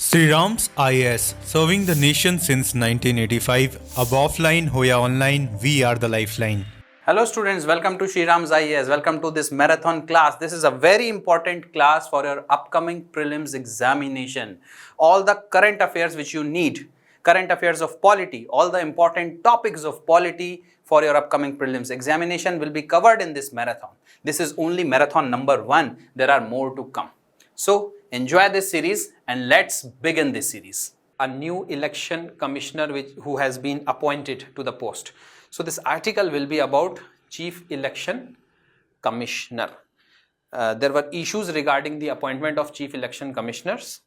Sri Ram's IAS, serving the nation since 1985. Ab offline, hoya online, we are the lifeline. Hello students, welcome to Shriram's IAS. Welcome to this marathon class. This is a very important class for your upcoming prelims examination. All the current affairs which you need, current affairs of polity, all the important topics of polity for your upcoming prelims examination will be covered in this marathon. This is only marathon number 1. There are more to come. So enjoy this series and let's begin this series. A new election commissioner who has been appointed to the post. So this article will be about Chief Election Commissioner. There were issues regarding the appointment of Chief Election Commissioners.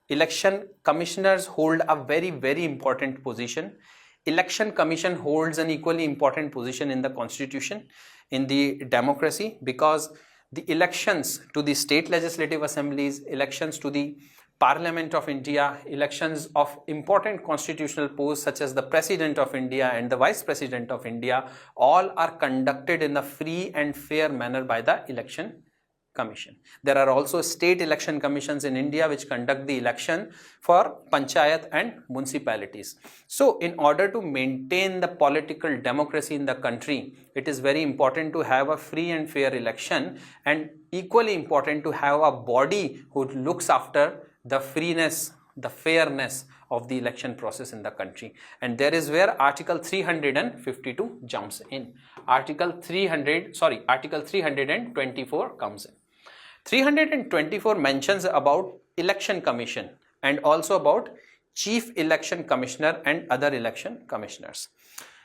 Election Commissioners hold a very important position. Election Commission holds an equally important position in the Constitution, in the democracy, because the elections to the state legislative assemblies, elections to the Parliament of India, elections of important constitutional posts such as the President of India and the Vice President of India, all are conducted in a free and fair manner by the Election Commission. There are also state election commissions in India which conduct the election for panchayat and municipalities. So in order to maintain the political democracy in the country, it is very important to have a free and fair election, and equally important to have a body who looks after the freeness, the fairness of the election process in the country. And there is where Article 352 jumps in. Article 324 comes in. 324 mentions about Election Commission and also about Chief Election Commissioner and other election commissioners.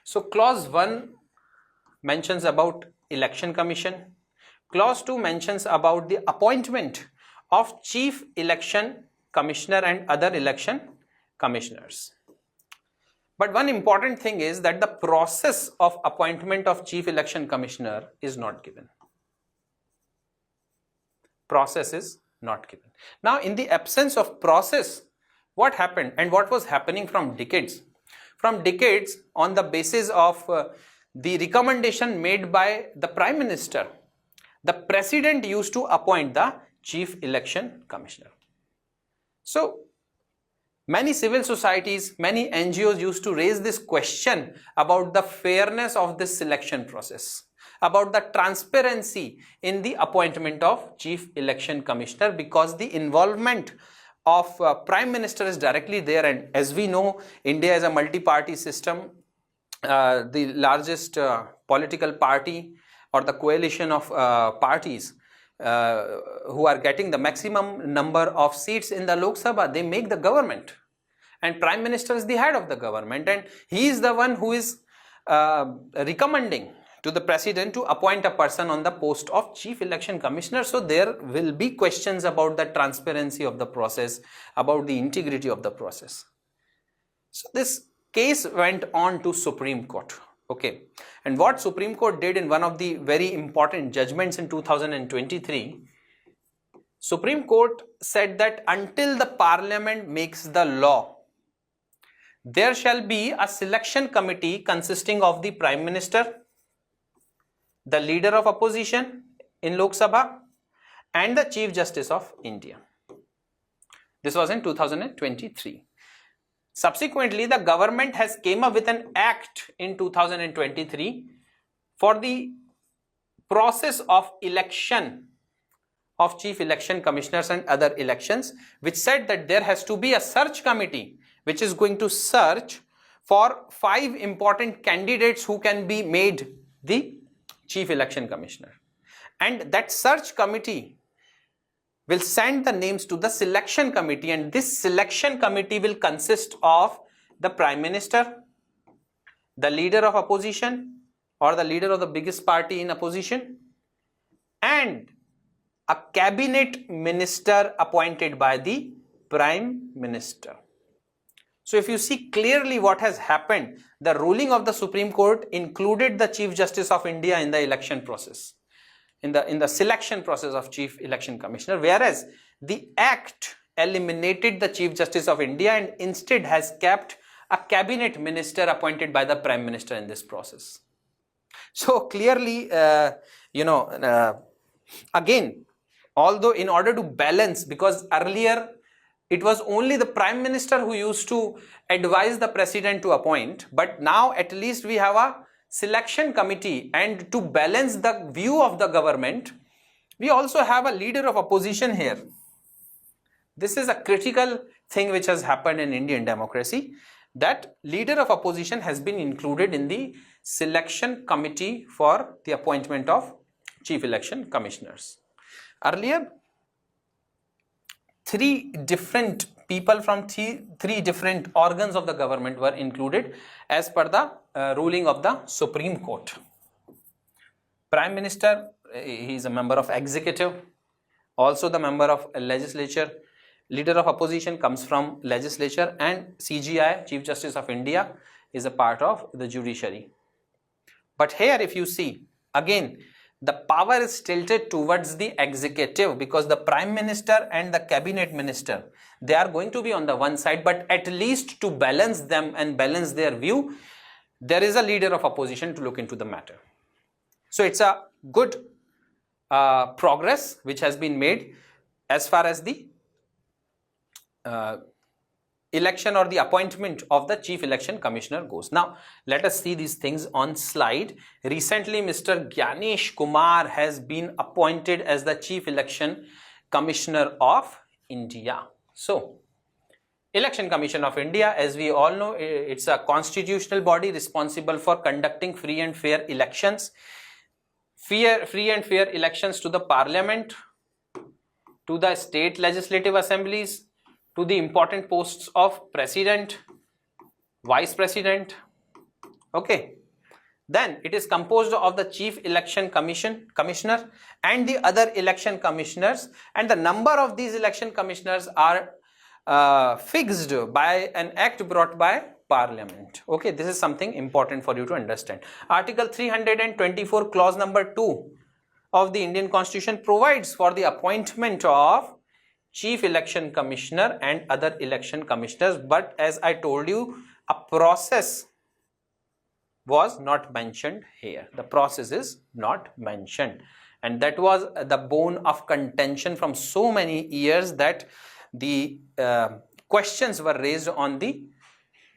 So clause 1 mentions about Election Commission. Clause 2 mentions about the appointment of Chief Election Commissioner and other election commissioners. But one important thing is that the process of appointment of Chief Election Commissioner is not given. Process is not given. Now, in the absence of process, what happened and what was happening from decades? From decades, on the basis of the recommendation made by the Prime Minister, the President used to appoint the Chief Election Commissioner. So, many civil societies, many NGOs used to raise this question about the fairness of this selection process, about the transparency in the appointment of Chief Election Commissioner, because the involvement of Prime Minister is directly there. And as we know, India is a multi-party system. The largest political party or the coalition of parties who are getting the maximum number of seats in the Lok Sabha, they make the government. And Prime Minister is the head of the government, and he is the one who is recommending to the President to appoint a person on the post of Chief Election Commissioner. So there will be questions about the transparency of the process, about the integrity of the process. So this case went on to Supreme Court. Okay, and what Supreme Court did in one of the very important judgments in 2023, Supreme Court said that until the Parliament makes the law, there shall be a selection committee consisting of the Prime Minister, the Leader of Opposition in Lok Sabha, and the Chief Justice of India. This was in 2023. Subsequently, the government has came up with an act in 2023 for the process of election of Chief Election Commissioners and other elections, which said that there has to be a search committee which is going to search for 5 important candidates who can be made the Chief Election Commissioner. And that search committee will send the names to the selection committee, and this selection committee will consist of the Prime Minister, the Leader of Opposition or the leader of the biggest party in opposition, and a cabinet minister appointed by the Prime Minister. So if you see clearly what has happened, the ruling of the Supreme Court included the Chief Justice of India in the election process, in the selection process of Chief Election Commissioner, whereas the Act eliminated the Chief Justice of India and instead has kept a cabinet minister appointed by the Prime Minister in this process. So clearly, again, although in order to balance, because earlier it was only the Prime Minister who used to advise the President to appoint, but now at least we have a selection committee, and to balance the view of the government, we also have a leader of opposition here. This is a critical thing which has happened in Indian democracy, that leader of opposition has been included in the selection committee for the appointment of chief election commissioners. Earlier, three different people from three different organs of the government were included as per the ruling of the Supreme Court. Prime Minister, he is a member of executive, also the member of legislature. Leader of opposition comes from legislature, and CJI, Chief Justice of India, is a part of the judiciary. But here if you see, again, the power is tilted towards the executive, because the Prime Minister and the Cabinet Minister, they are going to be on the one side, but at least to balance them and balance their view, there is a leader of opposition to look into the matter. So it's a good progress which has been made as far as the election or the appointment of the Chief Election Commissioner goes. Now, let us see these things on slide. Recently, Mr. Gyanesh Kumar has been appointed as the Chief Election Commissioner of India. So, Election Commission of India, as we all know, it's a constitutional body responsible for conducting free and fair elections. Free and fair elections to the Parliament, to the state legislative assemblies, to the important posts of President, Vice President. Okay. Then it is composed of the Chief Election Commissioner and the other election commissioners, and the number of these election commissioners are fixed by an act brought by Parliament. Okay, this is something important for you to understand. Article 324 clause number 2 of the Indian Constitution provides for the appointment of Chief Election Commissioner and other election commissioners, but as I told you, a process was not mentioned here. The process is not mentioned, and that was the bone of contention from so many years, that the questions were raised on the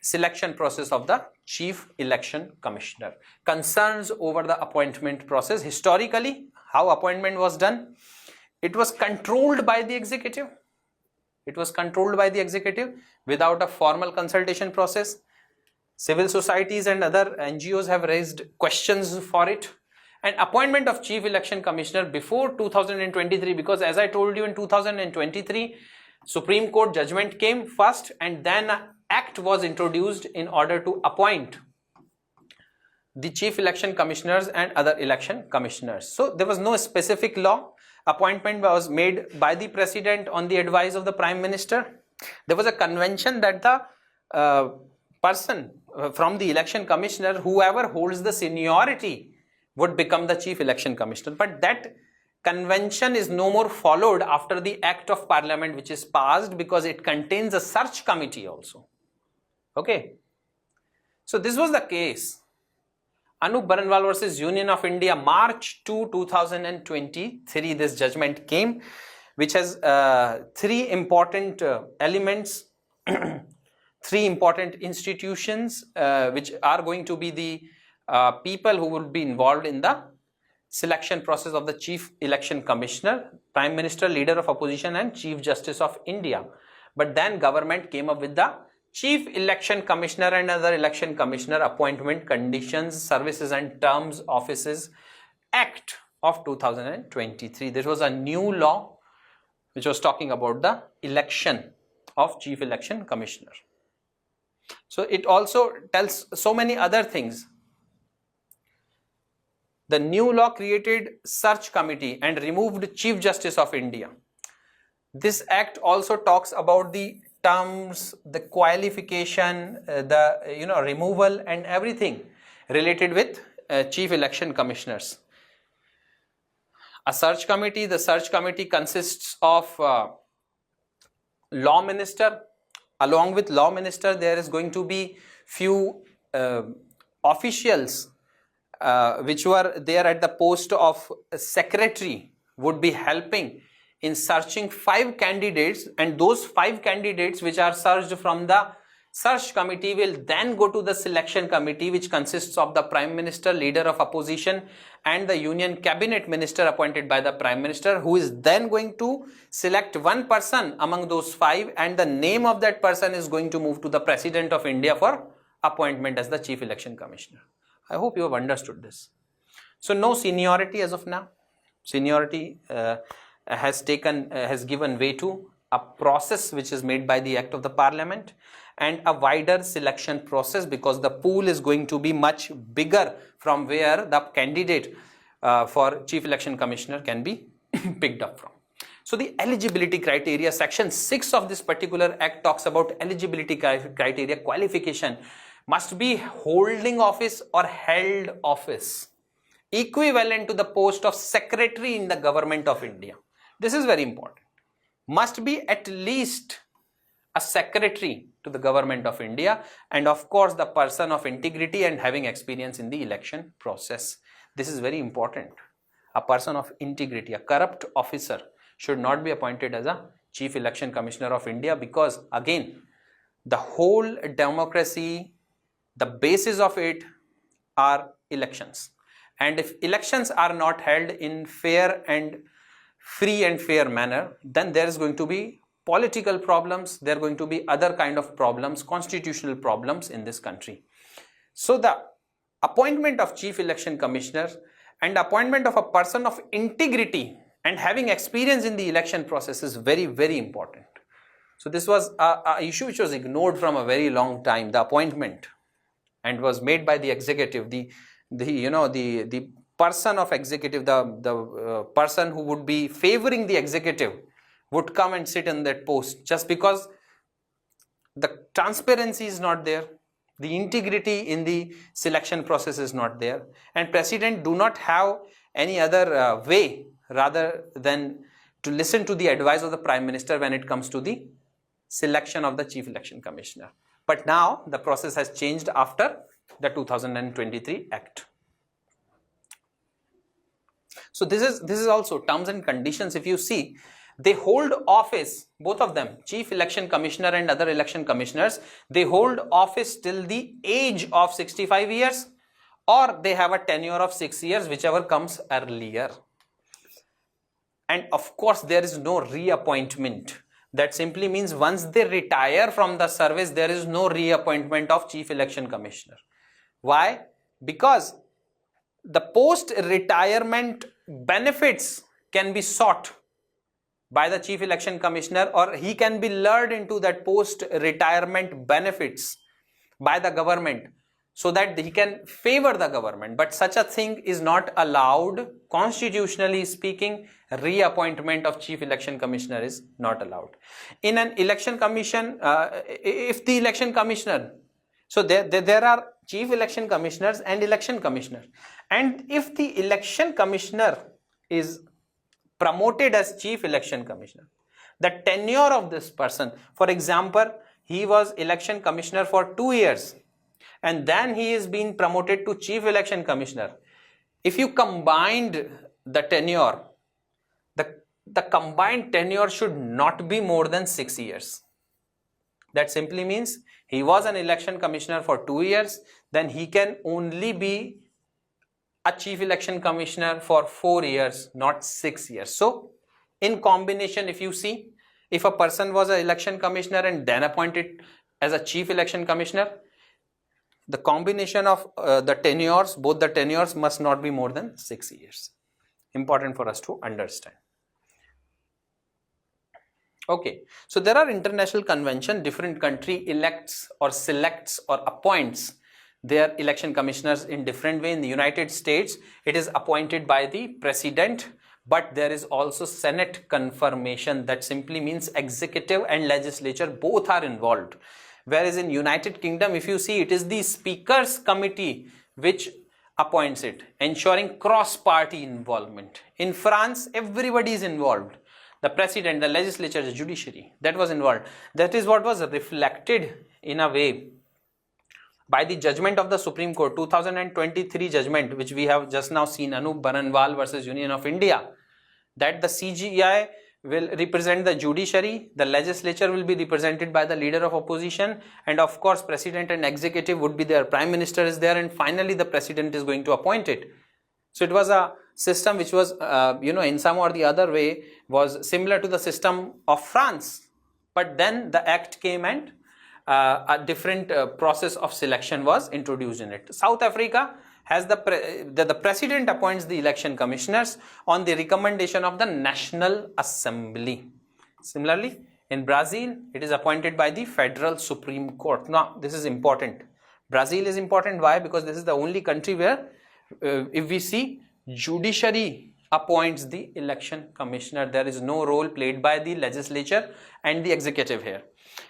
selection process of the Chief Election Commissioner. Concerns over the appointment process. Historically, how appointment was done? It was controlled by the executive. It was controlled by the executive without a formal consultation process. Civil societies and other NGOs have raised questions for it. And appointment of Chief Election Commissioner before 2023, because as I told you, in 2023, Supreme Court judgment came first, and then an act was introduced in order to appoint the Chief Election Commissioners and other election commissioners. So there was no specific law. Appointment was made by the President on the advice of the Prime Minister. There was a convention that the person from the Election Commissioner, whoever holds the seniority, would become the Chief Election Commissioner. But that convention is no more followed after the Act of Parliament which is passed, because it contains a search committee also. Okay. So this was the case. Anup Baranwal versus Union of India, March 2, 2023, this judgment came, which has three important elements, three important institutions which are going to be the people who will be involved in the selection process of the Chief Election Commissioner, Prime Minister, Leader of Opposition, and Chief Justice of India. But then government came up with the Chief Election Commissioner and other election commissioner appointment conditions, services and terms, offices Act of 2023. This was a new law which was talking about the election of Chief Election Commissioner. So it also tells so many other things. The new law created search committee and removed Chief Justice of India. This act also talks about the terms, the qualification, the removal and everything related with Chief Election Commissioners. A search committee. The search committee consists of law minister. Along with law minister, there is going to be few officials which were there at the post of secretary, would be helping in searching 5 candidates, and those 5 candidates which are searched from the search committee will then go to the selection committee, which consists of the Prime Minister, leader of opposition, and the Union Cabinet Minister appointed by the Prime Minister, who is then going to select one person among those 5, and the name of that person is going to move to the President of India for appointment as the Chief Election Commissioner. I hope you have understood this. So no seniority as of now. Seniority has given way to a process which is made by the Act of the Parliament, and a wider selection process, because the pool is going to be much bigger from where the candidate for Chief Election Commissioner can be picked up from. So the eligibility criteria, section 6 of this particular act talks about eligibility criteria. Qualification must be holding office or held office equivalent to the post of secretary in the government of India. This is very important. Must be at least a secretary to the government of India, and of course the person of integrity and having experience in the election process. This is very important. A person of integrity, a corrupt officer should not be appointed as a Chief Election Commissioner of India, because again, the whole democracy, the basis of it are elections. And if elections are not held in fair and free and fair manner, then there is going to be political problems, there are going to be other kind of problems, constitutional problems in this country. So the appointment of Chief Election Commissioner and appointment of a person of integrity and having experience in the election process is very, very important. So this was a issue which was ignored from a very long time, the appointment, and was made by the executive, the person of executive, the person who would be favoring the executive would come and sit in that post, just because the transparency is not there, the integrity in the selection process is not there, and President do not have any other way rather than to listen to the advice of the Prime Minister when it comes to the selection of the Chief Election Commissioner. But now the process has changed after the 2023 Act. So this is also terms and conditions. If you see, they hold office, both of them, Chief Election Commissioner and other election commissioners, they hold office till the age of 65 years, or they have a tenure of 6 years, whichever comes earlier. And of course, there is no reappointment. That simply means once they retire from the service, there is no reappointment of Chief Election Commissioner. Why? Because the post-retirement benefits can be sought by the Chief Election Commissioner, or he can be lured into that post-retirement benefits by the government so that he can favor the government. But such a thing is not allowed. Constitutionally speaking, reappointment of Chief Election Commissioner is not allowed. In an election commission, if the election commissioner, so there are Chief Election Commissioners and election commissioner, and if the election commissioner is promoted as Chief Election Commissioner, the tenure of this person, for example, he was election commissioner for 2 years and then he is being promoted to Chief Election Commissioner. If you combined the tenure, the combined tenure should not be more than 6 years. That simply means he was an election commissioner for 2 years, then he can only be a Chief Election Commissioner for 4 years, not 6 years. So in combination, if you see, if a person was an election commissioner and then appointed as a Chief Election Commissioner, the combination of the tenures, both the tenures must not be more than 6 years. Important for us to understand. Okay, so there are international conventions, different country elects or selects or appoints their election commissioners in different way. In the United States, it is appointed by the president, but there is also Senate confirmation. That simply means executive and legislature both are involved. Whereas in United Kingdom, if you see, it is the Speaker's Committee which appoints it, ensuring cross-party involvement. In France, everybody is involved. The president, the legislature, the judiciary, that was involved. That is what was reflected in a way by the judgment of the Supreme Court, 2023 judgment, which we have just now seen, Anup Baranwal versus Union of India, that the CGI will represent the judiciary, the legislature will be represented by the leader of opposition, and of course president and executive would be there, prime minister is there, and finally the president is going to appoint it. So it was a system which was in some or the other way was similar to the system of France, but then the act came and a different process of selection was introduced in it. South Africa has the president appoints the election commissioners on the recommendation of the National Assembly. Similarly, in Brazil, it is appointed by the Federal Supreme Court. Now, this is important. Brazil is important. Why? Because this is the only country where, if we see, judiciary appoints the election commissioner. There is no role played by the legislature and the executive here.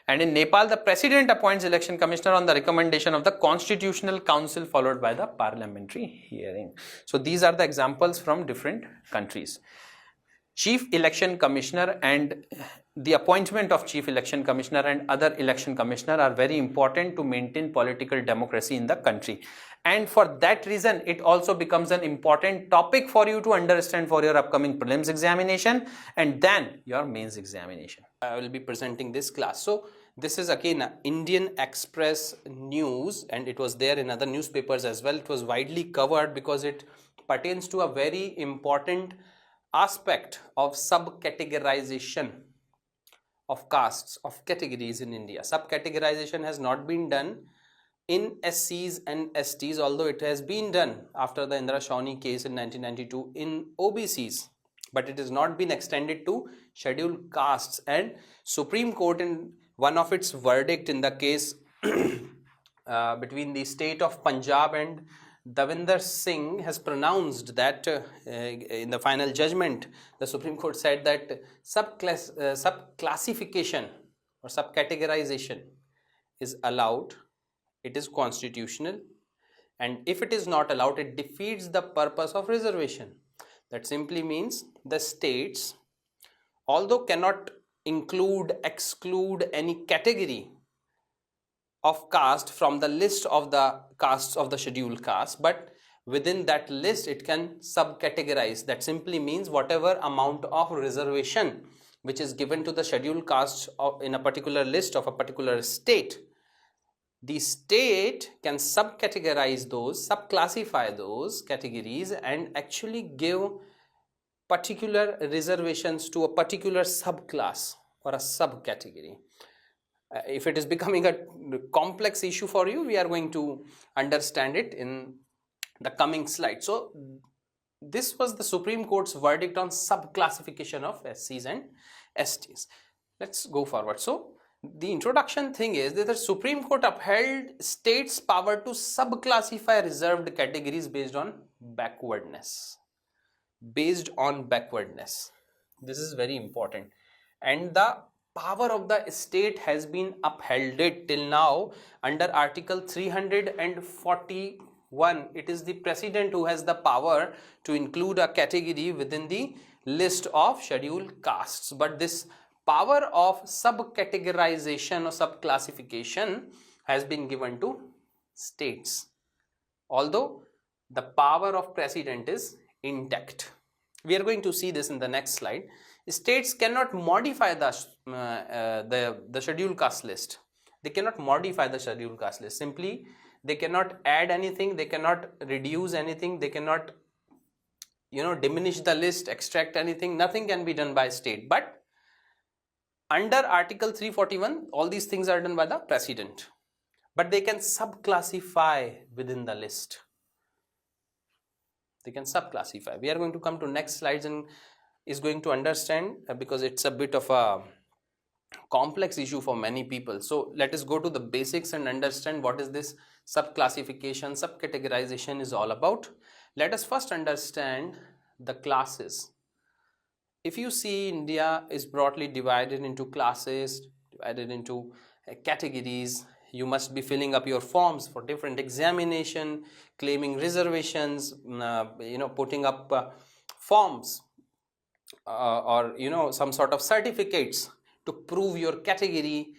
And in Nepal, the president appoints election commissioner on the recommendation of the Constitutional Council, followed by the parliamentary hearing. So these are the examples from different countries. Chief election commissioner and the appointment of chief election commissioner and other election commissioner are very important to maintain political democracy in the country. And for that reason, it also becomes an important topic for you to understand for your upcoming prelims examination and then your mains examination. I will be presenting this class. So this is again Indian Express news, and it was there in other newspapers as well. It was widely covered because it pertains to a very important aspect of subcategorization of castes, of categories in India. Subcategorization has not been done in SCs and STs, although it has been done after the Indra Shawnee case in 1992 in OBCs, but it has not been extended to scheduled castes. And Supreme Court, in one of its verdict in the case between the state of Punjab and Davinder Singh, has pronounced that in the final judgment, the Supreme Court said that subclassification or subcategorization is allowed, it is constitutional, and if it is not allowed, it defeats the purpose of reservation. That simply means the states, although cannot exclude any category of caste from the list of the castes of the scheduled caste, but within that list it can subcategorize. That simply means whatever amount of reservation which is given to the scheduled castes in a particular list of a particular state, the state can subcategorize those, subclassify those categories and actually give particular reservations to a particular subclass or a subcategory. If it is becoming a complex issue for you, we are going to understand it in the coming slide. So this was the Supreme Court's verdict on subclassification of SCs and STs. Let's go forward. So the introduction thing is that the Supreme Court upheld states' power to subclassify reserved categories based on backwardness. This is very important, and the power of the state has been upheld till now under Article 341. It is the president who has the power to include a category within the list of scheduled castes, but this power of subcategorization or subclassification has been given to states, although the power of president is intact. We are going to see this in the next slide. States cannot modify the scheduled caste list. They cannot modify the scheduled caste list. Simply, they cannot add anything, they cannot reduce anything, they cannot diminish the list, extract anything. Nothing can be done by state. But under Article 341, all these things are done by the president. But they can subclassify within the list. They can subclassify. We are going to come to next slides and is going to understand because it's a bit of a complex issue for many people. So let us go to the basics and understand what is this subclassification, subcategorization is all about. Let us first understand the classes. If you see, India is broadly divided into classes, divided into categories. You must be filling up your forms for different examination, claiming reservations, putting up forms or some sort of certificates to prove your category,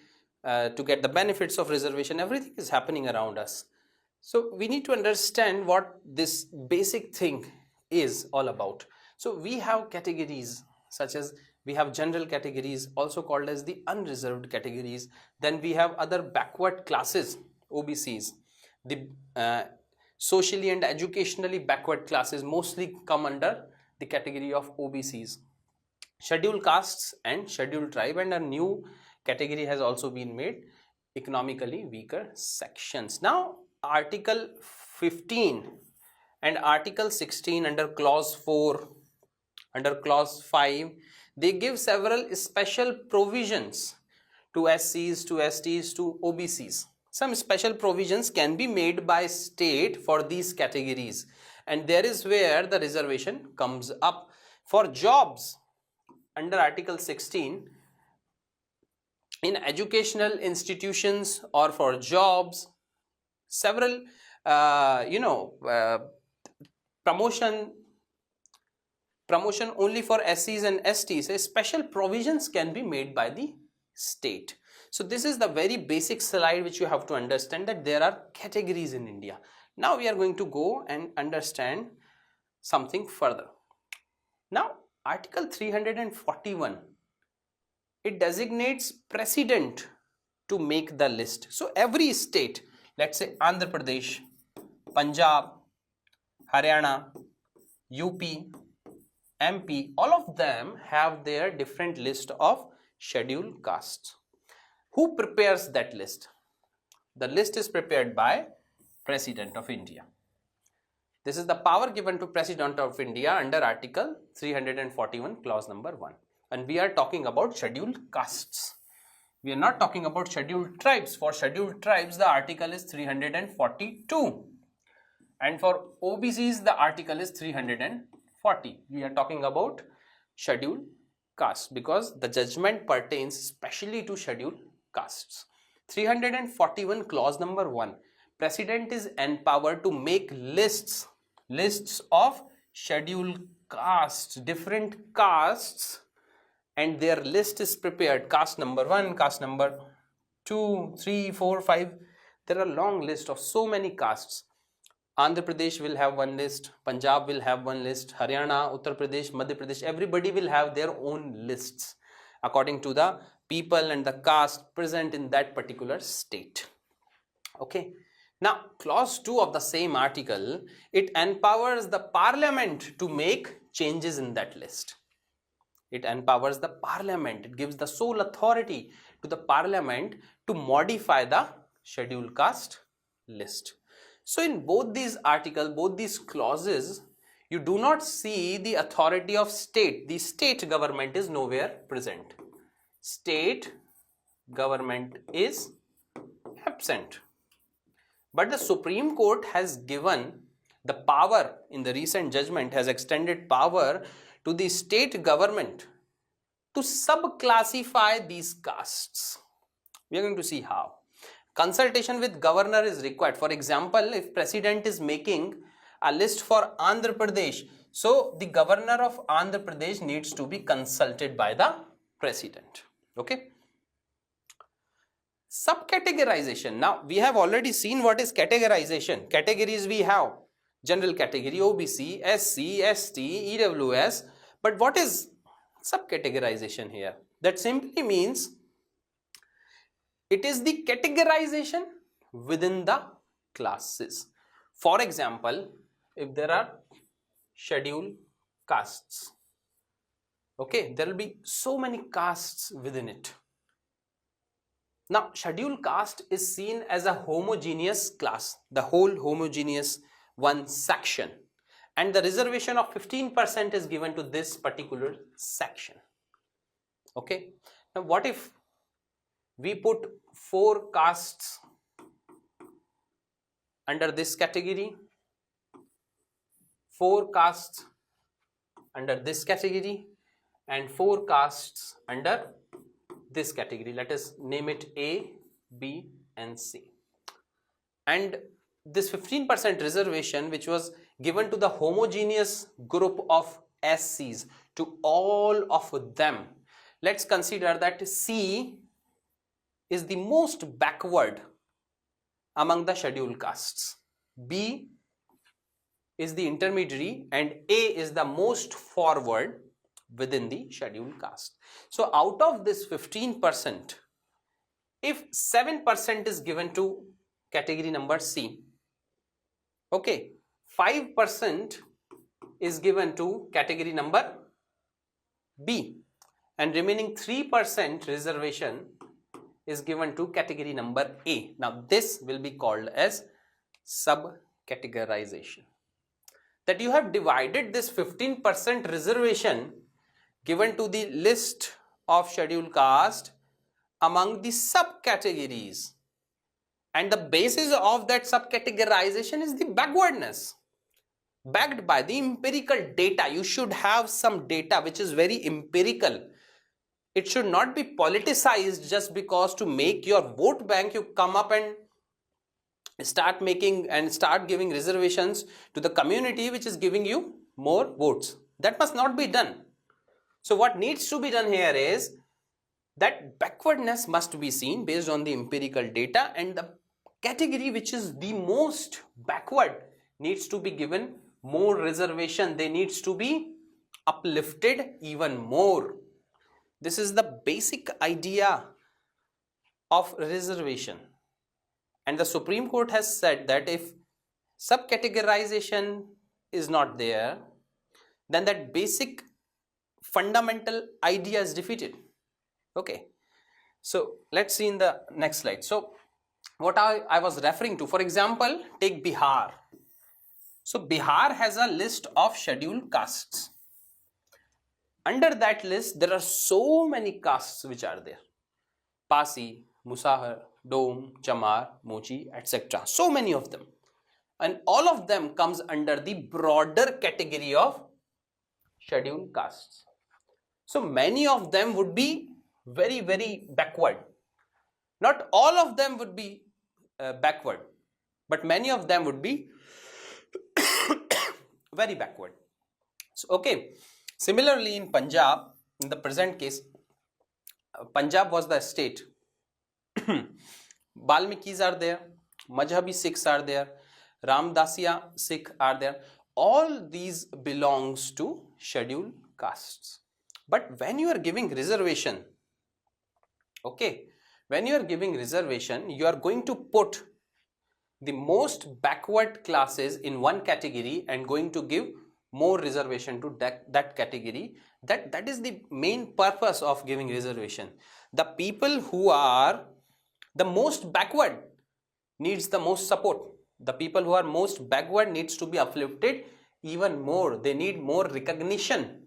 to get the benefits of reservation. Everything is happening around us. So we need to understand what this basic thing is all about. So we have categories such as We have general categories, also called as the unreserved categories. Then we have other backward classes, OBCs. The socially and educationally backward classes mostly come under the category of OBCs. Scheduled castes and scheduled tribe, and a new category has also been made, economically weaker sections. Now Article 15 and Article 16 under clause 4, under clause 5, they give several special provisions to SCs, to STs, to OBCs. Some special provisions can be made by state for these categories, and there is where the reservation comes up. For jobs, under Article 16, in educational institutions or for jobs, several promotion only for SCs and STs, special provisions can be made by the state. So this is the very basic slide which you have to understand, that there are categories in India. Now we are going to go and understand something further. Now Article 341, it designates president to make the list. So every state, let's say Andhra Pradesh, Punjab, Haryana, UP, MP, all of them have their different list of scheduled castes. Who prepares that list? The list is prepared by President of India. This is the power given to President of India under Article 341, clause number 1. And we are talking about scheduled castes. We are not talking about scheduled tribes. For scheduled tribes, the article is 342. And for OBCs, the article is 340. We are talking about scheduled castes because the judgment pertains specially to scheduled castes. 341, clause number 1. President is empowered to make lists of scheduled castes, different castes, and their list is prepared. Caste number 1, caste number 2, 3, 4, 5. There are a long list of so many castes. Andhra Pradesh will have one list, Punjab will have one list, Haryana, Uttar Pradesh, Madhya Pradesh, everybody will have their own lists according to the people and the caste present in that particular state. Okay. Now, clause 2 of the same article, it empowers the parliament to make changes in that list. It empowers the parliament. It gives the sole authority to the parliament to modify the scheduled caste list. So in both these articles, both these clauses, you do not see the authority of state. The state government is nowhere present. State government is absent. But the Supreme Court has given the power, in the recent judgment, has extended power to the state government to subclassify these castes. We are going to see how. Consultation with governor is required. For example, if president is making a list for Andhra Pradesh, so the governor of Andhra Pradesh needs to be consulted by the president. Okay. Subcategorization. Now we have already seen what is categorization. Categories we have: general category, OBC, SC, ST, EWS. But what is subcategorization here? That simply means it is the categorization within the classes. For example, if there are scheduled castes, okay, there will be so many castes within it. Now, scheduled caste is seen as a homogeneous class, the whole homogeneous one section, and the reservation of 15% is given to this particular section. Okay. Now, what if we put 4 castes under this category, 4 castes under this category, and 4 castes under this category? Let us name it A, B, and C. And this 15% reservation, which was given to the homogeneous group of SCs, to all of them, let's consider that C is the most backward among the scheduled castes, B is the intermediary, and A is the most forward. within the scheduled caste. So out of this 15%, if 7% is given to category number C, okay, 5% is given to category number B, and remaining 3% reservation is given to category number A. Now this will be called as sub-categorization. That you have divided this 15% reservation given to the list of scheduled caste among the subcategories, and the basis of that subcategorization is the backwardness, backed by the empirical data. You should have some data which is very empirical. It should not be politicized just because to make your vote bank you come up and start giving reservations to the community which is giving you more votes. That must not be done. So what needs to be done here is that backwardness must be seen based on the empirical data, and the category which is the most backward needs to be given more reservation. They needs to be uplifted even more. This is the basic idea of reservation. And the Supreme Court has said that if subcategorization is not there, then that basic fundamental idea is defeated. Okay, so let's see in the next slide. So what I was referring to, for example, take Bihar. So Bihar has a list of scheduled castes. Under that list, there are so many castes which are there. Pasi, Musahar, Dom, Chamar, Mochi, etc. So many of them. And all of them comes under the broader category of scheduled castes. So many of them would be very, very backward. Not all of them would be backward, but many of them would be very backward. So, okay. Similarly, in Punjab, in the present case, Punjab was the state. Balmikis are there, Majhabi Sikhs are there, Ramdasiya Sikh are there. All these belongs to scheduled castes. But when you are giving reservation, okay, when you are giving reservation, you are going to put the most backward classes in one category and going to give more reservation to that category. That is the main purpose of giving reservation. The people who are the most backward needs the most support. The people who are most backward needs to be uplifted even more. They need more recognition.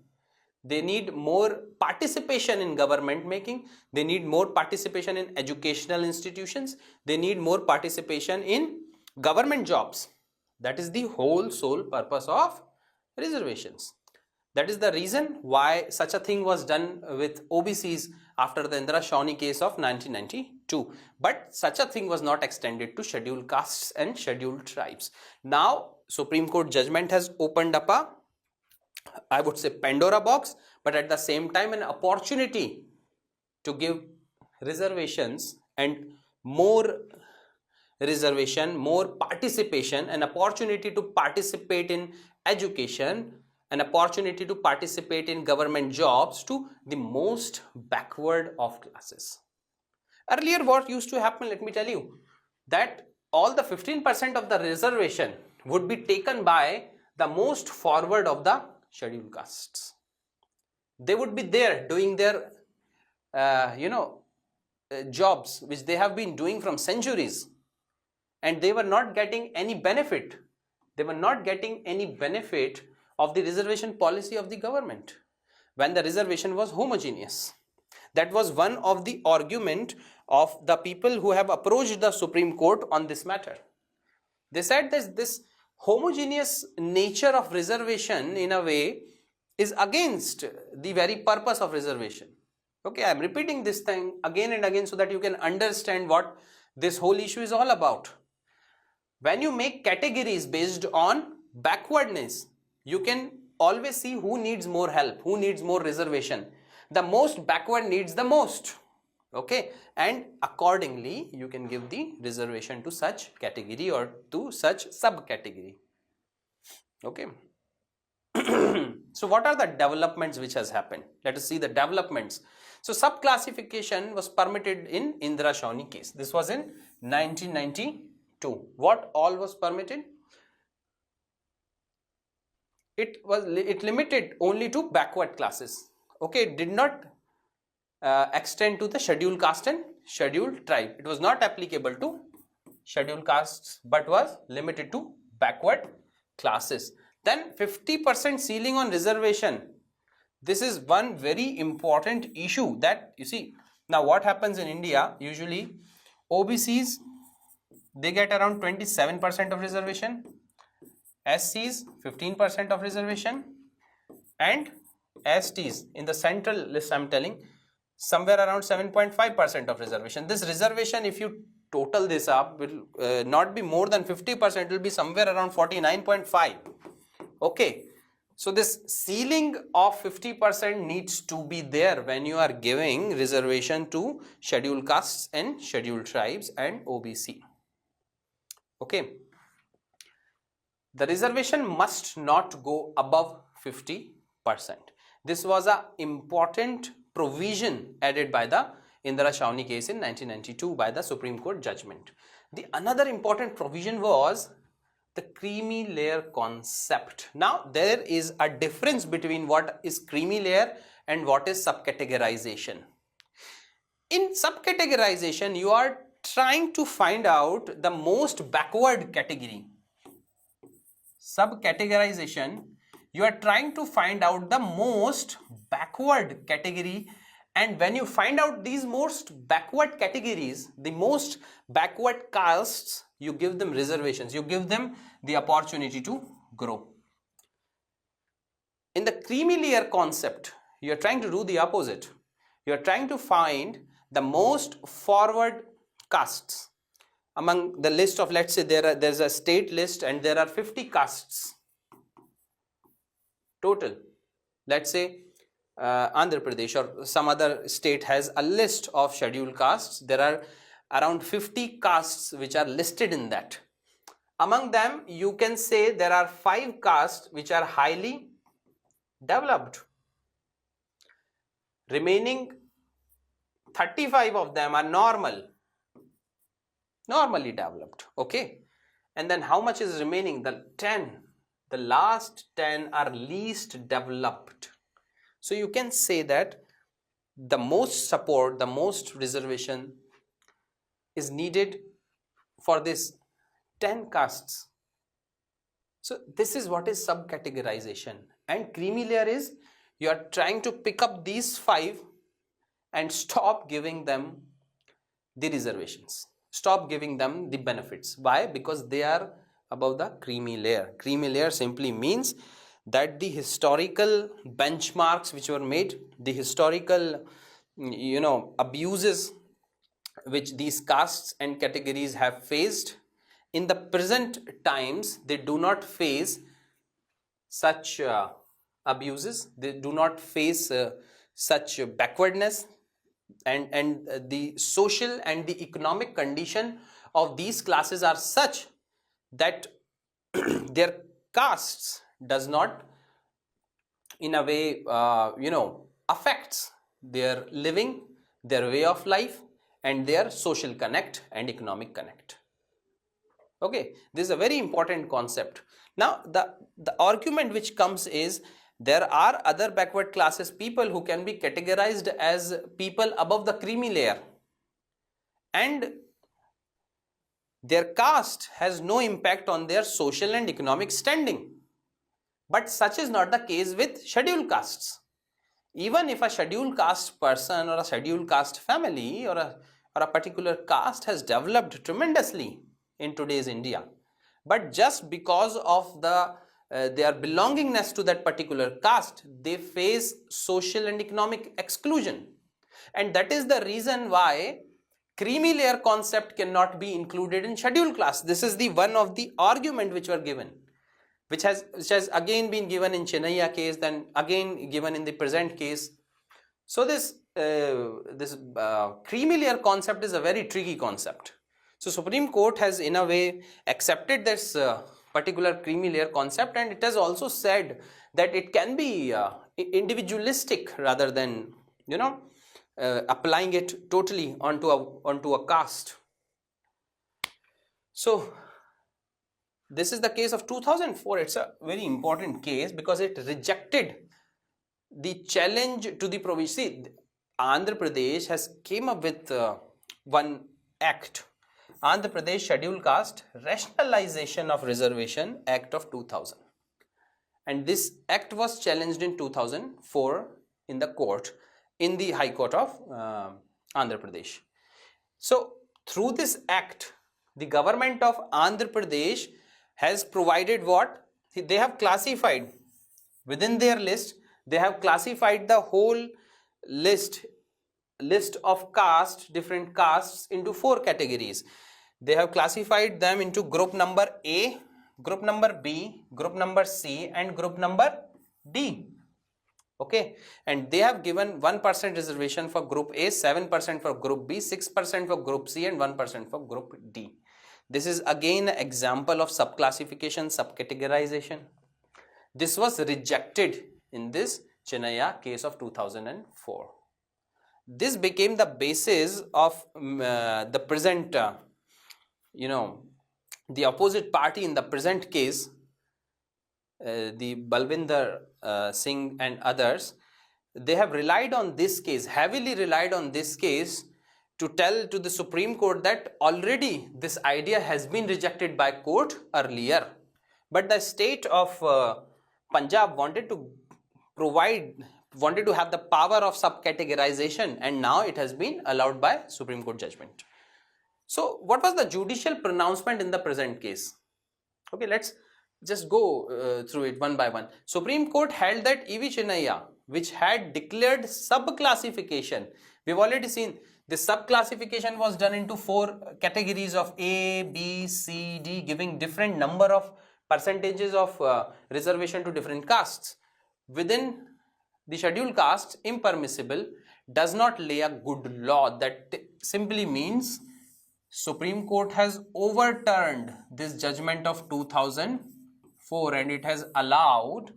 They need more participation in government making. They need more participation in educational institutions. They need more participation in government jobs. That is the whole sole purpose of reservations. That is the reason why such a thing was done with OBCs after the Indira Shawnee case of 1992. But such a thing was not extended to scheduled castes and scheduled tribes. Now, Supreme Court judgment has opened up a, I would say, Pandora box, but at the same time an opportunity to give reservations and more reservation, more participation, an opportunity to participate in education, an opportunity to participate in government jobs to the most backward of classes. Earlier what used to happen, let me tell you, that all the 15% of the reservation would be taken by the most forward of the scheduled castes. They would be there doing their jobs which they have been doing from centuries, and they were not getting any benefit. They were not getting any benefit of the reservation policy of the government when the reservation was homogeneous. That was one of the argument of the people who have approached the Supreme Court on this matter. They said that this homogeneous nature of reservation in a way is against the very purpose of reservation. Okay, I am repeating this thing again and again so that you can understand what this whole issue is all about. When you make categories based on backwardness, you can always see who needs more help, who needs more reservation. The most backward needs the most. Okay, and accordingly you can give the reservation to such category or to such subcategory. Okay. So what are the developments which has happened? Let us see the developments. So sub-classification was permitted in Indira Shawnee case. This was in 1992. What all was permitted? It limited only to backward classes. Okay, it did not extend to the scheduled caste and scheduled tribe. It was not applicable to scheduled castes but was limited to backward classes. Then 50% ceiling on reservation. This is one very important issue that you see. Now what happens in India, usually OBCs, they get around 27% of reservation, SCs 15% of reservation, and STs in the central list I'm telling somewhere around 7.5% of reservation. This reservation, if you total this up, will not be more than 50%, it will be somewhere around 49.5. Okay, so this ceiling of 50% needs to be there when you are giving reservation to scheduled castes and scheduled tribes and OBC. Okay, the reservation must not go above 50%. This was an important provision added by the Indira Shawnee case in 1992 by the Supreme Court judgment. The another important provision was the creamy layer concept. Now there is a difference between what is creamy layer and what is subcategorization. In subcategorization, you are trying to find out the most backward category. Subcategorization, you are trying to find out the most backward category, and when you find out these most backward categories, the most backward castes, you give them reservations, you give them the opportunity to grow. In the creamy layer concept, you are trying to do the opposite. You are trying to find the most forward castes. Among the list of, let's say there's a state list and there are 50 castes total. Let's say Andhra Pradesh or some other state has a list of scheduled castes. There are around 50 castes which are listed in that. Among them, you can say there are 5 castes which are highly developed. Remaining 35 of them are normally developed. Okay, and then how much is remaining? The last 10 are least developed. So you can say that the most support, the most reservation is needed for this 10 castes. So this is what is subcategorization. And creamy layer is you are trying to pick up these 5 and stop giving them the reservations, stop giving them the benefits. Why? Because they are above the creamy layer. Creamy layer simply means that the historical benchmarks which were made, the historical abuses which these castes and categories have faced, in the present times they do not face such abuses, they do not face such backwardness, and the social and the economic condition of these classes are such that their castes does not in a way affects their living, their way of life, and their social connect and economic connect. Okay, this is a very important concept. Now the argument which comes is there are other backward classes people who can be categorized as people above the creamy layer, and their caste has no impact on their social and economic standing. But such is not the case with scheduled castes. Even if a scheduled caste person or a scheduled caste family or a particular caste has developed tremendously in today's India, but just because of their belongingness to that particular caste, they face social and economic exclusion. And that is the reason why creamy layer concept cannot be included in scheduled class. This is the one of the argument which were given, which has again been given in Chennaiya case, then again given in the present case. So this creamy layer concept is a very tricky concept. So Supreme Court has in a way accepted this particular creamy layer concept, and it has also said that it can be individualistic rather than, you know, applying it totally onto a caste. So this is the case of 2004. It's a very important case because it rejected the challenge to the provision. See, Andhra Pradesh has came up with one act, Andhra Pradesh Scheduled Caste Rationalization of Reservation Act of 2000, and this act was challenged in 2004 in the court, in the High Court of Andhra Pradesh. So through this act, the government of Andhra Pradesh has provided what? They have classified within their list, they have classified the whole list of caste, different castes, into 4 categories. They have classified them into group number A, group number B, group number C, and group number D. Okay, and they have given 1% reservation for group A, 7% for group B, 6% for group C, and 1% for group D. This is again an example of subclassification, subcategorization. This was rejected in this Chennaiya case of 2004. This became the basis of the present, the opposite party in the present case, the Balwinder Singh and others. They have relied on this case, heavily relied on this case, to tell to the Supreme Court that already this idea has been rejected by court earlier, but the state of Punjab wanted to have the power of subcategorization, and now it has been allowed by Supreme Court judgment. So what was the judicial pronouncement in the present case? Okay, let's just go through it one by one. Supreme Court held that E.V. Chennaiya, which had declared subclassification, we've already seen the subclassification was done into 4 categories of A, B, C, D, giving different number of percentages of reservation to different castes. Within the scheduled caste, impermissible does not lay a good law. That simply means Supreme Court has overturned this judgment of 2004 and it has allowed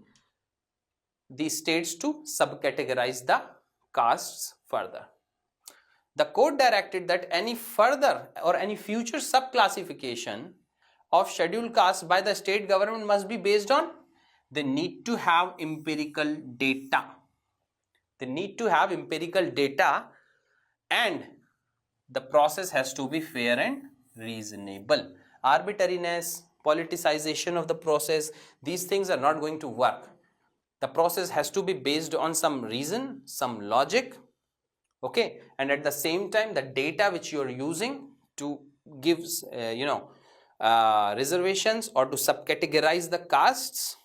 the states to subcategorize the castes further. The court directed that any further or any future subclassification of scheduled castes by the state government must be based on, they need to have empirical data. They need to have empirical data, and the process has to be fair and reasonable. Arbitrariness, politicization of the process, these things are not going to work. The process has to be based on some reason, some logic, okay, and at the same time the data which you are using to give reservations or to subcategorize the castes,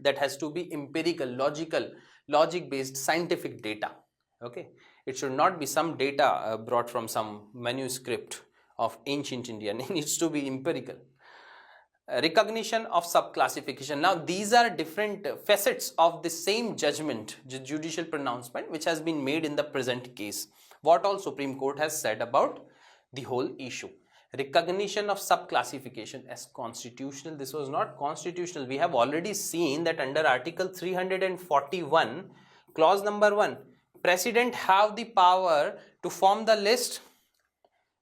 that has to be empirical, logical, logic based scientific data. Okay, it should not be some data brought from some manuscript of ancient Indian. It needs to be empirical. Recognition of subclassification. Now these are different facets of the same judgment, judicial pronouncement, which has been made in the present case. What all Supreme Court has said about the whole issue. Recognition of subclassification as constitutional. This was not constitutional. We have already seen that under Article 341, clause number 1, President have the power to form the list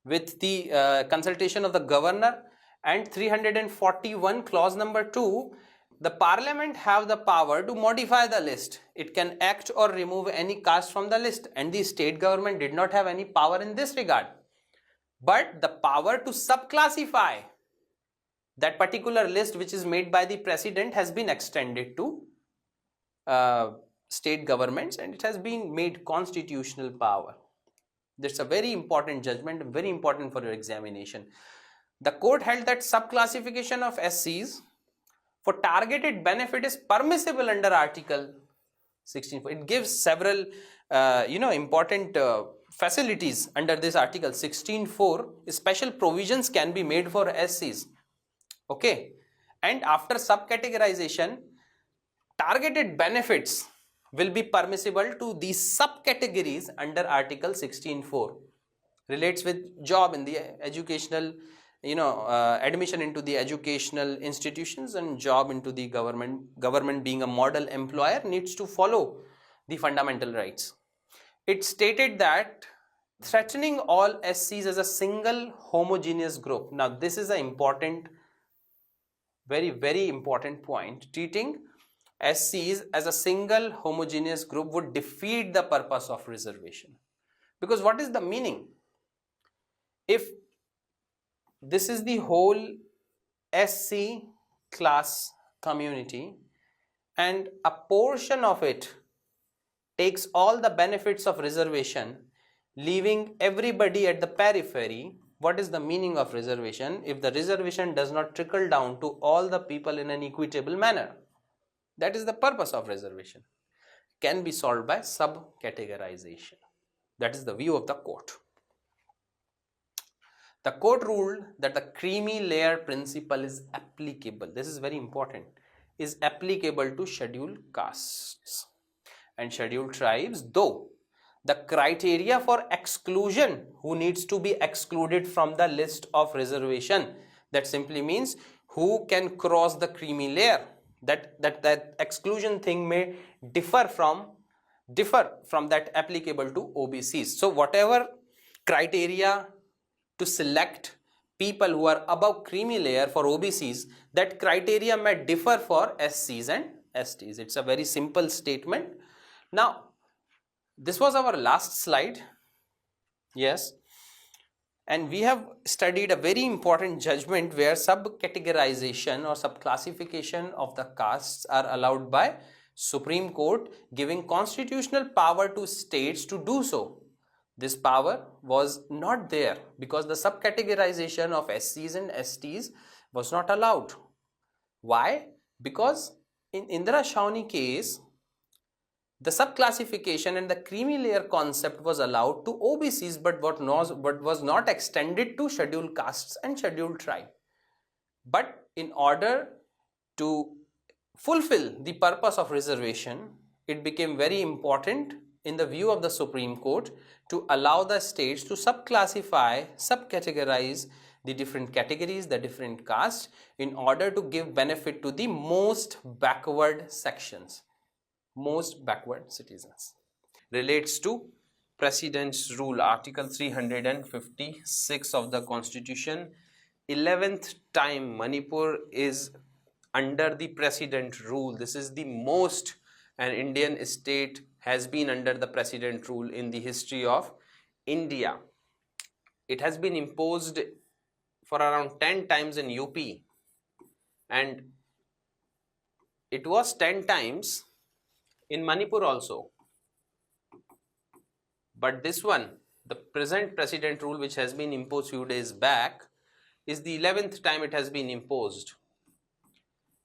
with the consultation of the governor, and 341 clause number 2, the parliament have the power to modify the list. It can act or remove any caste from the list, and the state government did not have any power in this regard. But the power to subclassify that particular list which is made by the president has been extended to state governments, and it has been made constitutional power. That's a very important judgment, very important for your examination. The court held that subclassification of SCs for targeted benefit is permissible under Article 16. It gives several important facilities under this Article 16.4. Special provisions can be made for SCs. Okay, and after subcategorization, targeted benefits will be permissible to these subcategories under Article 16.4. Relates with job in the educational admission into the educational institutions and job into the government being a model employer needs to follow the fundamental rights. It stated that threatening all SCs as a single homogeneous group. Now this is an important, very important point. Treating SCs as a single homogeneous group would defeat the purpose of reservation. Because what is the meaning? If this is the whole SC class community and a portion of it takes all the benefits of reservation, leaving everybody at the periphery, what is the meaning of reservation if the reservation does not trickle down to all the people in an equitable manner? That is the purpose of reservation. Can be solved by sub-categorization. That is the view of the court. The court ruled that the creamy layer principle is applicable. This is very important. Is applicable to scheduled castes and scheduled tribes, though the criteria for exclusion, who needs to be excluded from the list of reservation, that simply means who can cross the creamy layer. That exclusion thing may differ from that applicable to OBCs. So whatever criteria to select people who are above creamy layer for OBCs, that criteria may differ for SCs and STs. It's a very simple statement. Now, this was our last slide. Yes. And we have studied a very important judgment where sub-categorization or sub-classification of the castes are allowed by Supreme Court, giving constitutional power to states to do so. This power was not there because the sub-categorization of SCs and STs was not allowed. Why? Because in Indira Shawni case, the sub-classification and the creamy layer concept was allowed to OBCs, but was not extended to scheduled castes and scheduled tribe. But in order to fulfill the purpose of reservation, it became very important in the view of the Supreme Court to allow the states to sub-classify, sub-categorize the different categories, the different castes, in order to give benefit to the most backward sections, most backward citizens. Relates to President's Rule, Article 356 of the Constitution. 11th time Manipur is under the President Rule. This is the most an Indian state has been under the President Rule in the history of India. It has been imposed for around 10 times in UP, and it was 10 times in Manipur also. But this one, the present President Rule, which has been imposed few days back, is the 11th time it has been imposed.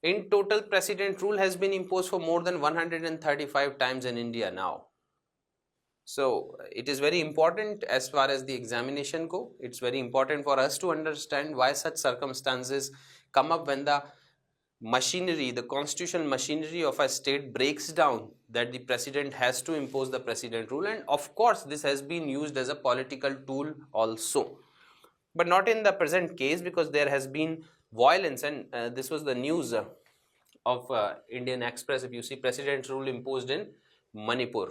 In total, President Rule has been imposed for more than 135 times in India now. So it is very important as far as the examination go. It's very important for us to understand why such circumstances come up when the machinery, the constitutional machinery of a state breaks down, that the president has to impose the President Rule. And of course, this has been used as a political tool also. But not in the present case, because there has been violence, and this was the news of Indian Express. If you see, President Rule imposed in Manipur.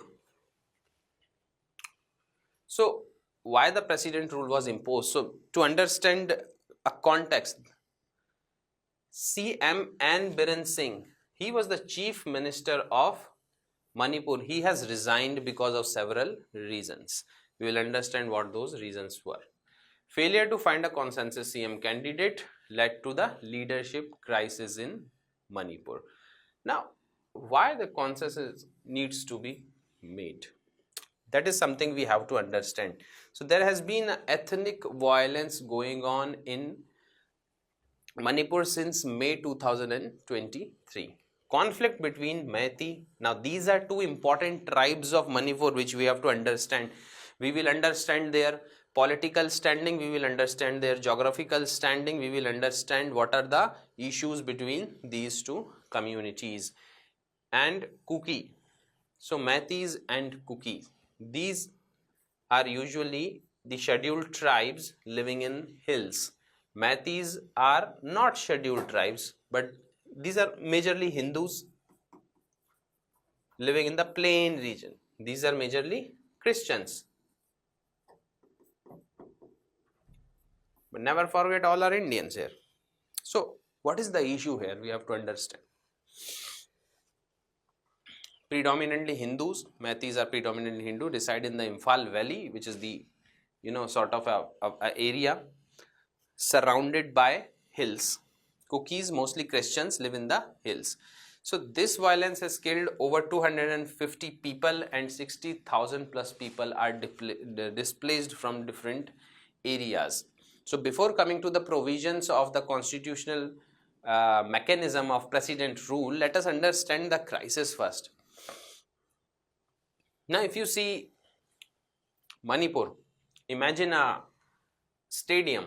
So why the President Rule was imposed? So to understand a context, CM N. Biren Singh, he was the Chief Minister of Manipur. He has resigned because of several reasons. We will understand what those reasons were. Failure to find a consensus CM candidate led to the leadership crisis in Manipur. Now, why the consensus needs to be made? That is something we have to understand. So there has been ethnic violence going on in Manipur since May 2023. Conflict between Meitei. Now these are two important tribes of Manipur which we have to understand. We will understand their political standing, we will understand their geographical standing, we will understand what are the issues between these two communities. And Kuki. So Meiteis and Kuki, these are usually the scheduled tribes living in hills. Mathis are not scheduled tribes, but these are majorly Hindus living in the plain region. These are majorly Christians. But never forget, all are Indians here. So, what is the issue here? We have to understand. Predominantly Hindus, Mathis are predominantly Hindu, reside in the Imphal Valley, which is the, sort of a area surrounded by hills. Cookies, mostly Christians, live in the hills. So this violence has killed over 250 people and 60,000 plus people are displaced from different areas. So before coming to the provisions of the constitutional mechanism of precedent rule, let us understand the crisis first. Now if you see Manipur, imagine a stadium,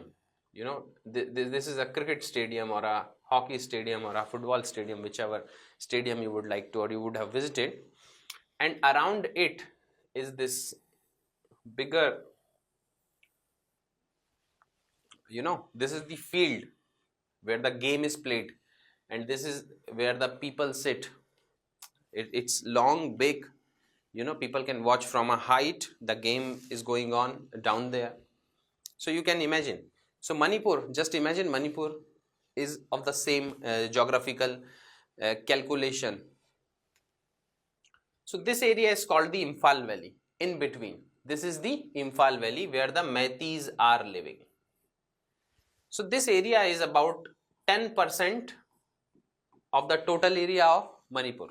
this is a cricket stadium or a hockey stadium or a football stadium, whichever stadium you would like to or you would have visited, and around it is this bigger, this is the field where the game is played, and this is where the people sit. It's long, big, people can watch from a height, the game is going on down there. So you can imagine. So Manipur, just imagine Manipur is of the same geographical calculation. So this area is called the Imphal Valley. In between, this is the Imphal Valley where the Maithis are living. So this area is about 10% of the total area of Manipur.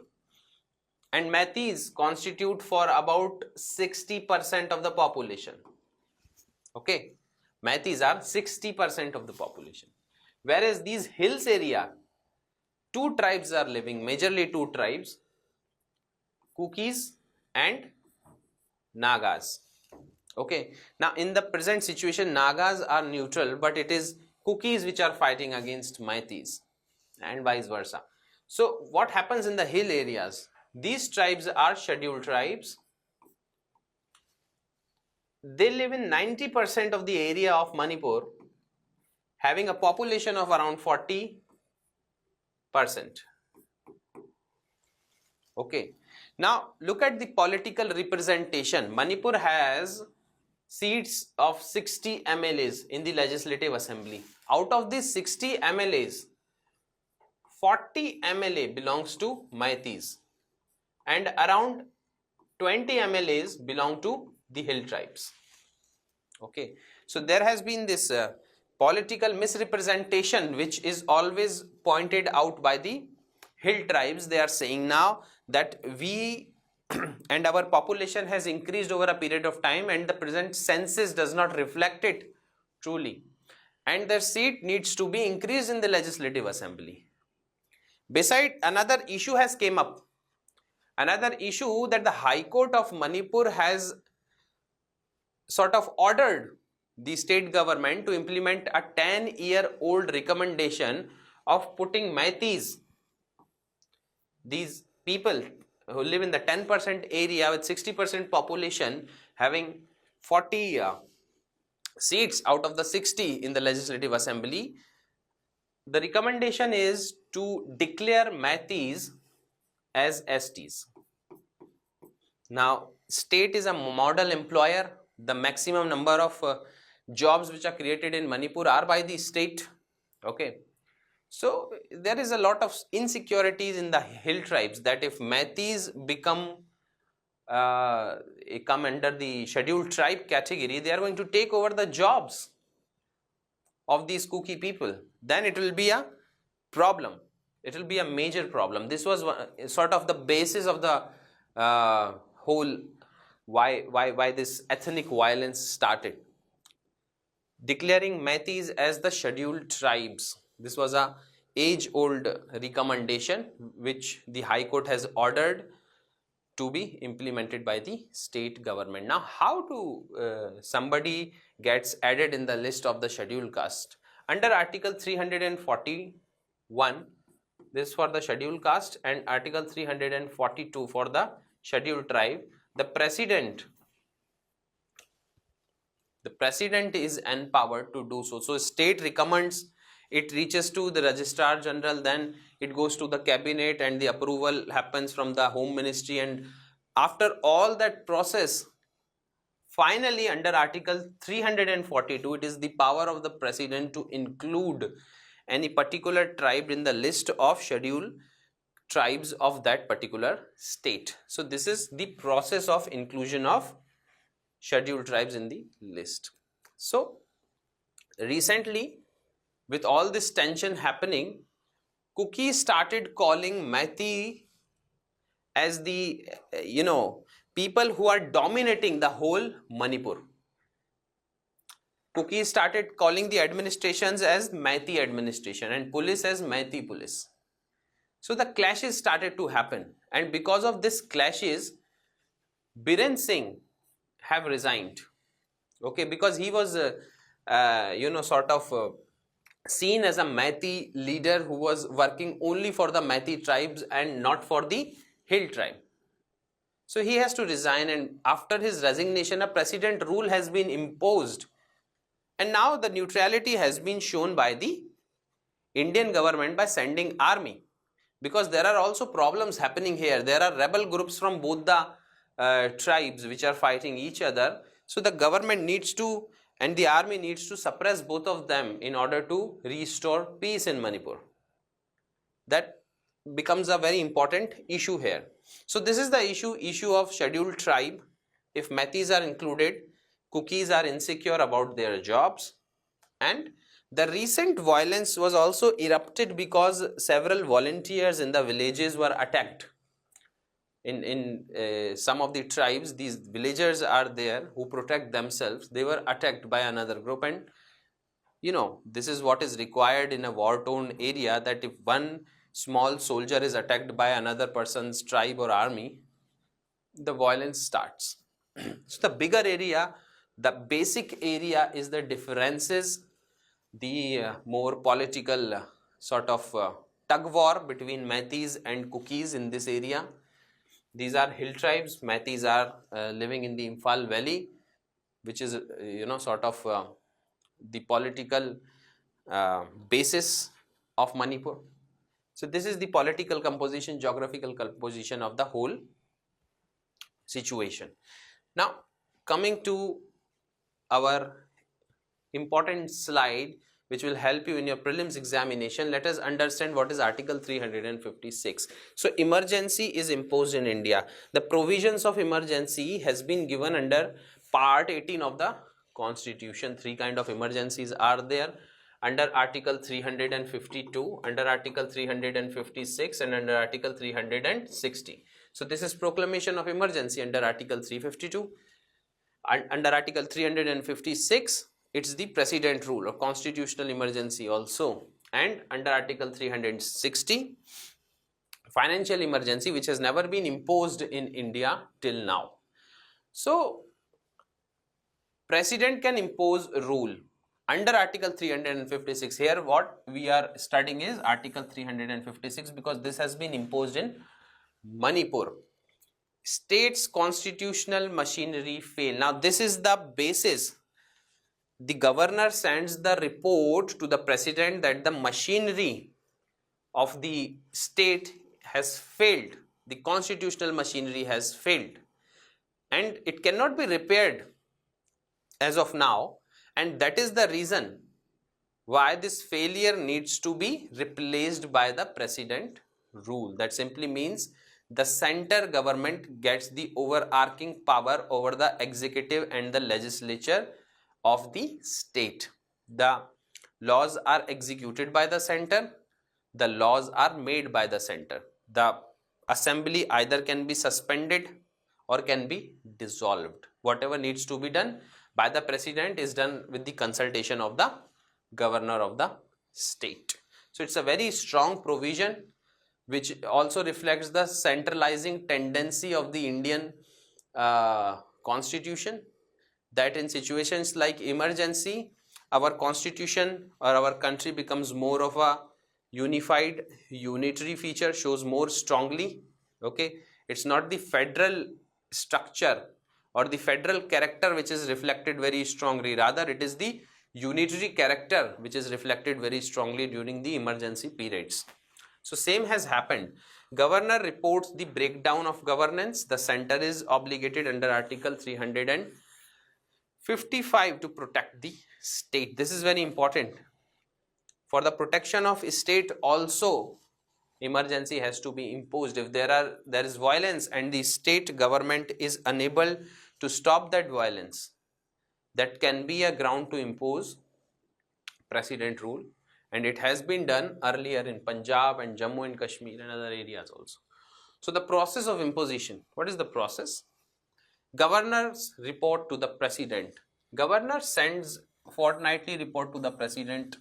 And Maithis constitute for about 60% of the population. Okay. Maithis are 60% of the population. Whereas these hills area, two tribes are living, majorly two tribes, Kukis and Nagas. Okay. Now in the present situation, Nagas are neutral, but it is Kukis which are fighting against Maithis and vice versa. So what happens in the hill areas? These tribes are scheduled tribes. They live in 90% of the area of Manipur, having a population of around 40%. Okay. Now look at the political representation. Manipur has seats of 60 MLAs in the Legislative Assembly. Out of these 60 MLAs, 40 MLA belongs to Maithis and around 20 MLAs belong to the hill tribes. Okay, so there has been this political misrepresentation which is always pointed out by the hill tribes. They are saying now that we and our population has increased over a period of time and the present census does not reflect it truly, and their seat needs to be increased in the Legislative Assembly. Beside, another issue has came up. Another issue that the High Court of Manipur has sort of ordered the state government to implement a 10-year-old recommendation of putting Maithis, these people who live in the 10% area with 60% population having 40 seats out of the 60 in the Legislative Assembly. The recommendation is to declare Maithis as STs. Now, state is a model employer. The maximum number of jobs which are created in Manipur are by the state. Okay. So, there is a lot of insecurities in the hill tribes that if Maithis come under the scheduled tribe category, they are going to take over the jobs of these Kuki people. Then it will be a problem. It will be a major problem. This was sort of the basis of the whole why this ethnic violence started. Declaring Maithis as the scheduled tribes. This was a age-old recommendation which the High Court has ordered to be implemented by the state government. Now, how to somebody gets added in the list of the scheduled caste? Under Article 341, this is for the scheduled caste, and Article 342 for the scheduled tribe. The president The president is empowered to do so. So state recommends, it reaches to the registrar general, then it goes to the cabinet and the approval happens from the home ministry, and after all that process, finally under article 342, it is the power of the president to include any particular tribe in the list of scheduled tribes of that particular state. So this is the process of inclusion of scheduled tribes in the list. So recently, with all this tension happening, Cookie started calling Meitei as the people who are dominating the whole Manipur. Cookie started calling the administrations as Meitei administration and police as Meitei police. So the clashes started to happen, and because of this clashes, Biren Singh have resigned. Okay, because he was seen as a Meitei leader who was working only for the Meitei tribes and not for the hill tribe. So he has to resign, and after his resignation, a precedent rule has been imposed, and now the neutrality has been shown by the Indian government by sending army, because there are also problems happening here. There are rebel groups from both the tribes which are fighting each other. So the government needs to, and the army needs to suppress both of them in order to restore peace in Manipur. That becomes a very important issue here. So this is the issue of scheduled tribe. If Meiteis are included, Cookies are insecure about their jobs, and the recent violence was also erupted because several volunteers in the villages were attacked. In some of the tribes, these villagers are there who protect themselves. They were attacked by another group, and this is what is required in a war-torn area, that if one small soldier is attacked by another person's tribe or army, the violence starts. So the bigger area, the basic area is the differences, the more political sort of tug war between Meiteis and Cookies in this area. These are hill tribes. Meiteis are living in the Imphal Valley, which is the political basis of Manipur. So this is the political composition, geographical composition of the whole situation. Now coming to our important slide, which will help you in your prelims examination, let us understand what is Article 356. So emergency is imposed in India. The provisions of emergency has been given under Part 18 of the Constitution. Three kind of emergencies are there under Article 352, under Article 356, and under Article 360. So this is proclamation of emergency under Article 352. Under Article 356, it's the president rule or constitutional emergency also, and under Article 360, financial emergency, which has never been imposed in India till now. So president can impose a rule under Article 356. Here what we are studying is Article 356 because this has been imposed in Manipur. States constitutional machinery fail. Now this is the basis. The governor sends the report to the president that the machinery of the state has failed. The constitutional machinery has failed and it cannot be repaired as of now, and that is the reason why this failure needs to be replaced by the president rule. That simply means the center government gets the overarching power over the executive and the legislature of the state. The laws are executed by the center, the laws are made by the center. The assembly either can be suspended or can be dissolved. Whatever needs to be done by the president is done with the consultation of the governor of the state. So it's a very strong provision which also reflects the centralizing tendency of the Indian constitution, that in situations like emergency, our constitution or our country becomes more of a unified, unitary feature, shows more strongly. Okay, it's not the federal structure or the federal character which is reflected very strongly. Rather, it is the unitary character which is reflected very strongly during the emergency periods. So same has happened. Governor reports the breakdown of governance. The center is obligated under Article 355 to protect the state. This is very important. For the protection of state also, emergency has to be imposed. If there is violence and the state government is unable to stop that violence, that can be a ground to impose precedent rule, and it has been done earlier in Punjab and Jammu and Kashmir and other areas also. So the process of imposition, what is the process? Governors report to the president. Governor sends fortnightly report to the president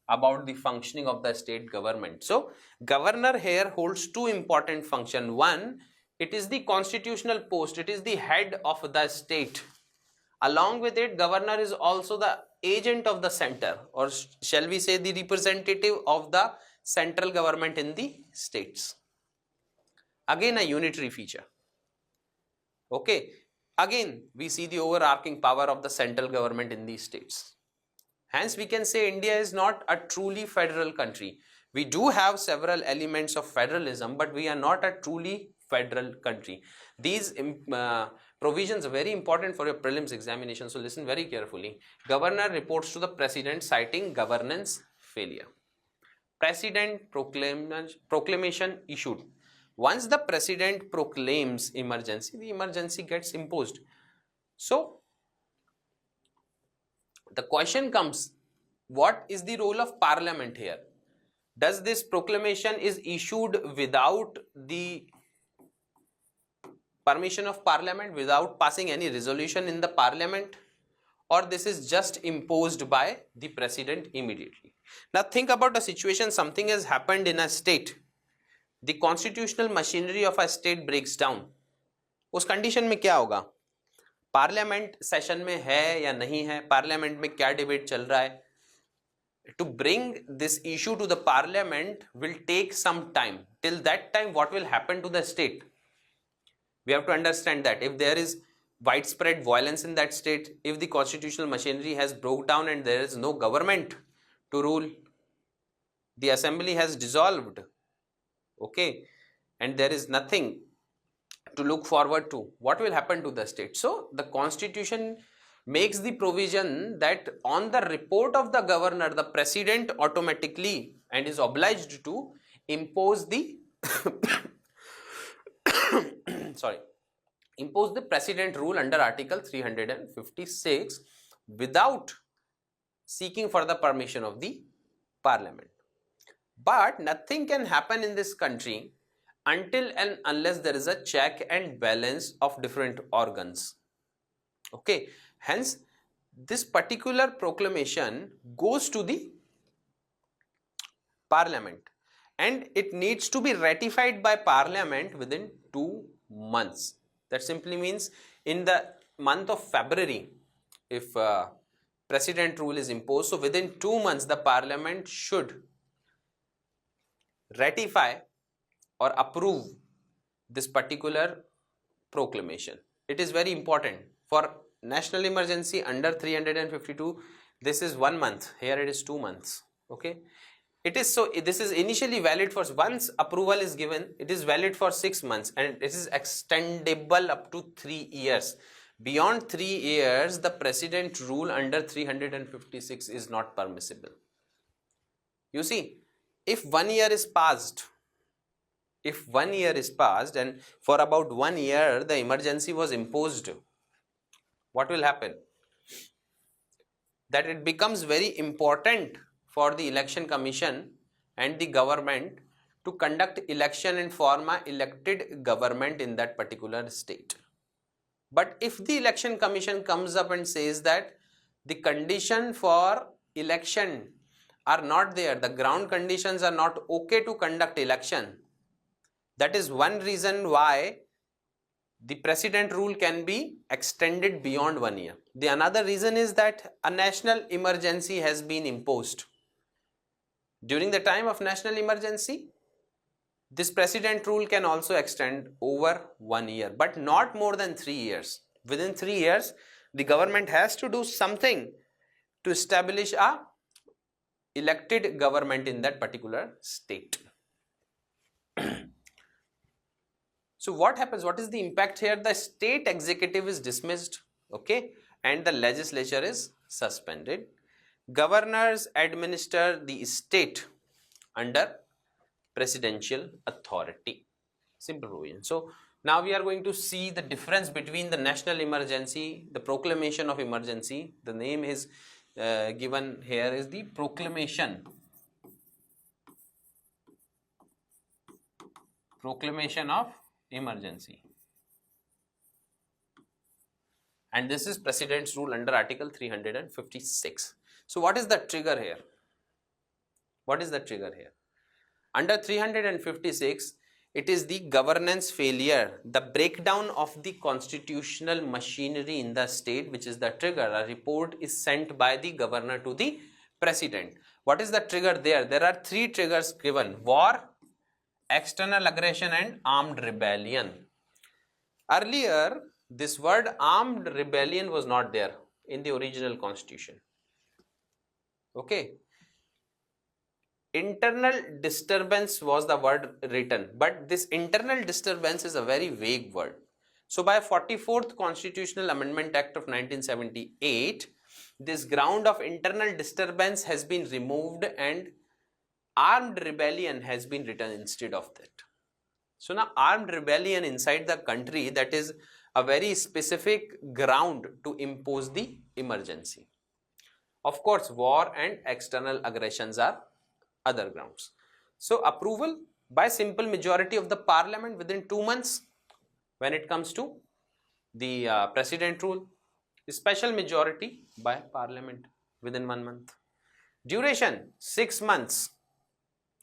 about the functioning of the state government. So governor here holds two important functions. One, it is the constitutional post, it is the head of the state. Along with it, governor is also the agent of the center, or shall we say the representative of the central government in the states. Again, a unitary feature. Okay, again we see the overarching power of the central government in these states. Hence we can say India is not a truly federal country. We do have several elements of federalism, but we are not a truly federal country. These provisions are very important for your prelims examination, so listen very carefully. Governor reports to the president citing governance failure. President proclamation issued. Once the president proclaims emergency, the emergency gets imposed. So the question comes, what is the role of parliament here? Does this proclamation is issued without the permission of parliament, without passing any resolution in the parliament, or this is just imposed by the president immediately? Now think about a situation, something has happened in a state, the constitutional machinery of a state breaks down. उस condition में क्या होगा? Parliament session में है या नहीं है, parliament में क्या डिबेट चल रहा है? To bring this issue to the parliament will take some time. Till that time, what will happen to the state? We have to understand that if there is widespread violence in that state, if the constitutional machinery has broke down and there is no government to rule, the assembly has dissolved, okay, and there is nothing to look forward to, what will happen to the state? So the constitution makes the provision that on the report of the governor, the president automatically and is obliged to impose the impose the precedent rule under Article 356 without seeking for the permission of the parliament. But nothing can happen in this country until and unless there is a check and balance of different organs. Okay, hence this particular proclamation goes to the parliament and it needs to be ratified by parliament within 2 months. That simply means in the month of February, if precedent rule is imposed, so within 2 months the parliament should ratify or approve this particular proclamation. It is very important. For national emergency under 352, this is 1 month, here it is 2 months. Okay, it is so, this is initially valid for, once approval is given, it is valid for 6 months and it is extendable up to 3 years. Beyond 3 years, the precedent rule under 356 is not permissible. You see, if 1 year is passed, and for about 1 year the emergency was imposed, what will happen? That it becomes very important for the election commission and the government to conduct election and form an elected government in that particular state. But if the election commission comes up and says that the condition for election are not there, the ground conditions are not okay to conduct election, that is one reason why the precedent rule can be extended beyond 1 year. The another reason is that a national emergency has been imposed. During the time of national emergency, this precedent rule can also extend over 1 year, but not more than 3 years. Within 3 years, the government has to do something to establish a elected government in that particular state. So what happens? What is the impact here? The state executive is dismissed, okay, and the legislature is suspended. Governors administer the state under presidential authority. Simple provision. So now we are going to see the difference between the national emergency, the proclamation of emergency. The name is given here is the proclamation of emergency, and this is President's rule under Article 356. So what is the trigger here? What is the trigger here? Under 356, it is the governance failure, the breakdown of the constitutional machinery in the state, which is the trigger. A report is sent by the governor to the president. What is the trigger there? There are 3 triggers given: war, external aggression, and armed rebellion. Earlier, this word armed rebellion was not there in the original constitution. Okay. Internal disturbance was the word written, but this internal disturbance is a very vague word. So by 44th Constitutional Amendment Act of 1978, this ground of internal disturbance has been removed and armed rebellion has been written instead of that. So now armed rebellion inside the country, that is a very specific ground to impose the emergency. Of course, war and external aggressions are other grounds. So approval by simple majority of the parliament within 2 months when it comes to the president rule, special majority by parliament within 1 month. Duration 6 months,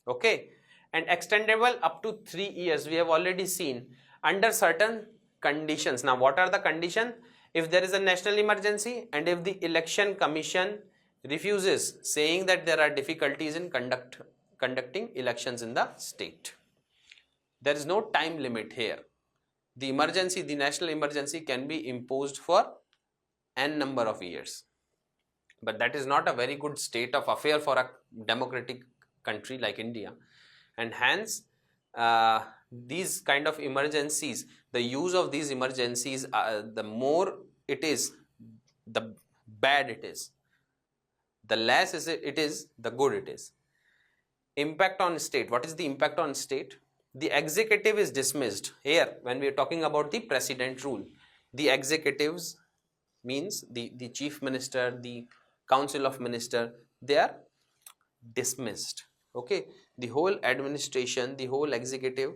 okay, and extendable up to 3 years. We have already seen under certain conditions. Now what are the conditions? If there is a national emergency and if the election commission refuses, saying that there are difficulties in conducting elections in the state. There is no time limit here. The emergency, the national emergency can be imposed for n number of years. But that is not a very good state of affair for a democratic country like India. And hence, these kind of emergencies, the use of these emergencies, the more it is, the bad it is. The less it is, the good it is. Impact on state. What is the impact on state? The executive is dismissed. Here, when we are talking about the president rule, the executives means the chief minister, the council of minister, they are dismissed. Okay, the whole administration, the whole executive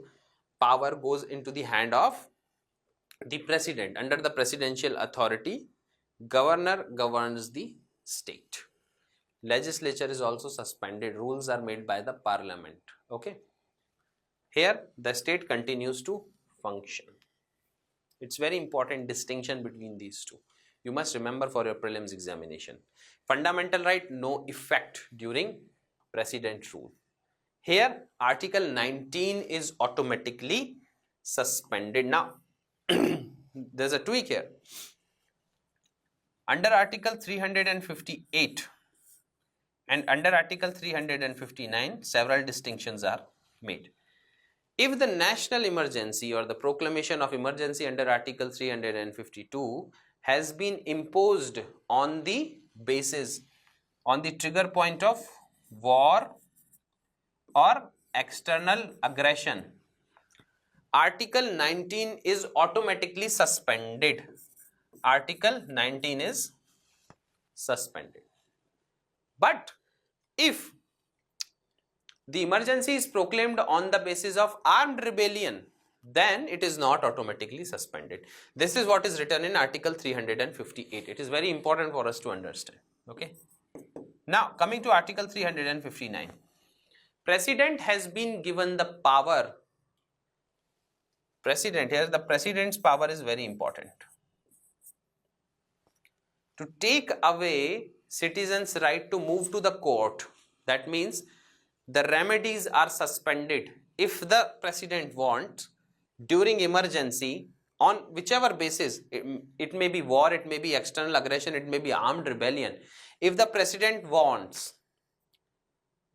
power goes into the hand of the president. Under the presidential authority, governor governs the state. Legislature is also suspended. Rules are made by the parliament. Okay. Here, the state continues to function. It's very important distinction between these two. You must remember for your prelims examination. Fundamental right, no effect during president rule. Here, Article 19 is automatically suspended. Now, there's a tweak here. Under Article 358 and under Article 359, several distinctions are made. If the national emergency or the proclamation of emergency under Article 352 has been imposed on the basis, on the trigger point of war or external aggression, Article 19 is automatically suspended. Article 19 is suspended. But if the emergency is proclaimed on the basis of armed rebellion, then it is not automatically suspended. This is what is written in Article 358. It is very important for us to understand. Okay. Now, coming to Article 359. President has been given the power. President, here the president's power is very important. To take away citizens' right to move to the court. That means the remedies are suspended. If the president wants, during emergency, on whichever basis, it may be war, it may be external aggression, it may be armed rebellion. If the president wants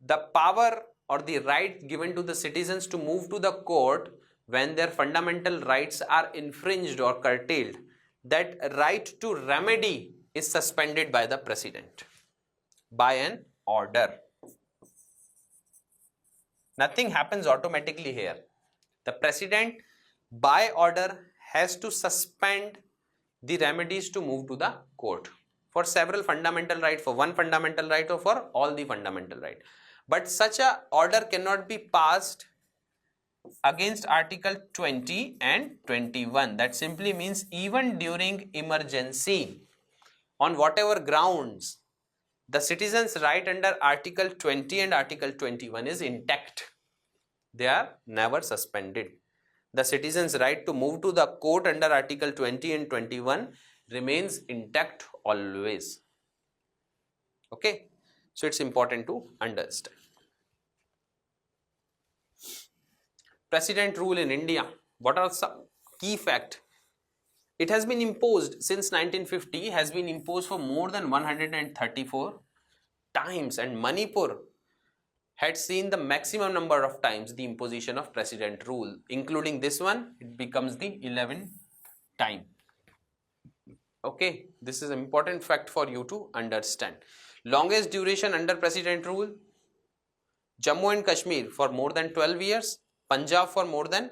the power or the right given to the citizens to move to the court when their fundamental rights are infringed or curtailed, that right to remedy is suspended by the president by an order. Nothing happens automatically here. The president by order has to suspend the remedies to move to the court for several fundamental rights, for one fundamental right or for all the fundamental right. But such a order cannot be passed against Article 20 and 21. That simply means even during emergency, on whatever grounds, the citizens' right under Article 20 and Article 21 is intact. They are never suspended. The citizens' right to move to the court under Article 20 and 21 remains intact always. Okay, so it's important to understand. President rule in India. What are some key facts? It has been imposed since 1950, has been imposed for more than 134 times, and Manipur had seen the maximum number of times the imposition of president rule. Including this one, it becomes the 11th time. Okay, this is an important fact for you to understand. Longest duration under president rule, Jammu and Kashmir for more than 12 years, Punjab for more than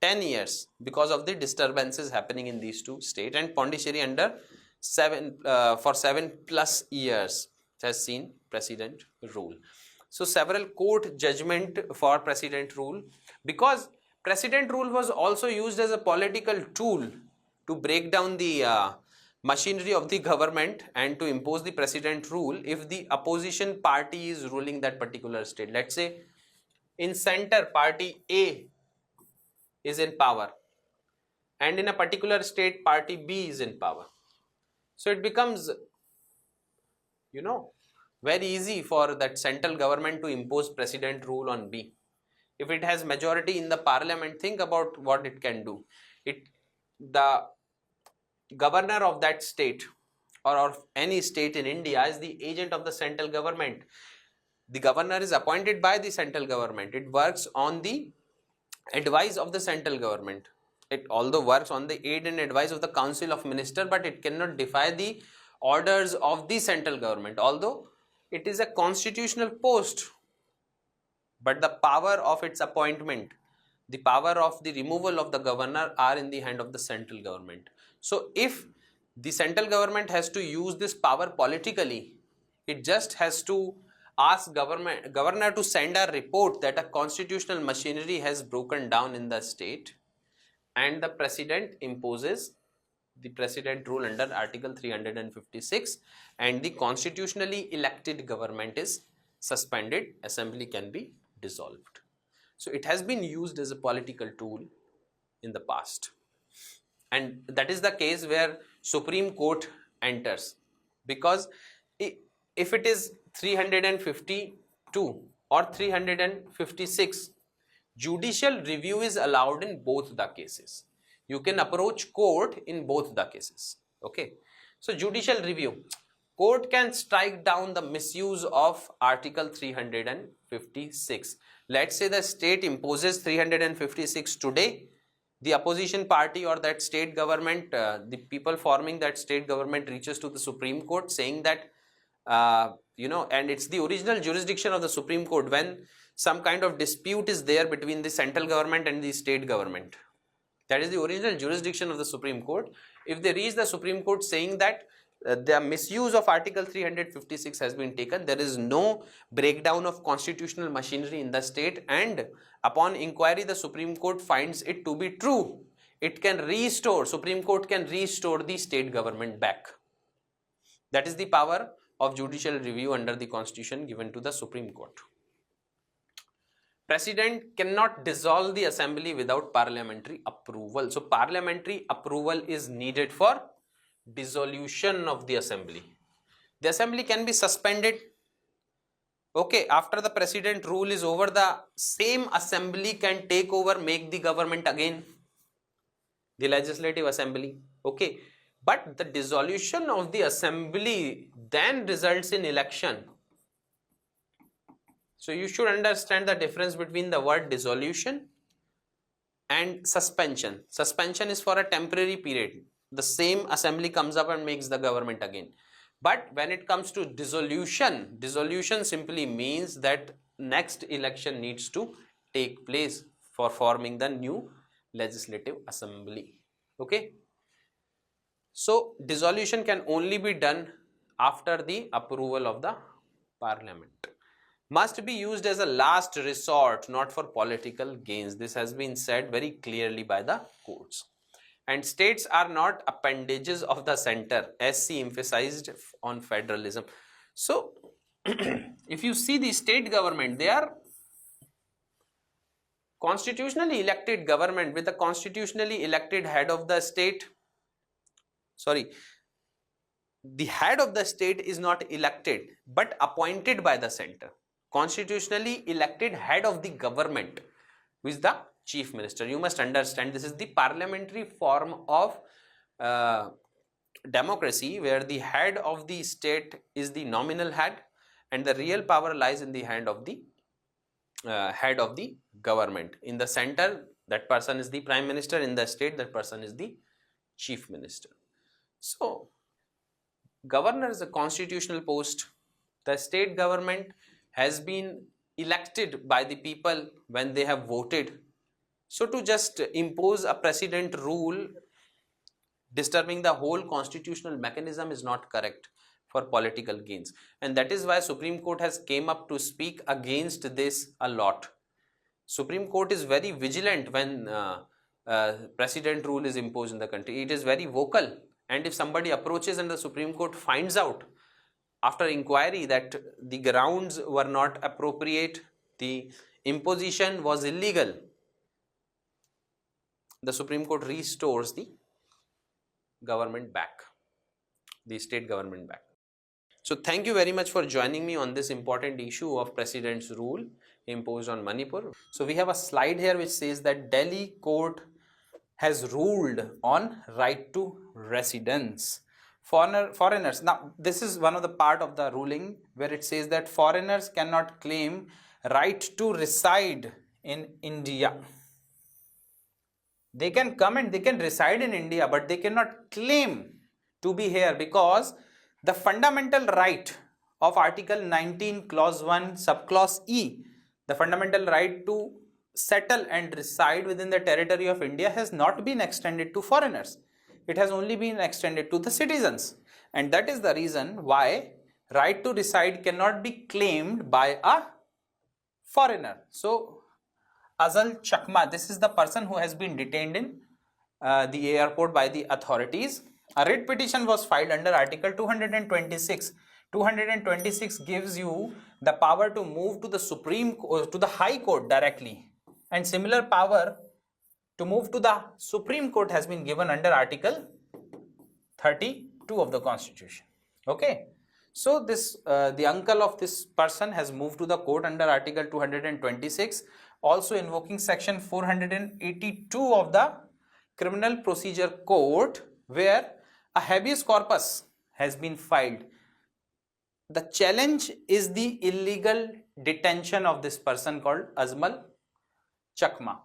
10 years because of the disturbances happening in these two states, and Pondicherry under 7+ years has seen president rule. So several court judgment for president rule, because president rule was also used as a political tool to break down the machinery of the government and to impose the president rule if the opposition party is ruling that particular state. Let's say in center, party A is in power, and in a particular state party B is in power. So it becomes, very easy for that central government to impose president rule on B. If it has majority in the parliament, think about what it can do. The governor of that state or of any state in India is the agent of the central government. The governor is appointed by the central government. It works on the advice of the central government. It although works on the aid and advice of the council of ministers, but it cannot defy the orders of the central government. Although it is a constitutional post, but the power of its appointment, the power of the removal of the governor are in the hand of the central government. So if the central government has to use this power politically, it just has to ask governor to send a report that a constitutional machinery has broken down in the state, and the president imposes the president rule under Article 356, and the constitutionally elected government is suspended, assembly can be dissolved. So it has been used as a political tool in the past, and that is the case where Supreme Court enters, because if it is 352 or 356, judicial review is allowed in both the cases. You can approach court in both the cases. Okay, so judicial review, court can strike down the misuse of Article 356. Let's say the state imposes 356 today. The opposition party or that state government, the people forming that state government reaches to the Supreme Court saying that, and it's the original jurisdiction of the Supreme Court when some kind of dispute is there between the central government and the state government. That is the original jurisdiction of the Supreme Court. If they reach the Supreme Court saying that the misuse of Article 356 has been taken, there is no breakdown of constitutional machinery in the state, and upon inquiry the Supreme Court finds it to be true, it can restore, Supreme Court can restore the state government back. That is the power of judicial review under the Constitution given to the Supreme Court. President cannot dissolve the assembly without parliamentary approval. So parliamentary approval is needed for dissolution of the assembly. The assembly can be suspended. Okay, after the president rule is over, the same assembly can take over, make the government again. the legislative assembly. Okay, but the dissolution of the assembly then results in election. So you should understand the difference between the word dissolution and suspension. Suspension is for a temporary period. The same assembly comes up and makes the government again. But when it comes to dissolution, dissolution simply means that next election needs to take place for forming the new legislative assembly. Okay. So dissolution can only be done after the approval of the parliament. Must be used as a last resort, not for political gains. This has been said very clearly by the courts. And states are not appendages of the center, as she emphasized on federalism. So, if you see the state government, they are constitutionally elected government with a constitutionally elected head of the state. Sorry, the head of the state is not elected but appointed by the center. Constitutionally elected head of the government, who is the chief minister. You must understand this is the parliamentary form of democracy, where the head of the state is the nominal head and the real power lies in the hand of the head of the government. In the center, that person is the prime minister. In the state, that person is the chief minister. So governor is a constitutional post. The state government has been elected by the people when they have voted. So to just impose a precedent rule disturbing the whole constitutional mechanism is not correct for political gains. And that is why Supreme Court has came up to speak against this a lot. Supreme Court is very vigilant when precedent rule is imposed in the country. It is very vocal. And if somebody approaches and the Supreme Court finds out after inquiry that the grounds were not appropriate, the imposition was illegal, the Supreme Court restores the government back, the state government back. So thank you very much for joining me on this important issue of precedent's rule imposed on Manipur. So we have a slide here which says that Delhi court has ruled on right to residence. Foreigners, now this is one of the part of the ruling where it says that foreigners cannot claim right to reside in India. They can come and they can reside in India, but they cannot claim to be here, because the fundamental right of Article 19 Clause 1 Subclause E, the fundamental right to settle and reside within the territory of India, has not been extended to foreigners. It has only been extended to the citizens, and that is the reason why right to reside cannot be claimed by a foreigner. So Azal Chakma, this is the person who has been detained in the airport by the authorities. A writ petition was filed under Article 226. 226 gives you the power to move to the Supreme Court, to the High Court directly, and similar power to move to the Supreme Court has been given under Article 32 of the Constitution. Okay, so this the uncle of this person has moved to the court under Article 226, also invoking section 482 of the Criminal Procedure Code, where a habeas corpus has been filed. The challenge is the illegal detention of this person called Azmal Chakma.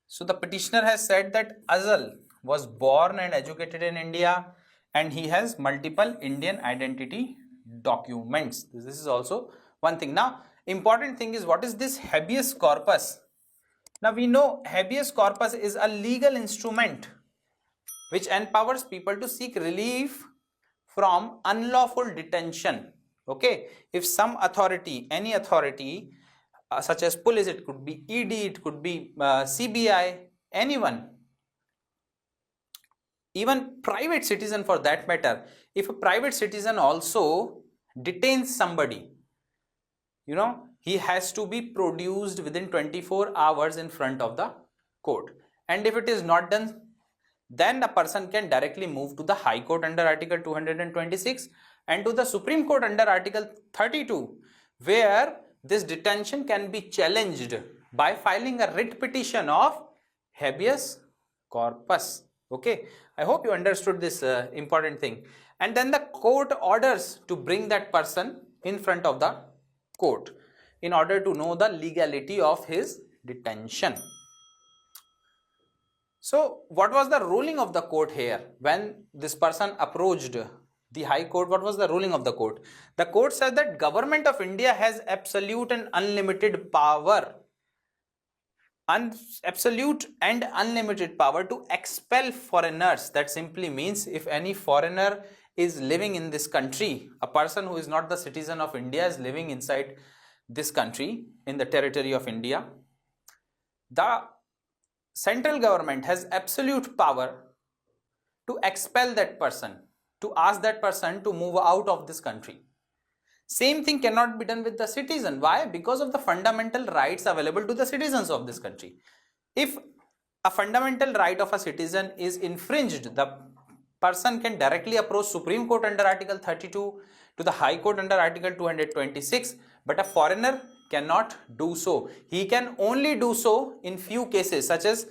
So the petitioner has said that Azal was born and educated in India, and he has multiple Indian identity documents. This is also one thing. Now, important thing is, what is this habeas corpus? Now we know habeas corpus is a legal instrument which empowers people to seek relief from unlawful detention. Okay, if some authority, any authority such as police, it could be ED, it could be CBI, anyone, even private citizen for that matter, if a private citizen also detains somebody, you know, he has to be produced within 24 hours in front of the court. And if it is not done, then a person can directly move to the High Court under Article 226 and to the Supreme Court under Article 32, where this detention can be challenged by filing a writ petition of habeas corpus. Okay, I hope you understood this important thing. And then the court orders to bring that person in front of the court in order to know the legality of his detention. So what was the ruling of the court here when this person approached the High Court? What was the ruling of the court? The court said that Government of India has absolute and unlimited power, absolute and unlimited power to expel foreigners. That simply means if any foreigner is living in this country, a person who is not the citizen of India is living inside this country in the territory of India, the central government has absolute power to expel that person, to ask that person to move out of this country. Same thing cannot be done with the citizen. Why? Because of the fundamental rights available to the citizens of this country. If a fundamental right of a citizen is infringed, the person can directly approach Supreme Court under Article 32, to the High Court under Article 226, but a foreigner cannot do so. He can only do so in few cases, such as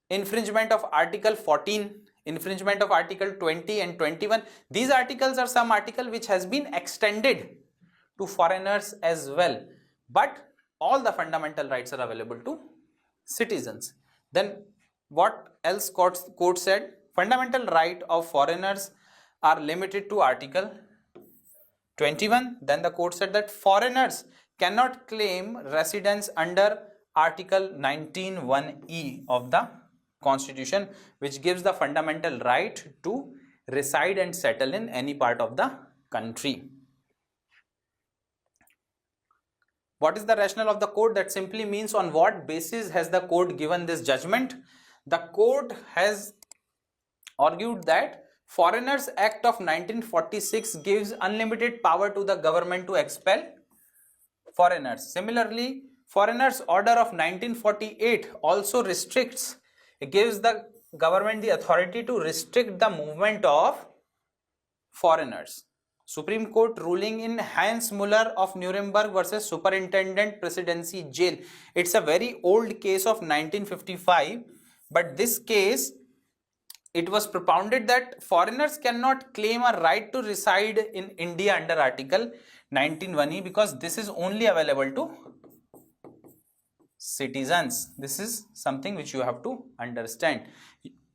infringement of Article 14, infringement of Article 20 and 21. These articles are some article which has been extended to foreigners as well, but all the fundamental rights are available to citizens. Then what else court said? Fundamental right of foreigners are limited to Article 21. Then the court said that foreigners cannot claim residence under Article 19(1)(e) of the Constitution, which gives the fundamental right to reside and settle in any part of the country. What is the rationale of the court? That simply means on what basis has the court given this judgment? The court has argued that Foreigners Act of 1946 gives unlimited power to the government to expel foreigners. Similarly, Foreigners Order of 1948 also restricts, it gives the government the authority to restrict the movement of foreigners. Supreme Court ruling in Hans Muller of Nuremberg versus Superintendent Presidency Jail. It's a very old case of 1955, but this case, it was propounded that foreigners cannot claim a right to reside in India under Article 19(1)(e) because this is only available to citizens. This is something which you have to understand.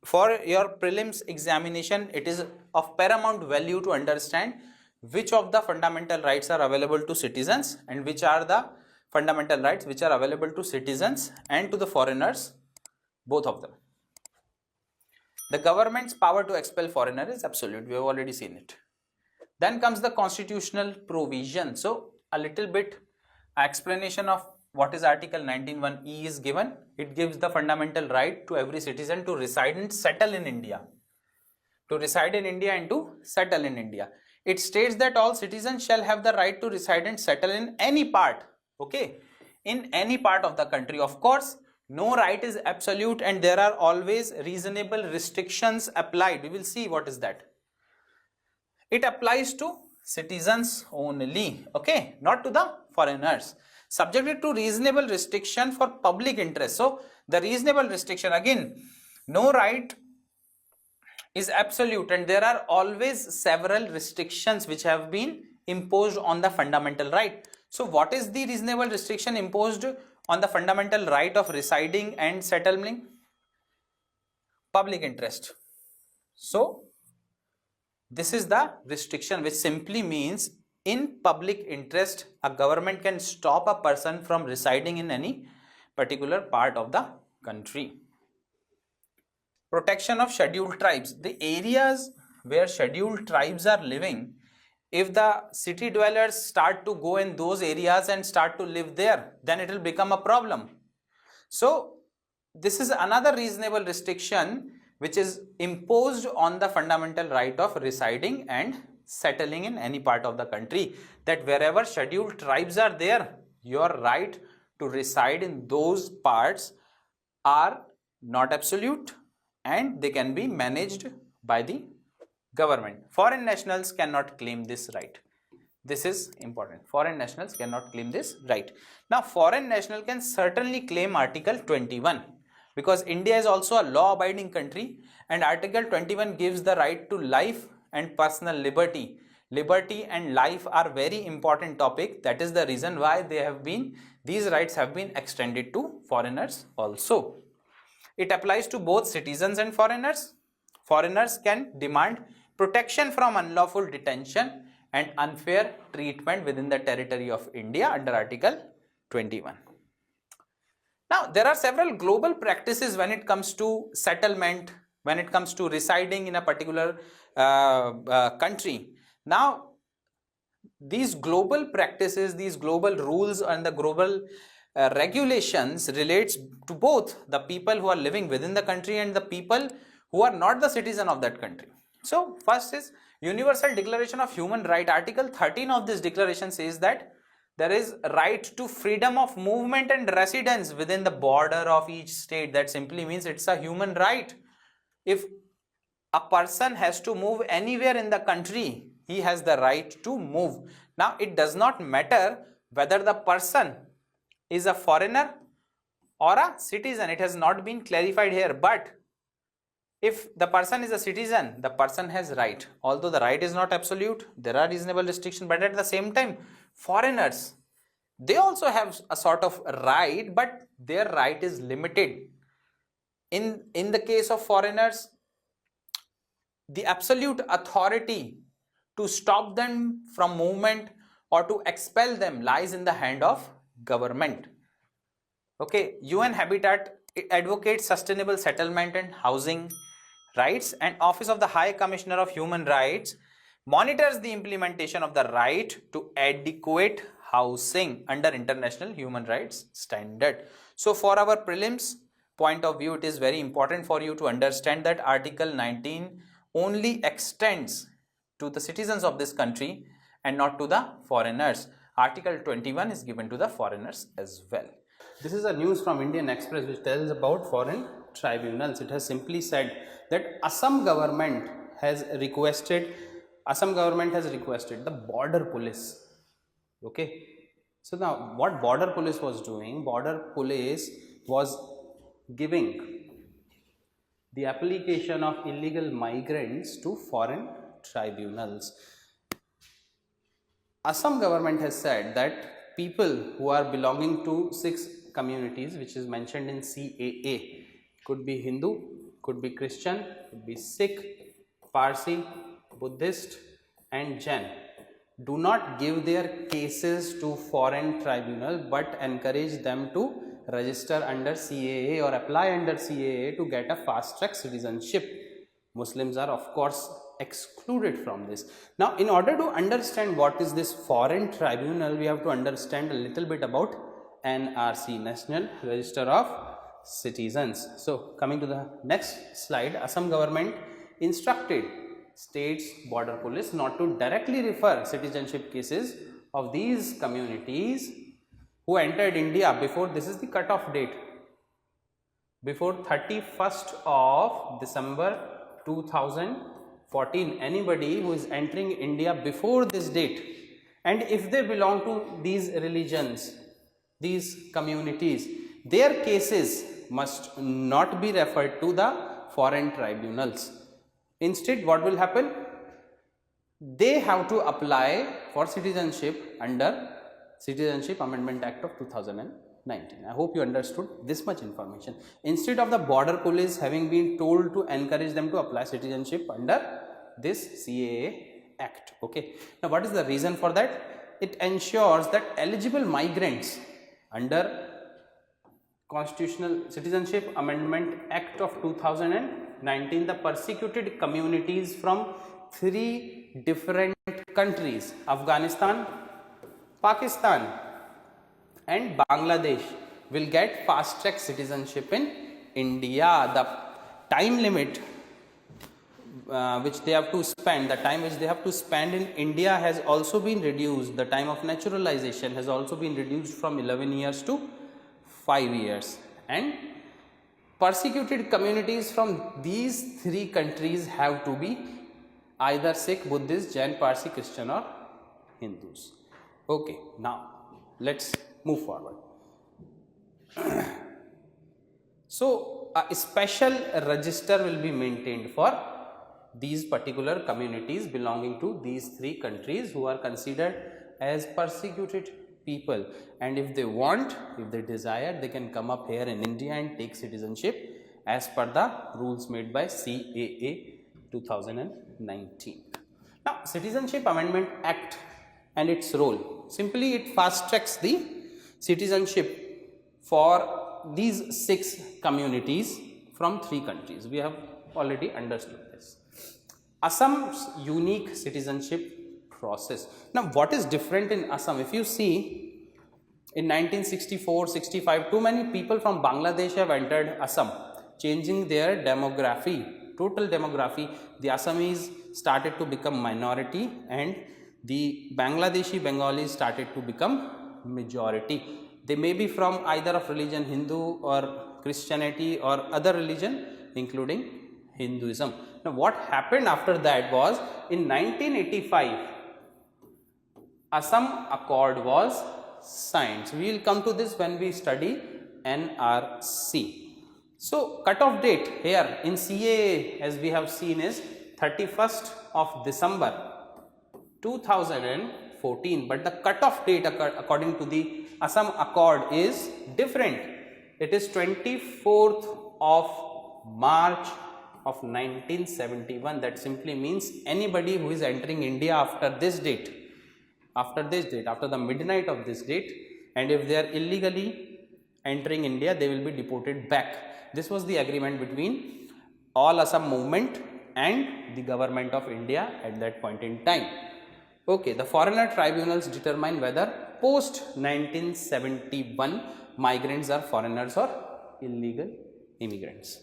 For your prelims examination, it is of paramount value to understand which of the fundamental rights are available to citizens and which are the fundamental rights which are available to citizens and to the foreigners, both of them. The government's power to expel foreigner is absolute. We have already seen it. Then comes the constitutional provision. So a little bit explanation of what is Article 19(1)(e) is given. It gives the fundamental right to every citizen to reside and settle in India. To reside in India and to settle in India. It states that all citizens shall have the right to reside and settle in any part. Okay, in any part of the country. Of course, no right is absolute and there are always reasonable restrictions applied. We will see what is that. It applies to citizens only, okay, not to the foreigners. Subjected to reasonable restriction for public interest. So the reasonable restriction, again, no right is absolute and there are always several restrictions which have been imposed on the fundamental right. So what is the reasonable restriction imposed on the fundamental right of residing and settling? Public interest. So this is the restriction, which simply means in public interest a government can stop a person from residing in any particular part of the country. Protection of scheduled tribes. The areas where scheduled tribes are living, if the city dwellers start to go in those areas and start to live there, then it will become a problem. So this is another reasonable restriction which is imposed on the fundamental right of residing and settling in any part of the country, that wherever scheduled tribes are there, your right to reside in those parts are not absolute and they can be managed by the government. Foreign nationals cannot claim this right. This is important. Foreign nationals cannot claim this right. Now, foreign national can certainly claim Article 21, because India is also a law abiding country, and Article 21 gives the right to life and personal liberty. Liberty and life are very important topic. That is the reason why these rights have been extended to foreigners also. It applies to both citizens and foreigners. Foreigners can demand protection from unlawful detention and unfair treatment within the territory of India under Article 21. Now, there are several global practices when it comes to settlement, when it comes to residing in a particular country. Now, these global practices, these global rules and the global regulations relates to both the people who are living within the country and the people who are not the citizen of that country. So, first is Universal Declaration of Human Rights. Article 13 of this declaration says that there is right to freedom of movement and residence within the border of each state. That simply means it's a human right. If a person has to move anywhere in the country, he has the right to move. Now, it does not matter whether the person is a foreigner or a citizen. It has not been clarified here, but if the person is a citizen, the person has right. Although the right is not absolute, there are reasonable restrictions, but at the same time, foreigners, they also have a sort of right, but their right is limited. In the case of foreigners, the absolute authority to stop them from movement or to expel them lies in the hand of government. Okay, UN Habitat advocates sustainable settlement and housing rights, and Office of the High Commissioner of Human Rights monitors the implementation of the right to adequate housing under international human rights standard. So for our prelims point of view, it is very important for you to understand that Article 19 only extends to the citizens of this country and not to the foreigners. Article 21 is given to the foreigners as well. This is a news from Indian Express which tells about foreign tribunals. It has simply said that Assam government has requested the border police. Okay, so now what border police was doing? Border police was giving the application of illegal migrants to foreign tribunals. Assam government has said that people who are belonging to 6 communities which is mentioned in CAA, could be Hindu, could be Christian, could be Sikh, Parsi, Buddhist and Jain, do not give their cases to foreign tribunal but encourage them to register under CAA or apply under CAA to get a fast track citizenship. Muslims are of course excluded from this. Now, in order to understand what is this foreign tribunal, we have to understand a little bit about NRC, National Register of Citizens. So, coming to the next slide, Assam government instructed states border police not to directly refer citizenship cases of these communities who entered India before, this is the cutoff date, before 31st of December 2014. Anybody who is entering India before this date, and if they belong to these religions, these communities, their cases must not be referred to the foreign tribunals. Instead, what will happen? They have to apply for citizenship under Citizenship Amendment Act of 2019. I hope you understood this much information. Instead of the border police having been told to encourage them to apply citizenship under this CAA Act. Okay. Now, what is the reason for that? It ensures that eligible migrants under Constitutional Citizenship Amendment Act of 2019, the persecuted communities from 3 different countries, Afghanistan, Pakistan and Bangladesh, will get fast track citizenship in India. The time limit which they have to spend, the time which they have to spend in India has also been reduced. The time of naturalization has also been reduced from 11 years to 5 years. And persecuted communities from these 3 countries have to be either Sikh, Buddhist, Jain, Parsi, Christian or Hindus. Okay, now let's move forward. So a special register will be maintained for these particular communities belonging to these three countries who are considered as persecuted people, and if they want, if they desire, they can come up here in India and take citizenship as per the rules made by CAA 2019. Now, Citizenship Amendment Act and its role, simply it fast tracks the citizenship for these 6 communities from 3 countries. We have already understood this. Assam's unique citizenship process. Now, what is different in Assam? If you see, in 1964-65, too many people from Bangladesh have entered Assam, changing their demography, total demography. The Assamese started to become minority and the Bangladeshi Bengalis started to become majority. They may be from either of religion, Hindu or Christianity or other religion, including Hinduism. Now, what happened after that was, in 1985, Assam Accord was signed. So, we will come to this when we study NRC. So, cutoff date here in CAA, as we have seen, is 31st of December 2014, but the cutoff date according to the Assam Accord is different. It is 24th of March of 1971. That simply means anybody who is entering India after this date, after the midnight of this date, and if they are illegally entering India, they will be deported back. This was the agreement between all Assam movement and the government of India at that point in time. Okay, the foreigner tribunals determine whether post 1971 migrants are foreigners or illegal immigrants.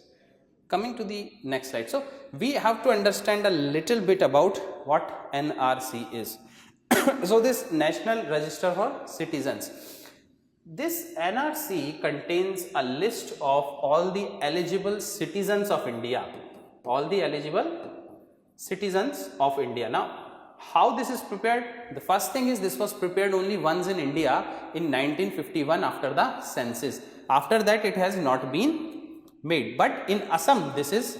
Coming to the next slide. So, we have to understand a little bit about what NRC is. So, this National Register for Citizens. This NRC contains a list of all the eligible citizens of India. All the eligible citizens of India. Now, how this is prepared? The first thing is, this was prepared only once in India in 1951 after the census. After that, it has not been made. But in Assam, this is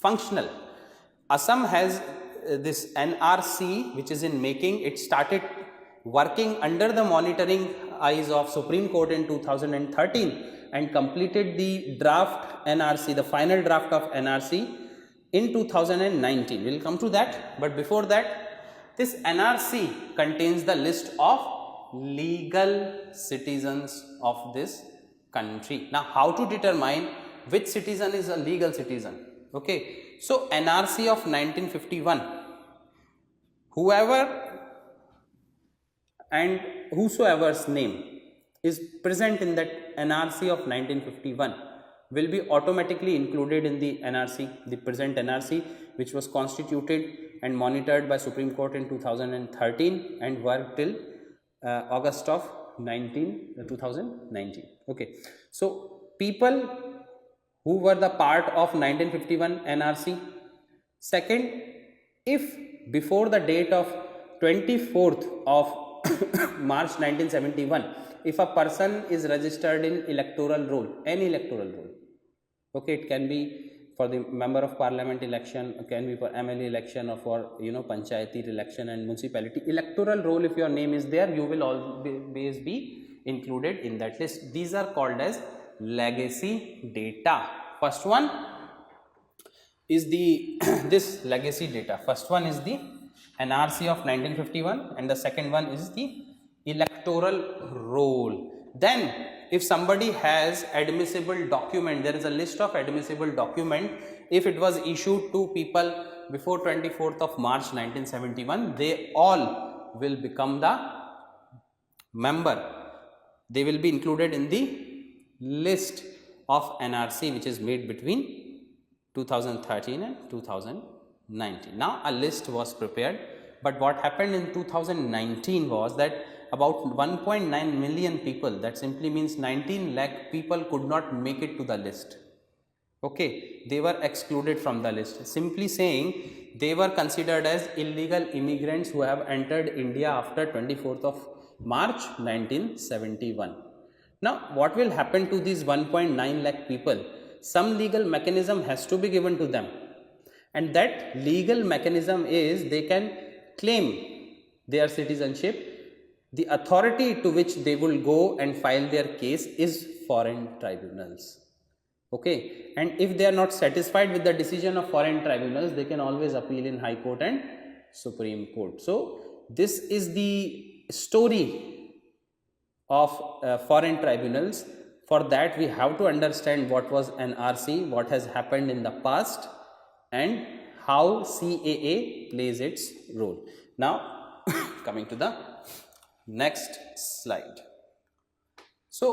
functional. Assam has this NRC which is in making. It started working under the monitoring eyes of Supreme Court in 2013 and completed the draft NRC, the final draft of NRC in 2019. We will come to that, but before that, this NRC contains the list of legal citizens of this country. Now, how to determine which citizen is a legal citizen? Okay, so NRC of 1951, whoever and whosoever's name is present in that NRC of 1951 will be automatically included in the NRC, the present NRC, which was constituted and monitored by Supreme Court in 2013 and worked till August of 2019. Okay, so people who were the part of 1951 NRC. Second, if before the date of 24th of March 1971, if a person is registered in electoral roll, any electoral roll, okay, it can be for the member of parliament election, it can be for MLA election or for panchayati election and municipality electoral roll, if your name is there, you will always be included in that list. These are called as legacy data. First one is the this legacy data. First one is the NRC of 1951 and the second one is the electoral roll. Then if somebody has admissible document, there is a list of admissible document. If it was issued to people before 24th of March 1971, they all will become the member. They will be included in the list of NRC which is made between 2013 and 2019. Now a list was prepared, but what happened in 2019 was that about 1.9 million people, that simply means 19 lakh people could not make it to the list. Okay, they were excluded from the list, simply saying they were considered as illegal immigrants who have entered India after 24th of March 1971. Now, what will happen to these 1.9 lakh people? Some legal mechanism has to be given to them, and that legal mechanism is they can claim their citizenship. The authority to which they will go and file their case is foreign tribunals. Okay, and if they are not satisfied with the decision of foreign tribunals, they can always appeal in High Court and Supreme Court. So this is the story of foreign tribunals. For that, we have to understand what was NRC, what has happened in the past, and how CAA plays its role. Now, coming to the next slide. So,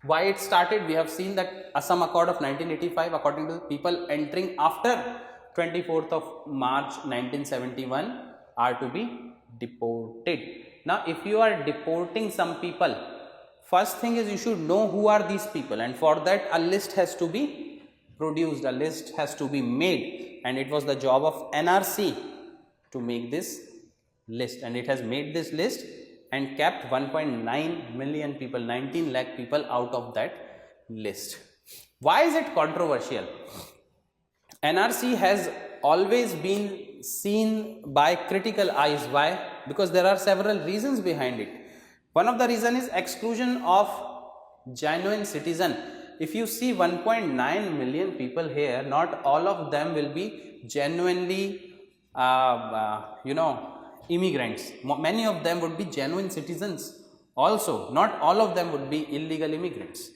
why it started? We have seen that Assam Accord of 1985, according to the people entering after 24th of March 1971 are to be deported. Now, if you are deporting some people, first thing is you should know who are these people, and for that a list has to be produced, a list has to be made, and it was the job of NRC to make this list, and it has made this list and kept 1.9 million people, 19 lakh people out of that list. Why is it controversial? NRC has always been seen by critical eyes. Why? Because there are several reasons behind it. One of the reason is exclusion of genuine citizen. If you see 1.9 million people here, not all of them will be genuinely immigrants. Many of them would be genuine citizens also. Not all of them would be illegal immigrants,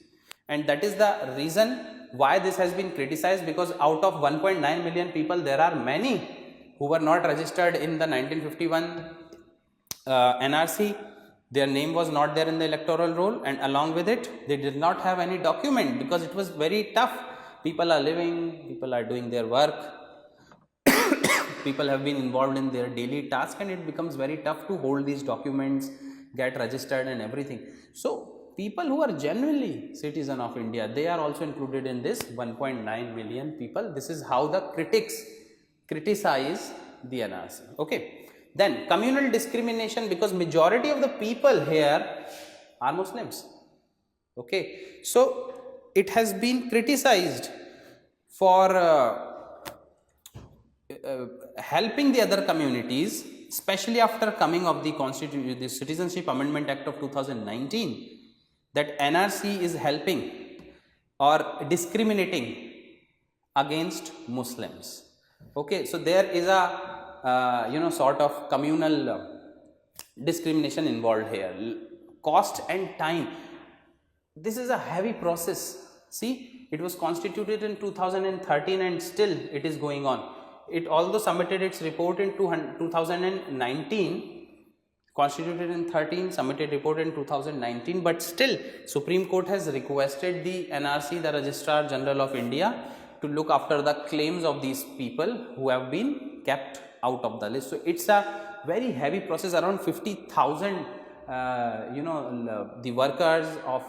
and that is the reason why this has been criticized, because out of 1.9 million people, there are many who were not registered in the 1951 NRC. Their name was not there in the electoral roll, and along with it, they did not have any document, because it was very tough. People are living, people are doing their work, people have been involved in their daily task, and it becomes very tough to hold these documents, get registered and everything. So people who are genuinely citizen of India, they are also included in this 1.9 million people. This is how the critics criticize the NRC. Okay, then communal discrimination, because majority of the people here are Muslims. Okay, so it has been criticized for helping the other communities, especially after coming of the Citizenship Amendment Act of 2019, that NRC is helping or discriminating against Muslims. Okay, so there is a sort of communal discrimination involved here. Cost and time. This is a heavy process. See, it was constituted in 2013 and still it is going on. It although submitted its report in 2019, constituted in 13, submitted report in 2019, but still Supreme Court has requested the NRC, the Registrar General of India, to look after the claims of these people who have been kept out of the list. So it's a very heavy process. Around 50,000 the workers of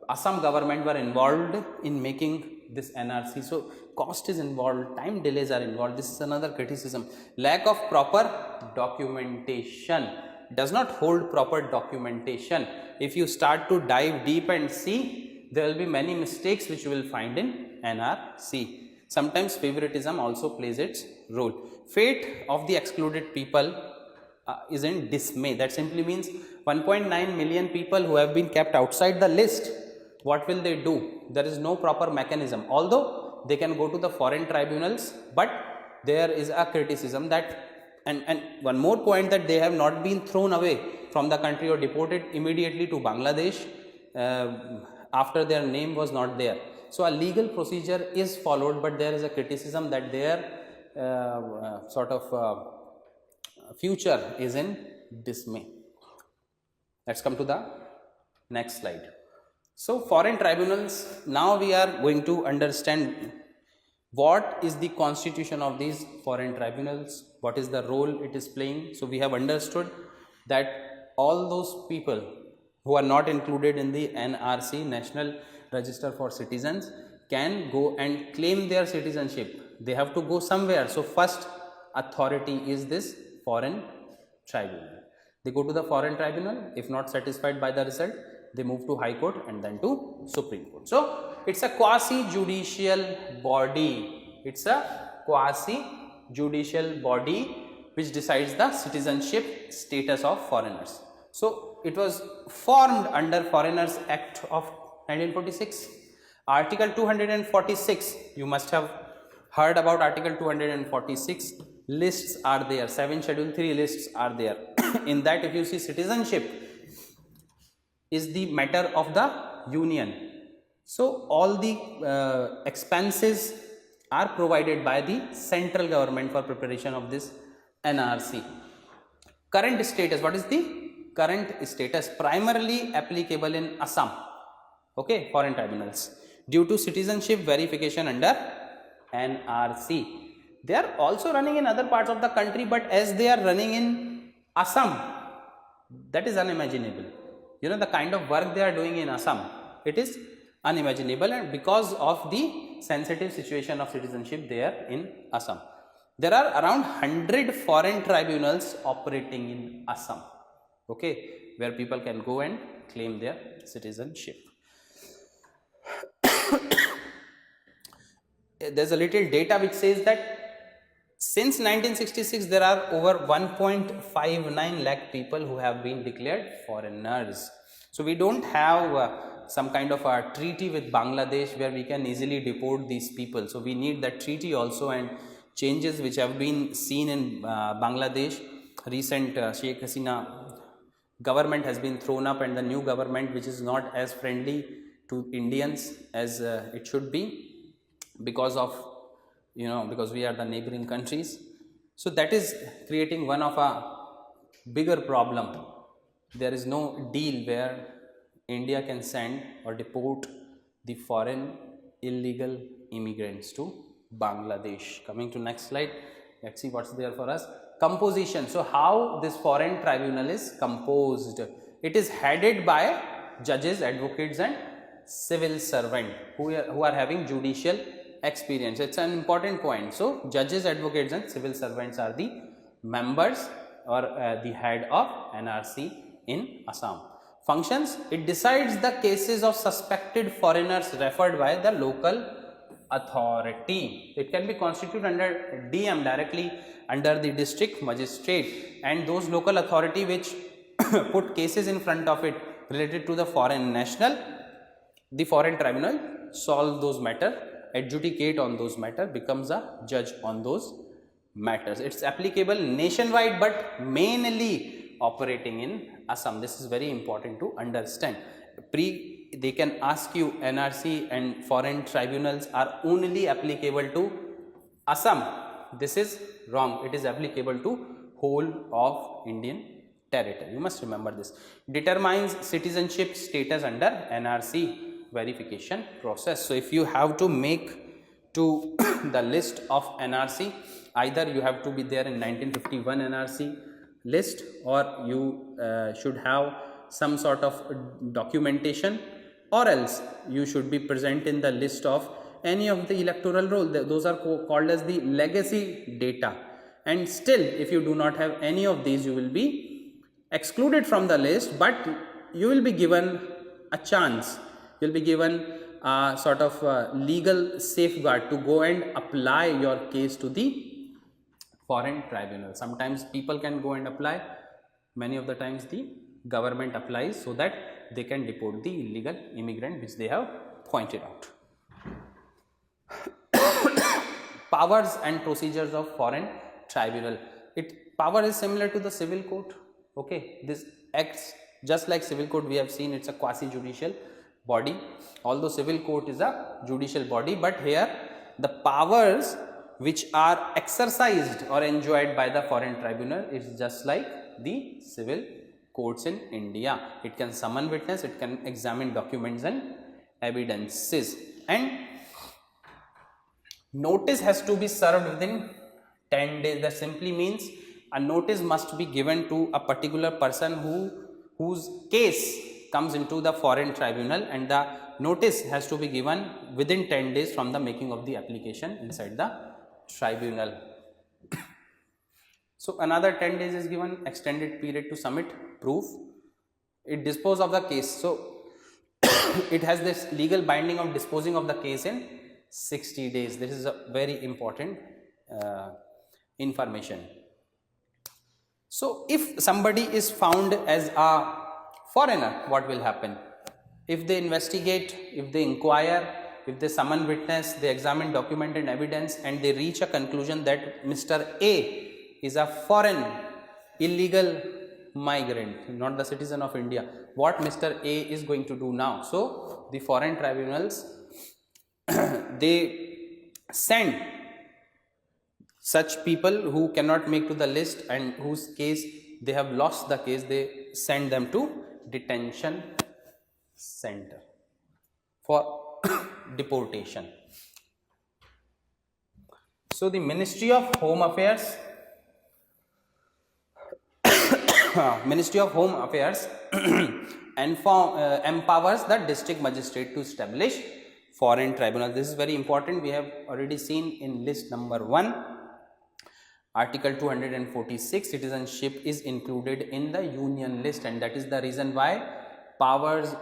Assam government were involved in making this NRC. So cost is involved, time delays are involved. This is another criticism. Lack of proper documentation. Does not hold proper documentation. If you start to dive deep and see, there will be many mistakes which you will find in NRC. Sometimes favoritism also plays its role. Fate of the excluded people is in dismay. That simply means 1.9 million people who have been kept outside the list. What will they do? There is no proper mechanism. Although they can go to the foreign tribunals, but there is a criticism that, and one more point, that they have not been thrown away from the country or deported immediately to Bangladesh after their name was not there. So a legal procedure is followed, but there is a criticism that their future is in dismay. Let's come to the next slide. So foreign tribunals, now we are going to understand what is the constitution of these foreign tribunals, what is the role it is playing. So we have understood that all those people who are not included in the NRC, National Register for Citizens, can go and claim their citizenship. They have to go somewhere. So first authority is this foreign tribunal. They go to the foreign tribunal. If not satisfied by the result, they move to High Court and then to Supreme Court. So it's a quasi-judicial body. It's a quasi-judicial body which decides the citizenship status of foreigners. So it was formed under Foreigners Act of 1946. Article 246, you must have heard about Article 246. Lists are there, 7 Schedule 3 lists are there. In that, if you see, citizenship is the matter of the union. So all the expenses are provided by the central government for preparation of this NRC. Current status, what is the current status? Primarily applicable in Assam, okay, foreign tribunals, due to citizenship verification under NRC. They are also running in other parts of the country, but as they are running in Assam, that is unimaginable. You know, the kind of work they are doing in Assam, it is unimaginable, and because of the sensitive situation of citizenship there in Assam. There are around 100 foreign tribunals operating in Assam, okay, where people can go and claim their citizenship. There's a little data which says that since 1966 there are over 1.59 lakh people who have been declared foreigners. So we don't have some kind of a treaty with Bangladesh where we can easily deport these people. So we need that treaty also, and changes which have been seen in Bangladesh. Recent Sheikh Hasina government has been thrown up, and the new government, which is not as friendly to Indians as it should be, because of, you know, because we are the neighboring countries. So that is creating one of a bigger problem. There is no deal where India can send or deport the foreign illegal immigrants to Bangladesh. Coming to next slide, let's see what's there for us. Composition. So how this foreign tribunal is composed? It is headed by judges, advocates and civil servant who are having judicial experience. It's an important point. So judges, advocates and civil servants are the members or the head of NRC in Assam. Functions: it decides the cases of suspected foreigners referred by the local authority. It can be constituted under DM, directly under the district magistrate, and those local authority which put cases in front of it related to the foreign national, the foreign tribunal solve those matters, adjudicate on those matters, becomes a judge on those matters. It's applicable nationwide but mainly operating in Assam. This is very important to understand. They can ask you NRC and foreign tribunals are only applicable to Assam. This is wrong. It is applicable to whole of Indian territory. You must remember this. Determines citizenship status under NRC verification process. So if you have to make to the list of NRC, either you have to be there in 1951 NRC list, or you should have some sort of documentation, or else you should be present in the list of any of the electoral roll. Those are called as the legacy data, and still if you do not have any of these, you will be excluded from the list, but you will be given a chance. You will be given a sort of legal safeguard to go and apply your case to the foreign tribunal. Sometimes people can go and apply, many of the times the government applies so that they can deport the illegal immigrant which they have pointed out. Powers and procedures of foreign tribunal. Power is similar to the civil court. Okay, this acts just like civil court. We have seen it's a quasi-judicial body, although civil court is a judicial body, but here the powers which are exercised or enjoyed by the foreign tribunal is just like the civil courts in India. It can summon witness, it can examine documents and evidences, and notice has to be served within 10 days. That simply means a notice must be given to a particular person whose case comes into the foreign tribunal, and the notice has to be given within 10 days from the making of the application inside the tribunal. So another 10 days is given, extended period to submit proof. It dispose of the case. So it has this legal binding of disposing of the case in 60 days. This is a very important information. So if somebody is found as a foreigner, what will happen? If they investigate, if they inquire, if they summon witness, they examine document and evidence, and they reach a conclusion that Mr. A is a foreign illegal migrant, not the citizen of India, what Mr. A is going to do now? So the foreign tribunals they send such people who cannot make to the list and whose case they have lost the case, they send them to detention center for deportation. So the Ministry of Home Affairs empowers the district magistrate to establish foreign tribunal. This is very important. We have already seen in list number 1, Article 246, citizenship is included in the union list, and that is the reason why powers,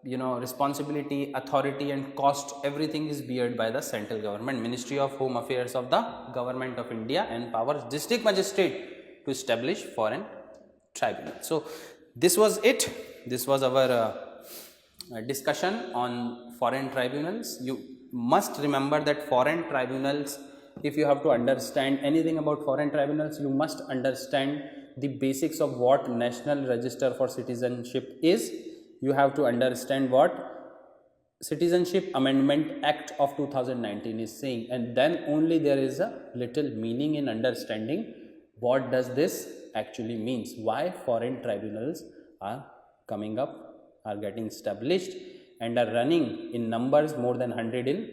responsibility, authority and cost, everything is beared by the central government. Ministry of Home Affairs of the Government of India empowers district magistrate to establish foreign tribunal. So this was it. This was our discussion on foreign tribunals. You must remember that foreign tribunals, if you have to understand anything about foreign tribunals, you must understand the basics of what National Register for Citizenship is. You have to understand what Citizenship Amendment Act of 2019 is saying, and then only there is a little meaning in understanding what does this actually means, why foreign tribunals are coming up, are getting established and are running in numbers more than 100 in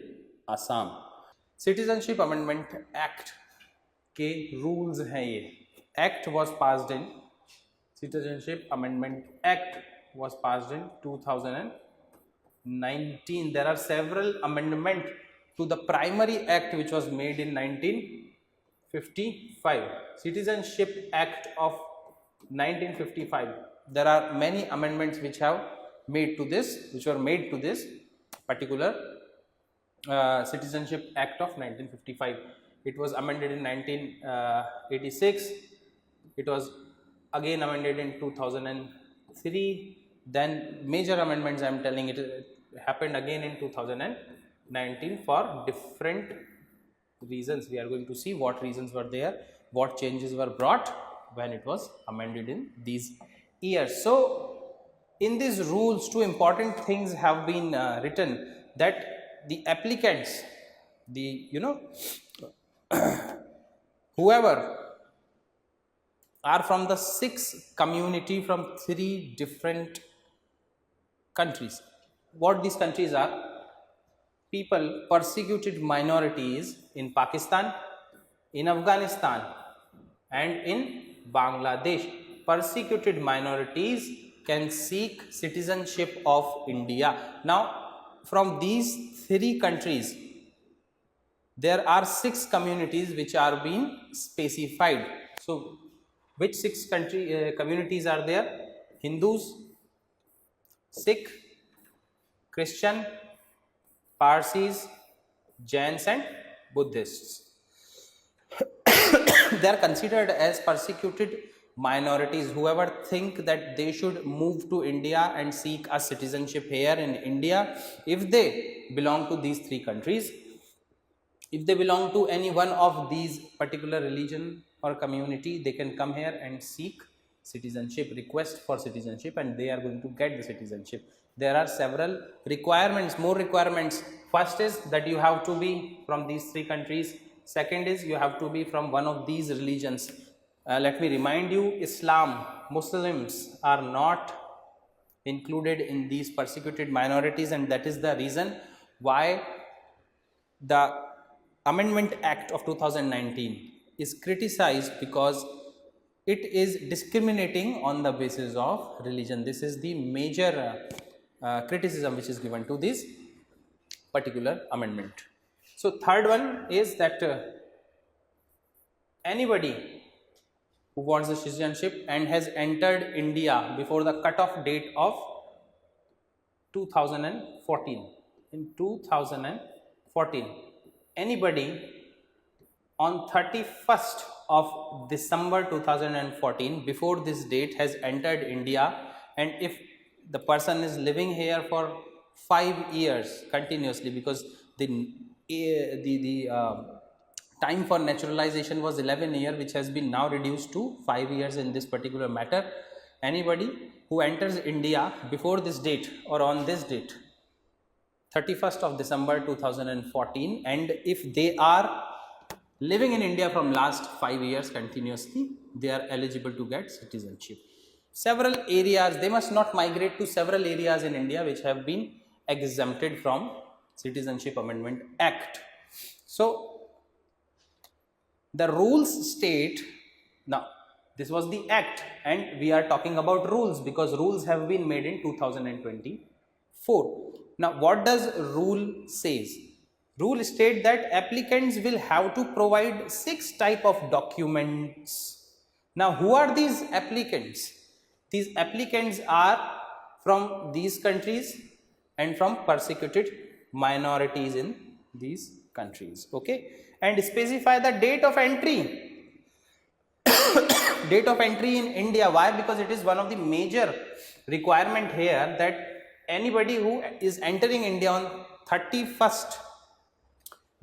Assam. Citizenship Amendment Act के rules हैं ये. Act was passed in, Citizenship Amendment Act was passed in 2019. There are several amendments to the primary act which was made in 1955. Citizenship Act of 1955. There are many amendments which have made to this, which were made to this particular Citizenship Act of 1955. It was amended in 1986. It was again amended in 2003. Then major amendments, I am telling it happened again in 2019 for different reasons. We are going to see what reasons were there, what changes were brought when it was amended in these years. So in these rules, two important things have been written, that the applicants, whoever are from the 6 community from 3 different countries. What these countries are? People, persecuted minorities in Pakistan, in Afghanistan and in Bangladesh. Persecuted minorities can seek citizenship of India. Now from these 3 countries, there are 6 communities which are being specified. So which 6 communities are there? Hindus, Sikh, Christian, Parsis, Jains and Buddhists. They are considered as persecuted minorities. Whoever think that they should move to India and seek a citizenship here in India, if they belong to these 3 countries, if they belong to any one of these particular religion or community, they can come here and seek citizenship, request for citizenship, and they are going to get the citizenship. There are several requirements, more requirements. First is that you have to be from these 3 countries. Second is you have to be from one of these religions. Let me remind you, Islam, Muslims are not included in these persecuted minorities, and that is the reason why the Amendment Act of 2019 is criticized, because it is discriminating on the basis of religion. This is the major criticism which is given to this particular amendment. So third one is that anybody who wants the citizenship and has entered India before the cutoff date of 2014. In 2014, anybody on 31st of December 2014 before this date has entered India, and if the person is living here for 5 years continuously, because the time for naturalization was 11 years, which has been now reduced to 5 years in this particular matter. Anybody who enters India before this date or on this date, 31st of December 2014, and if they are living in India from last 5 years continuously, they are eligible to get citizenship. Several areas, they must not migrate to several areas in India which have been exempted from Citizenship Amendment Act. So the rules state, now this was the act and we are talking about rules because rules have been made in 2024. Now what does rule says? Rule state that applicants will have to provide 6 type of documents. Now who are these applicants? These applicants are from these countries and from persecuted minorities in these countries. Okay, and specify the date of entry. Date of entry in India. Why? Because it is one of the major requirement here that anybody who is entering India on 31st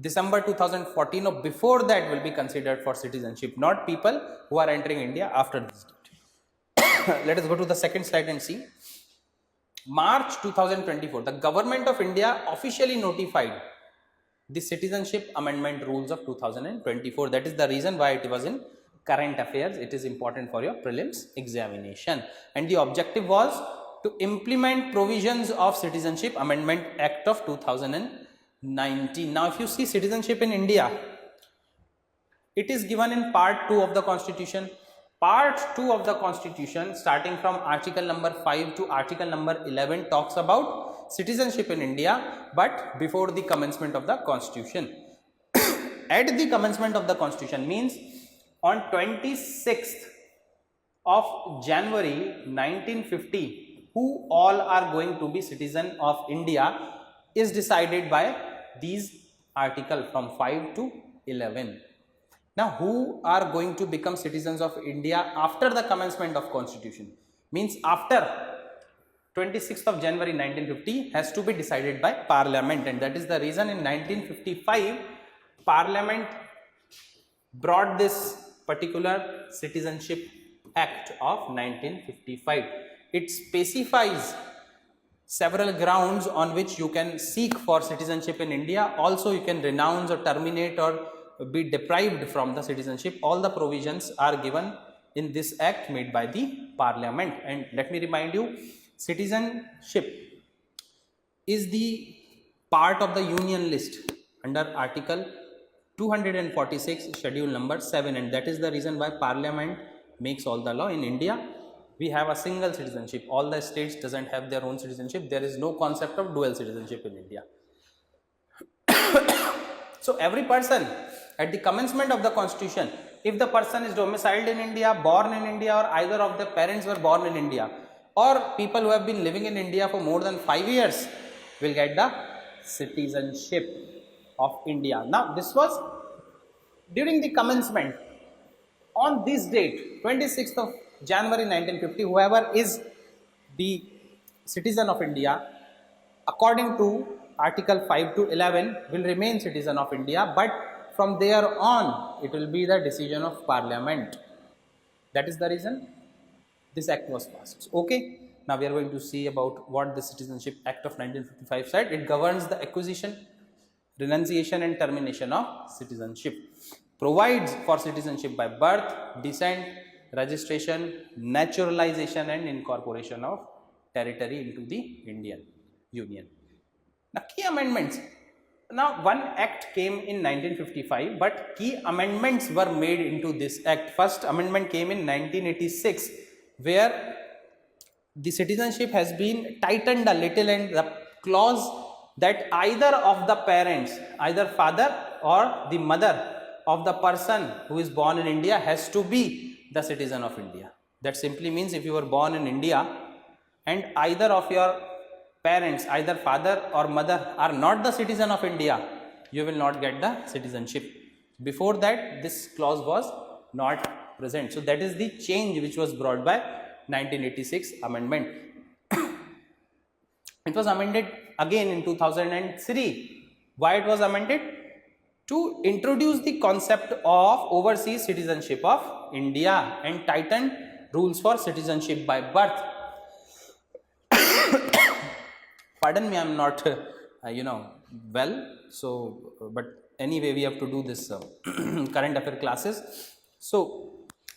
December 2014 or before that will be considered for citizenship, not people who are entering India after this date. Let us go to the second slide and see. March 2024, the Government of India officially notified the Citizenship Amendment Rules of 2024. That is the reason why it was in current affairs. It is important for your prelims examination. And the objective was to implement provisions of Citizenship Amendment Act of 2019. Now, if you see citizenship in India, it is given in part 2 of the Constitution. Part 2 of the Constitution, starting from article number 5 to article number 11, talks about citizenship in India, but before the commencement of the Constitution. At the commencement of the Constitution means on 26th of January 1950, who all are going to be citizen of India is decided by these articles from 5 to 11. Now, who are going to become citizens of India after the commencement of Constitution? Means after 26th of January 1950 has to be decided by Parliament, and that is the reason in 1955 Parliament brought this particular Citizenship Act of 1955. It specifies several grounds on which you can seek for citizenship in India. Also, you can renounce or terminate or be deprived from the citizenship. All the provisions are given in this act made by the Parliament. And let me remind you, citizenship is the part of the union list under article 246 schedule number 7, and that is the reason why Parliament makes all the law. In India we have a single citizenship. All the states doesn't have their own citizenship. There is no concept of dual citizenship in India. So every person at the commencement of the Constitution, if the person is domiciled in India, born in India, or either of the parents were born in India, or people who have been living in India for more than 5 years, will get the citizenship of India. Now this was during the commencement. On this date, 26th of January 1950, whoever is the citizen of India, according to Article 5 to 11, will remain citizen of India, but from there on, it will be the decision of Parliament. That is the reason this act was passed. Okay, now we are going to see about what the Citizenship Act of 1955 said. It governs the acquisition, renunciation and termination of citizenship, provides for citizenship by birth, descent, registration, naturalization and incorporation of territory into the Indian Union. Now, key amendments. Now, one act came in 1955, but key amendments were made into this act. First amendment came in 1986, where the citizenship has been tightened a little, and the clause that either of the parents, either father or the mother of the person who is born in India, has to be the citizen of India. That simply means if you were born in India and either of your parents, either father or mother, are not the citizen of India, you will not get the citizenship. Before that, this clause was not present. So that is the change which was brought by 1986 amendment. It was amended again in 2003. Why it was amended? To introduce the concept of overseas citizenship of India and tighten rules for citizenship by birth. Pardon me, I am not well, so but anyway we have to do this current affair classes, so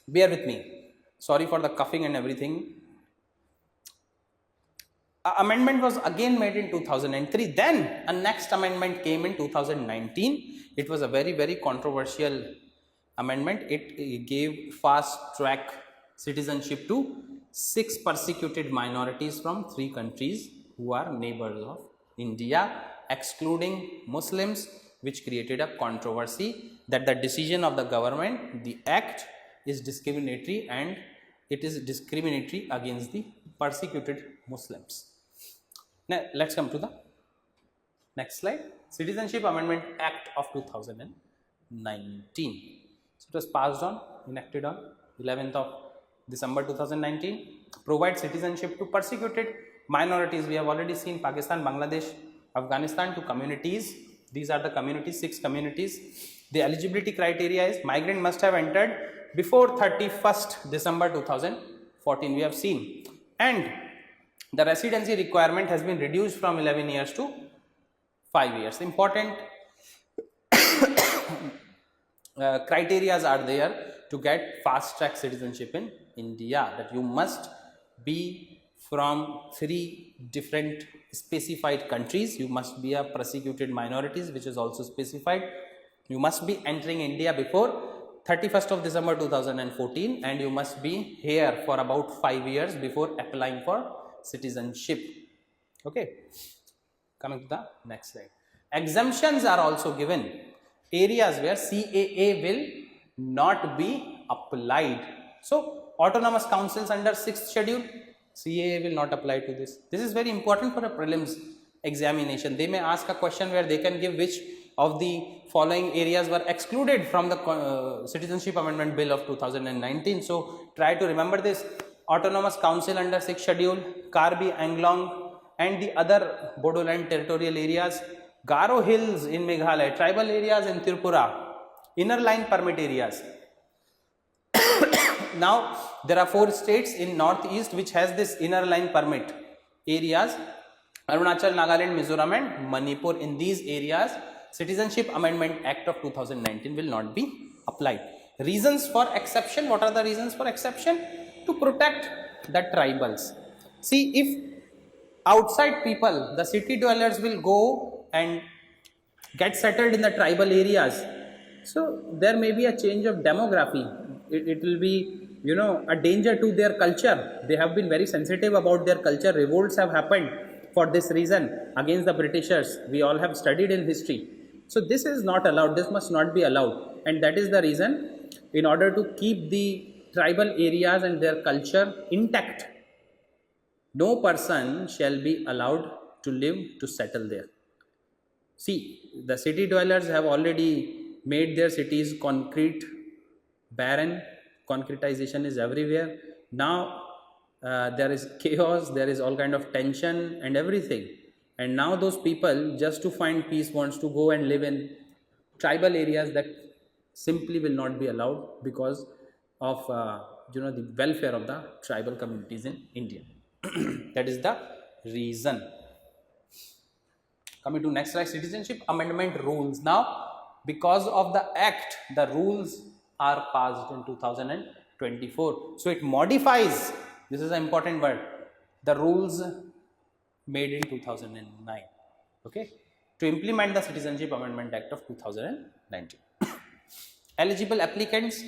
bear with me. Sorry for the coughing and everything. Amendment was again made in 2003. Then a next amendment came in 2019. It was a very controversial amendment. It gave fast track citizenship to 6 persecuted minorities from 3 countries who are neighbors of India, excluding Muslims, which created a controversy that the decision of the government, the act, is discriminatory and it is discriminatory against the persecuted Muslims. Now let's come to the next slide. Citizenship Amendment Act of 2019. So it was passed on, enacted on 11th of December 2019. Provides citizenship to persecuted minorities. We have already seen Pakistan, Bangladesh, Afghanistan, 2 communities. These are the communities, 6 communities. The eligibility criteria is migrant must have entered before 31st December 2014. We have seen, and the residency requirement has been reduced from 11 years to 5 years. Important criterias are there to get fast track citizenship in India, that you must be from 3 different specified countries, you must be a persecuted minorities, which is also specified, you must be entering India before 31st of December 2014, and you must be here for about 5 years before applying for citizenship. Okay, coming to the next slide. Exemptions are also given, areas where CAA will not be applied. So autonomous councils under 6th schedule, CAA will not apply to this. This is very important for a prelims examination. They may ask a question where they can give which of the following areas were excluded from the Citizenship Amendment Bill of 2019. So try to remember this. Autonomous Council under 6th schedule, Karbi Anglong and the other Bodoland territorial areas, Garo Hills in Meghalaya, tribal areas in Tripura, inner line permit areas. Now there are 4 states in northeast which has this inner line permit areas: Arunachal, Nagaland, Mizoram and Manipur. In these areas, Citizenship Amendment Act of 2019 will not be applied. Reasons for exception. What are the reasons for exception? To protect the tribals. See, if outside people, the city dwellers will go and get settled in the tribal areas, so there may be a change of demography. It will be, a danger to their culture. They have been very sensitive about their culture. Revolts have happened for this reason against the Britishers. We all have studied in history. So this is not allowed. This must not be allowed. And that is the reason, in order to keep the tribal areas and their culture intact, no person shall be allowed to live, to settle there. See, the city dwellers have already made their cities concrete, barren. Concretization is everywhere. Now there is chaos, there is all kind of tension and everything. And now those people, just to find peace, wants to go and live in tribal areas that simply will not be allowed because of the welfare of the tribal communities in India. That is the reason. Coming to next slide, Citizenship Amendment Rules. Now, because of the act, the rules are passed in 2024. So it modifies, this is an important word, the rules made in 2009. Okay, to implement the Citizenship Amendment Act of 2019. Eligible applicants,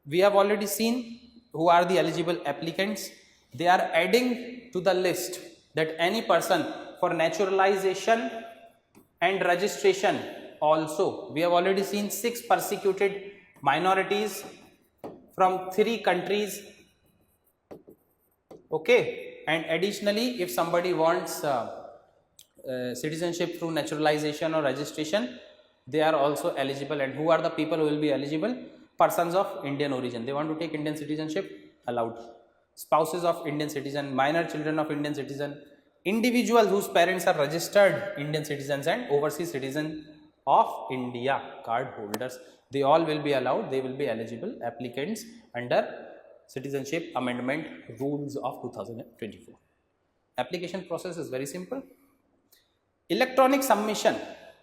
we have already seen who are the eligible applicants. They are adding to the list that any person for naturalization and registration also. We have already seen 6 persecuted minorities from 3 countries. Okay, and additionally, if somebody wants citizenship through naturalization or registration, they are also eligible. And who are the people who will be eligible? Persons of Indian origin. They want to take Indian citizenship, allowed. Spouses of Indian citizen, minor children of Indian citizen, individuals whose parents are registered Indian citizens, and overseas citizen of India card holders. They all will be allowed. They will be eligible applicants under Citizenship Amendment Rules of 2024. Application process is very simple. Electronic submission,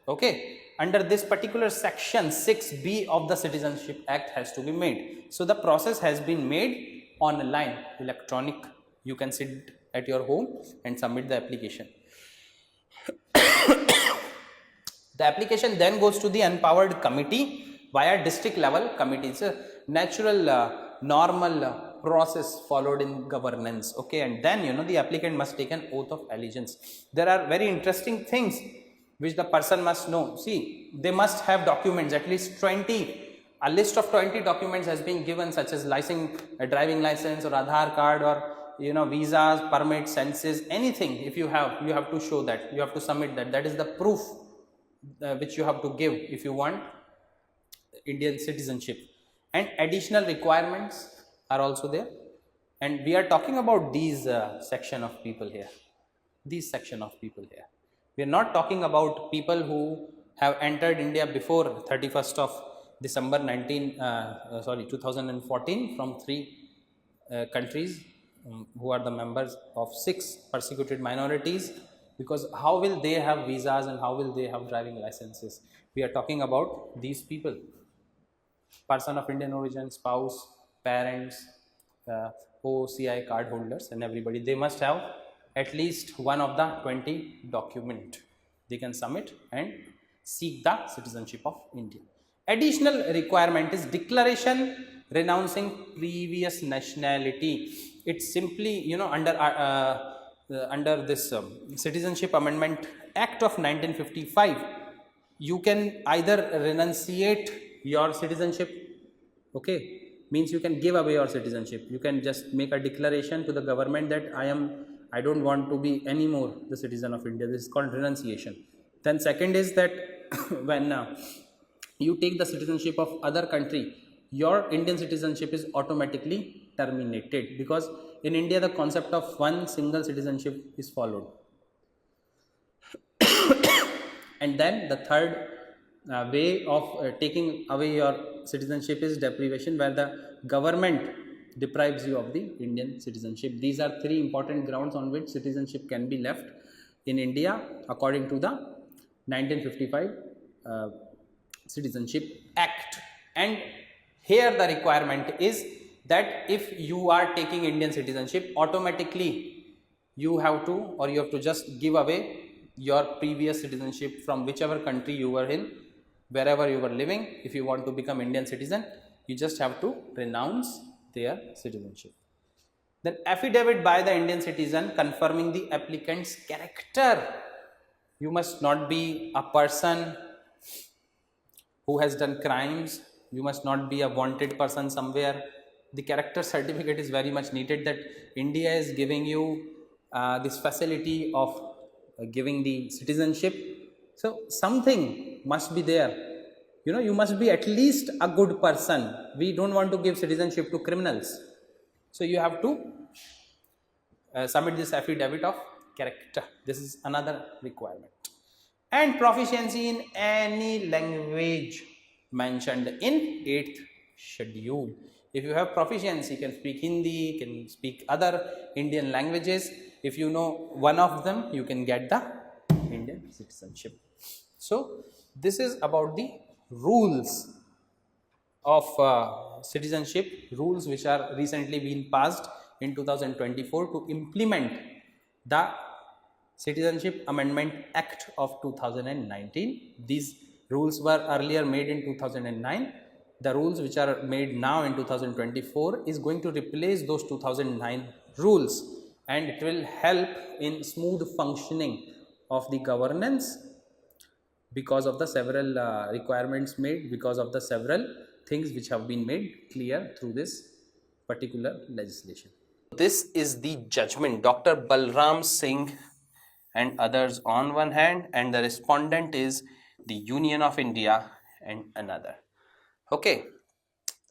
okay, under this particular section 6B of the Citizenship Act has to be made. So the process has been made online, electronic. You can sit at your home and submit the application. The application then goes to the empowered committee via district level committee. It's a natural, normal process followed in governance. Okay, and then the applicant must take an oath of allegiance. There are very interesting things which the person must know. See, they must have documents, at least 20. A list of 20 documents has been given, such as license, a driving license or Aadhaar card, or visas, permits, census, anything. If you have to show that, you have to submit that. That is the proof which you have to give if you want Indian citizenship. And additional requirements are also there. And we are talking about these section of people here. These section of people here. We are not talking about people who have entered India before 31st of December 2014 from 3 countries who are the members of 6 persecuted minorities, because how will they have visas and how will they have driving licenses? We are talking about these people, person of Indian origin, spouse, parents, OCI card holders, and everybody. They must have at least one of the 20 document. They can submit and seek the citizenship of India. Additional requirement is declaration renouncing previous nationality. It's simply under this Citizenship Amendment Act of 1955, you can either renunciate your citizenship, okay, means you can give away your citizenship. You can just make a declaration to the government that I don't want to be anymore the citizen of India. This is called renunciation. Then second is that when you take the citizenship of other country, your Indian citizenship is automatically terminated, because in India the concept of one single citizenship is followed. And then the third way of taking away your citizenship is deprivation, where the government deprives you of the Indian citizenship. These are 3 important grounds on which citizenship can be left in India according to the 1955 Citizenship Act. And here the requirement is that if you are taking Indian citizenship, automatically you have to just give away your previous citizenship from whichever country you were in, wherever you were living. If you want to become Indian citizen, you just have to renounce their citizenship. Then affidavit by the Indian citizen confirming the applicant's character. You must not be a person who has done crimes. You must not be a wanted person somewhere. The character certificate is very much needed, that India is giving you this facility of giving the citizenship. So something must be there. You must be at least a good person. We don't want to give citizenship to criminals. So you have to submit this affidavit of character. This is another requirement. And proficiency in any language mentioned in 8th schedule. If you have proficiency, you can speak Hindi, can speak other Indian languages. If you know one of them, you can get the Indian citizenship. So this is about the rules of citizenship, rules which are recently been passed in 2024 to implement the Citizenship Amendment Act of 2019. These rules were earlier made in 2009. The rules which are made now in 2024 is going to replace those 2009 rules, and it will help in smooth functioning of the governance because of the several requirements made, because of the several things which have been made clear through this particular legislation. This is the judgment, Dr. Balram Singh and others on one hand, and the respondent is the Union of India and another. Okay,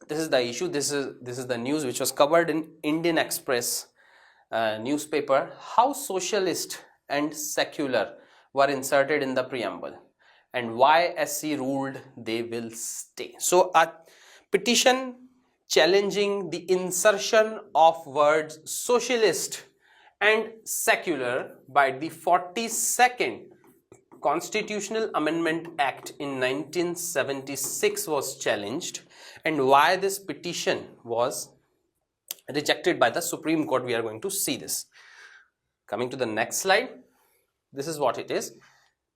this is the issue. This is the news which was covered in Indian Express newspaper. How socialist and secular were inserted in the preamble, and why SC ruled they will stay. So a petition challenging the insertion of words socialist and secular by the 42nd Constitutional Amendment Act in 1976 was challenged, and why this petition was rejected by the Supreme Court. We are going to see this. Coming to the next slide, this is what it is.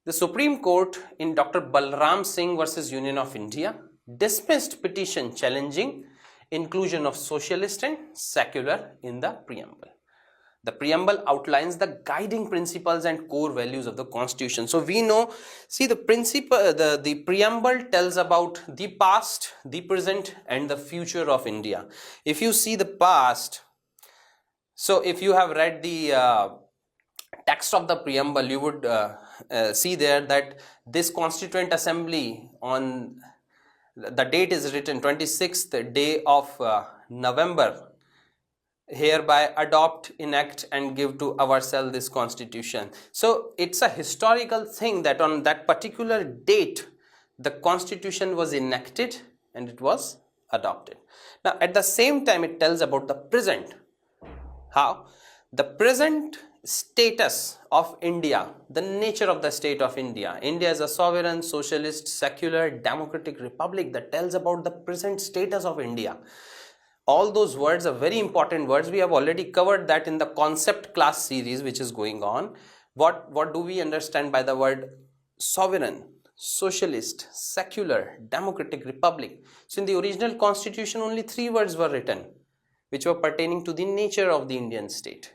The Supreme Court in Dr. Balram Singh versus Union of India dismissed petition challenging inclusion of socialist and secular in the preamble. The preamble outlines the guiding principles and core values of the Constitution. So we know, see, the preamble tells about the past, the present and the future of India. If you see the past, so if you have read the text of the preamble, you would see there that this Constituent Assembly, on the date is written 26th day of November, hereby adopt, enact and give to ourselves this Constitution. So it's a historical thing that on that particular date the Constitution was enacted and it was adopted. Now at the same time it tells about the present, how the present status of India, the nature of the state of India. India is a sovereign, socialist, secular, democratic republic. That tells about the present status of India. All those words are very important words. We have already covered that in the concept class series which is going on. What do we understand by the word sovereign, socialist, secular, democratic republic? So in the original constitution only 3 words were written which were pertaining to the nature of the Indian state: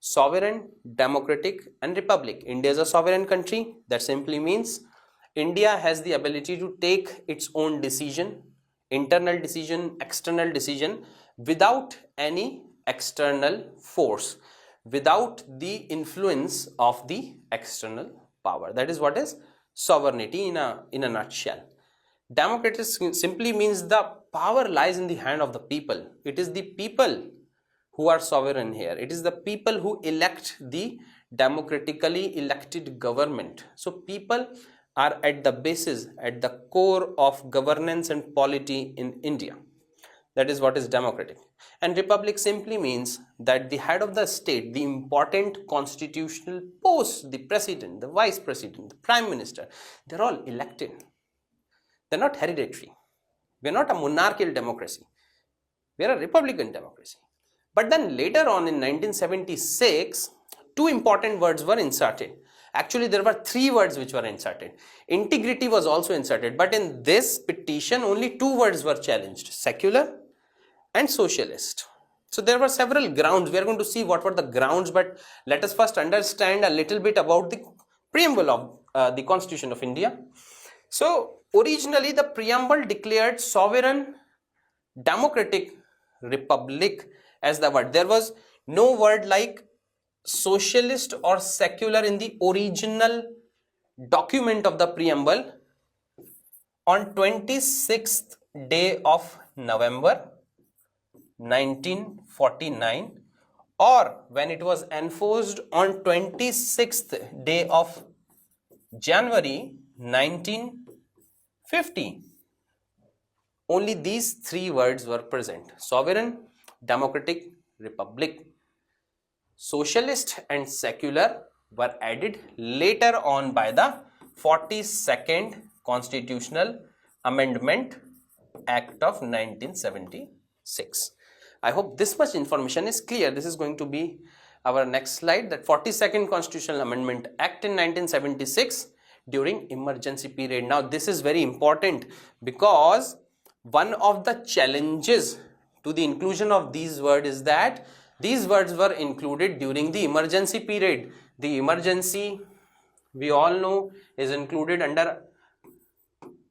sovereign, democratic and republic. India is a sovereign country. That simply means India has the ability to take its own decision, internal decision, external decision, without any external force, without the influence of the external power. That is what is sovereignty in a nutshell. Democratic simply means the power lies in the hand of the people. It is the people who are sovereign here. It is the people who elect the democratically elected government. So people are at the basis, at the core of governance and polity in India. That is what is democratic. And republic simply means that the head of the state, the important constitutional posts, the president, the vice president, the prime minister, they're all elected. They're not hereditary. We're not a monarchical democracy. We're a republican democracy. But then later on in 1976, 2 important words were inserted. Actually, there were 3 words which were inserted. Integrity was also inserted, but in this petition, only 2 words were challenged: secular and socialist. So there were several grounds. We are going to see what were the grounds, but let us first understand a little bit about the preamble of the Constitution of India. So originally, the preamble declared sovereign, democratic republic as the word. There was no word like socialist or secular in the original document of the preamble. On 26th day of November 1949, or when it was enforced on 26th day of January 1950, only these 3 words were present: sovereign, democratic, republic. Socialist and secular were added later on by the 42nd Constitutional Amendment Act of 1976. I hope this much information is clear. This is going to be our next slide, that 42nd Constitutional Amendment Act in 1976 during emergency period. Now this is very important because one of the challenges to the inclusion of these words is that these words were included during the emergency period. The emergency, we all know, is included under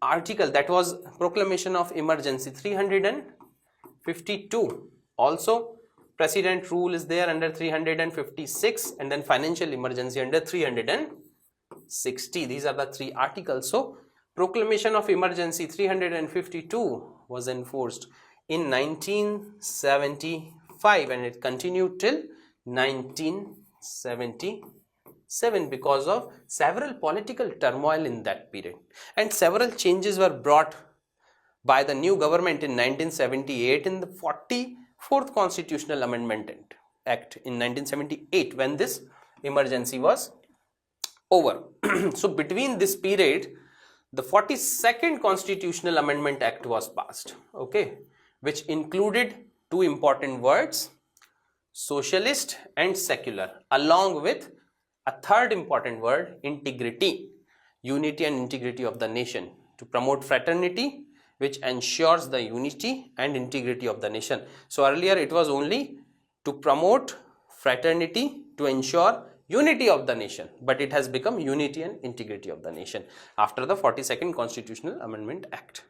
article, that was proclamation of emergency 352. Also president rule is there under 356, and then financial emergency under 360. These are the 3 articles. So proclamation of emergency 352 was enforced in 1975 and it continued till 1977 because of several political turmoil in that period, and several changes were brought by the new government in 1978 in the 44th Constitutional Amendment Act in 1978 when this emergency was over. So between this period, the 42nd Constitutional Amendment Act was passed, okay, which included 2 important words, socialist and secular, along with a 3rd important word, integrity, unity and integrity of the nation, to promote fraternity, which ensures the unity and integrity of the nation. So earlier it was only to promote fraternity, to ensure unity of the nation, but it has become unity and integrity of the nation after the 42nd Constitutional Amendment Act.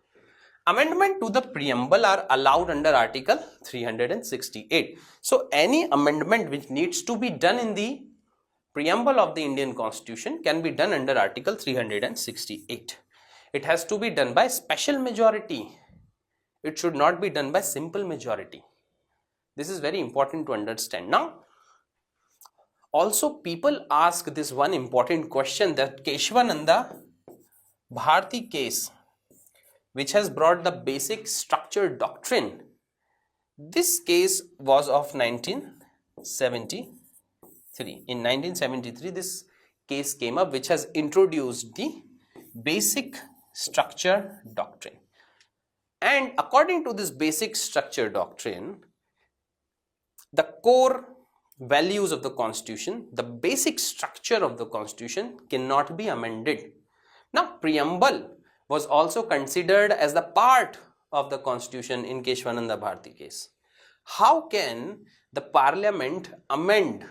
Amendment to the preamble are allowed under Article 368. So any amendment which needs to be done in the preamble of the Indian Constitution can be done under Article 368. It has to be done by special majority. It should not be done by simple majority. This is very important to understand. Now, also people ask this one important question, that Keshwananda Bharti case, which has brought the basic structure doctrine. This case was of 1973. In 1973, this case came up which has introduced the basic structure doctrine. And according to this basic structure doctrine, the core values of the Constitution, the basic structure of the Constitution cannot be amended. Now, preamble was also considered as the part of the Constitution in Keshwananda Bharti case. How can the Parliament amend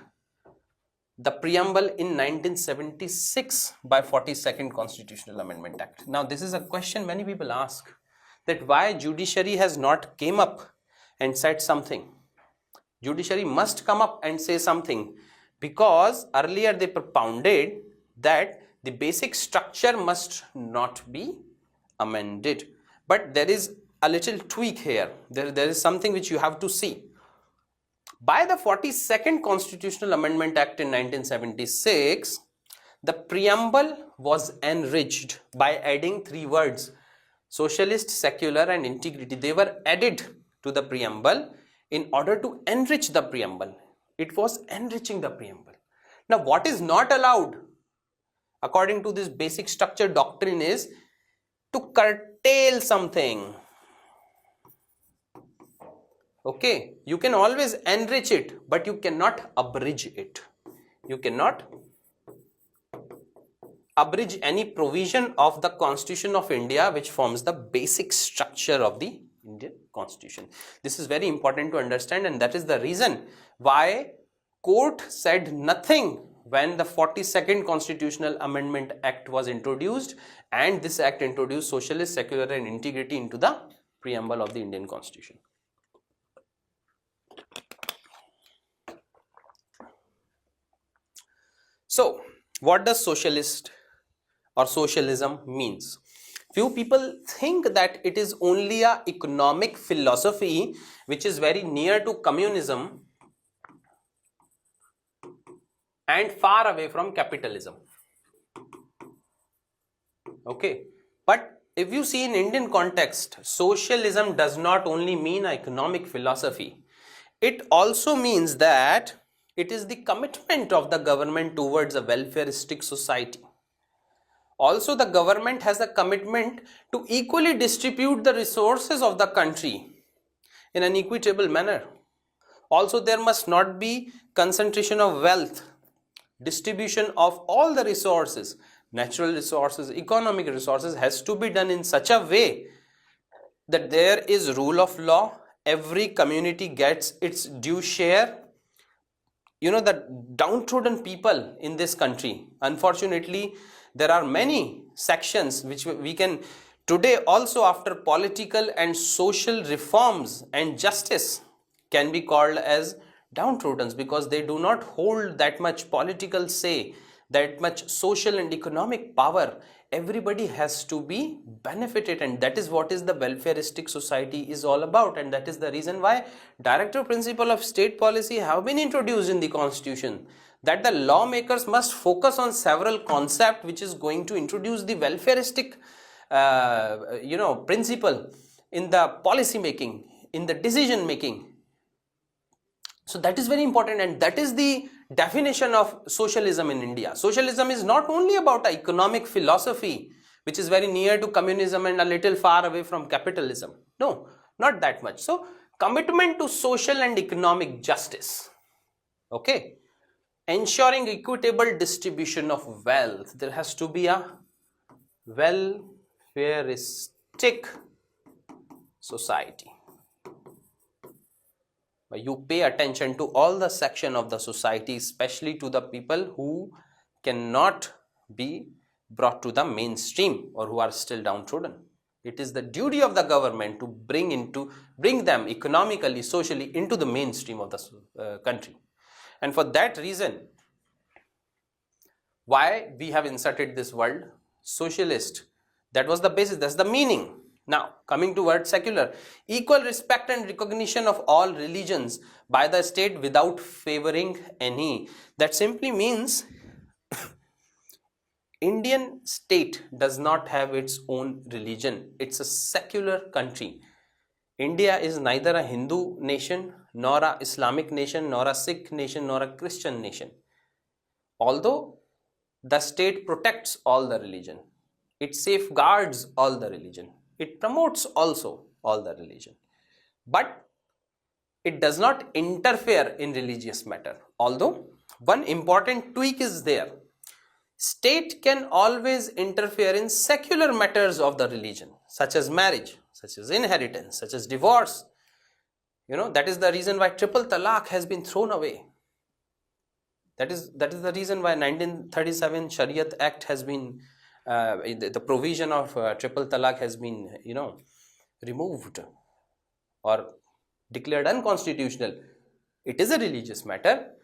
the preamble in 1976 by 42nd Constitutional Amendment Act? Now, this is a question many people ask, that why judiciary has not came up and said something. Judiciary must come up and say something, because earlier they propounded that the basic structure must not be amended. But there is a little tweak here. There is something which you have to see. By the 42nd Constitutional Amendment Act in 1976, the preamble was enriched by adding 3 words, socialist, secular and integrity. They were added to the preamble in order to enrich the preamble. It was enriching the preamble. Now, what is not allowed according to this basic structure doctrine is to curtail something. Okay, you can always enrich it, but you cannot abridge it. You cannot abridge any provision of the Constitution of India which forms the basic structure of the Indian Constitution. This is very important to understand, and that is the reason why court said nothing when the 42nd Constitutional Amendment Act was introduced, and this act introduced socialist, secular and integrity into the preamble of the Indian Constitution. So, what does socialist or socialism means? Few people think that it is only a economic philosophy which is very near to communism and far away from capitalism. Okay, but if you see in Indian context, socialism does not only mean economic philosophy. It also means that it is the commitment of the government towards a welfareistic society. Also, the government has a commitment to equally distribute the resources of the country in an equitable manner. Also, there must not be concentration of wealth. Distribution of all the resources, natural resources, economic resources, has to be done in such a way that there is rule of law, every community gets its due share. You know, the downtrodden people in this country, unfortunately, there are many sections which we can Today also, after political and social reforms and justice can be called as downtrodden, because they do not hold that much political say, that much social and economic power. Everybody has to be benefited, and that is what is the welfareistic society is all about. And that is the reason why directive principle of state policy have been introduced in the constitution, that the lawmakers must focus on several concepts which is going to introduce the welfareistic principle in the policy making, in the decision making. So that is very important, and that is the definition of socialism in India. Socialism is not only about economic philosophy, which is very near to communism and a little far away from capitalism. No, not that much. So commitment to social and economic justice, okay, ensuring equitable distribution of wealth. There has to be a welfareistic society. You pay attention to all the section of the society, especially to the people who cannot be brought to the mainstream or who are still downtrodden. It is the duty of the government to bring them economically, socially into the mainstream of the country. And for that reason, why we have inserted this word socialist. That was the basis, that's the meaning. Now coming to word secular, equal respect and recognition of all religions by the state without favoring any. That simply means Indian state does not have its own religion. It's a secular country. India is neither a Hindu nation, nor a Islamic nation, nor a Sikh nation, nor a Christian nation. Although the state protects all the religion, it safeguards all the religion, it promotes also all the religion, but it does not interfere in religious matter. Although one important tweak is there, state can always interfere in secular matters of the religion, such as marriage, such as inheritance, such as divorce. That is the reason why triple talaq has been thrown away. That is the reason why 1937 Shariat Act has been the provision of triple talaq has been removed or declared unconstitutional. It is a religious matter,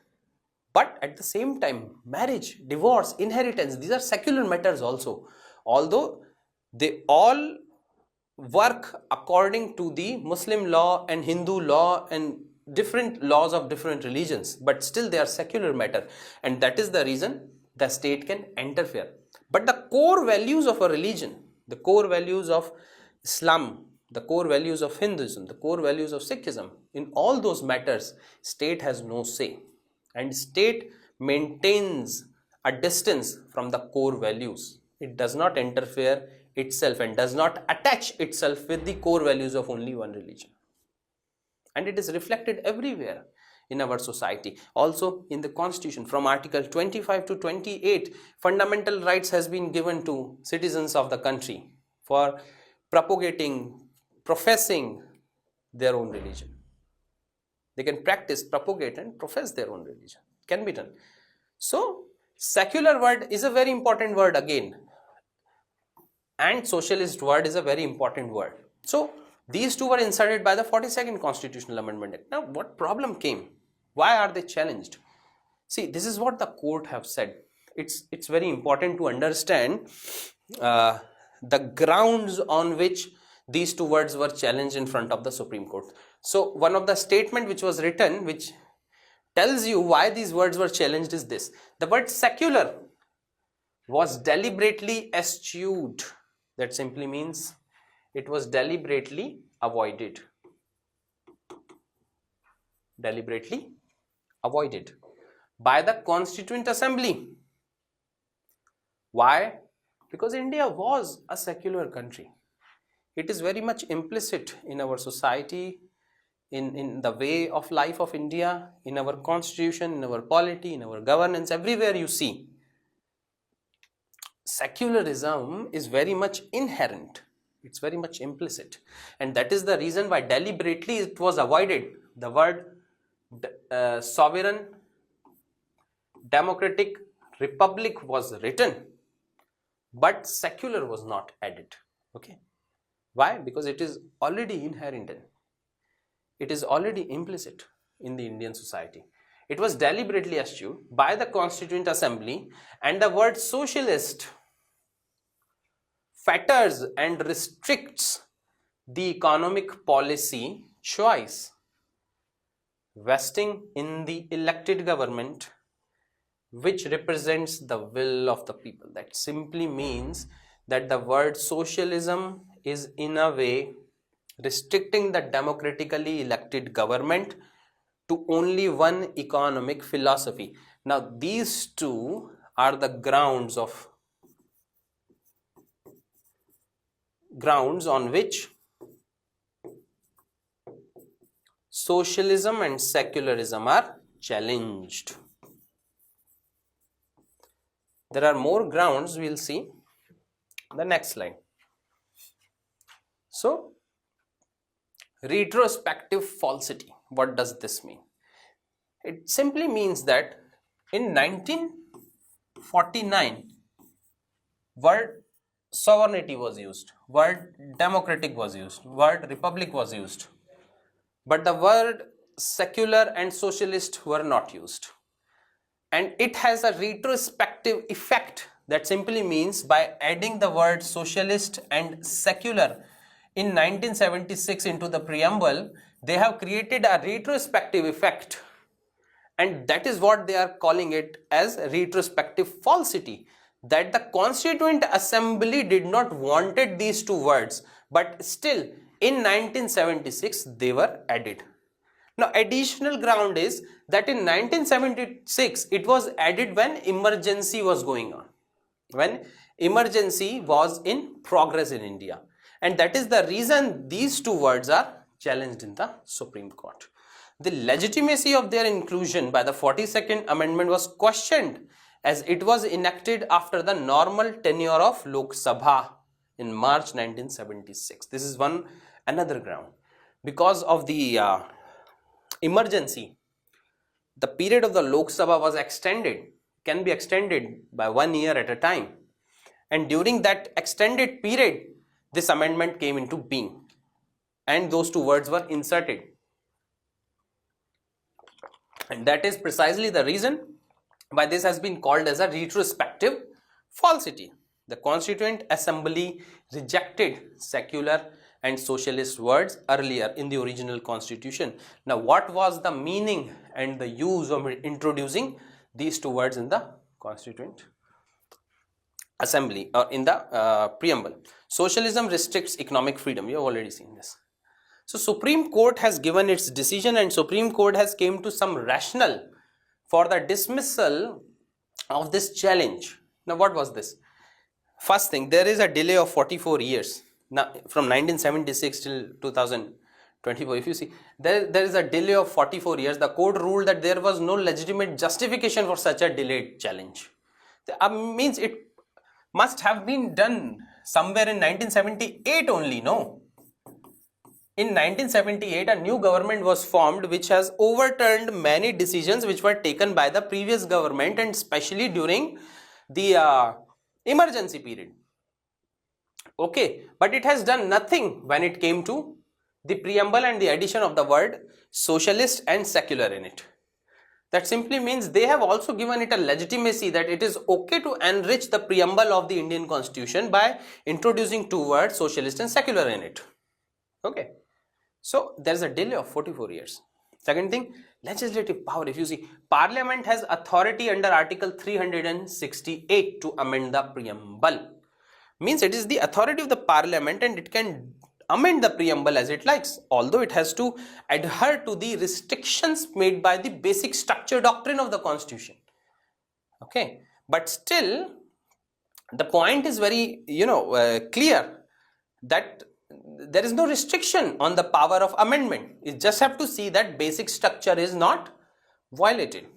but at the same time, marriage, divorce, inheritance, these are secular matters also, although they all work according to the Muslim law and Hindu law and different laws of different religions, but still they are secular matter, and that is the reason the state can interfere. But the core values of a religion, the core values of Islam, the core values of Hinduism, the core values of Sikhism, in all those matters, state has no say, and state maintains a distance from the core values. It does not interfere itself and does not attach itself with the core values of only one religion. And it is reflected everywhere in our society. Also in the constitution, from article 25 to 28, fundamental rights has been given to citizens of the country for professing their own religion. They can practice, propagate and profess their own religion. Can be done. So secular word is a very important word again, and socialist word is a very important word. So these two were inserted by the 42nd Constitutional Amendment Act. Now what problem came? Why are they challenged? See, this is what the court have said. It's very important to understand the grounds on which these two words were challenged in front of the Supreme Court. So one of the statement which was written, which tells you why these words were challenged, is this: the word secular was deliberately eschewed. That simply means it was deliberately avoided. Deliberately avoided by the Constituent Assembly. Why? Because India was a secular country. It is very much implicit in our society, in the way of life of India, in our constitution, in our polity, in our governance, everywhere you see. Secularism is very much inherent. It's very much implicit. And that is the reason why deliberately it was avoided. The word sovereign democratic republic was written, but secular was not added. Okay. Why? Because it is already inherent in, it is already implicit in the Indian society. It was deliberately eschewed by the Constituent Assembly, and the word socialist fetters and restricts the economic policy choice vesting in the elected government, which represents the will of the people. That simply means that the word socialism is in a way restricting the democratically elected government to only one economic philosophy. Now these two are the grounds on which socialism and secularism are challenged. There are more grounds, we will see the next slide. So, retrospective falsity, what does this mean? It simply means that in 1949, word sovereignty was used, word democratic was used, word republic was used, but the word secular and socialist were not used. And it has a retrospective effect. That simply means by adding the word socialist and secular in 1976 into the preamble, they have created a retrospective effect, and that is what they are calling it as retrospective falsity, that the Constituent Assembly did not wanted these two words, but still in 1976 they were added. Now additional ground is that in 1976 it was added when emergency was going on, when emergency was in progress in India, and that is the reason these two words are challenged in the Supreme Court. The legitimacy of their inclusion by the 42nd Amendment was questioned, as it was enacted after the normal tenure of Lok Sabha in March 1976. This is another ground. Because of the emergency, the period of the Lok Sabha was extended, can be extended by 1 year at a time, and during that extended period this amendment came into being and those two words were inserted, and that is precisely the reason why this has been called as a retrospective falsity. The Constituent Assembly rejected secular and socialist words earlier in the original constitution. Now what was the meaning and the use of introducing these two words in the Constituent Assembly or in the preamble? Socialism restricts economic freedom. You have already seen this. So Supreme Court has given its decision, and Supreme Court has came to some rationale for the dismissal of this challenge. Now what was this? First thing, there is a delay of 44 years. Now from 1976 till 2024, if you see, there is a delay of 44 years. The court ruled that there was no legitimate justification for such a delayed challenge. Means it must have been done somewhere in 1978 only, no? In 1978, a new government was formed which has overturned many decisions which were taken by the previous government, and especially during the emergency period. Okay, but it has done nothing when it came to the preamble and the addition of the word socialist and secular in it. That simply means they have also given it a legitimacy that it is okay to enrich the preamble of the Indian Constitution by introducing two words socialist and secular in it. Okay, so there is a delay of 44 years. Second thing, legislative power. If you see, Parliament has authority under Article 368 to amend the preamble. Means it is the authority of the Parliament and it can amend the preamble as it likes, although it has to adhere to the restrictions made by the basic structure doctrine of the Constitution. Okay, but still the point is very clear that there is no restriction on the power of amendment. You just have to see that basic structure is not violated.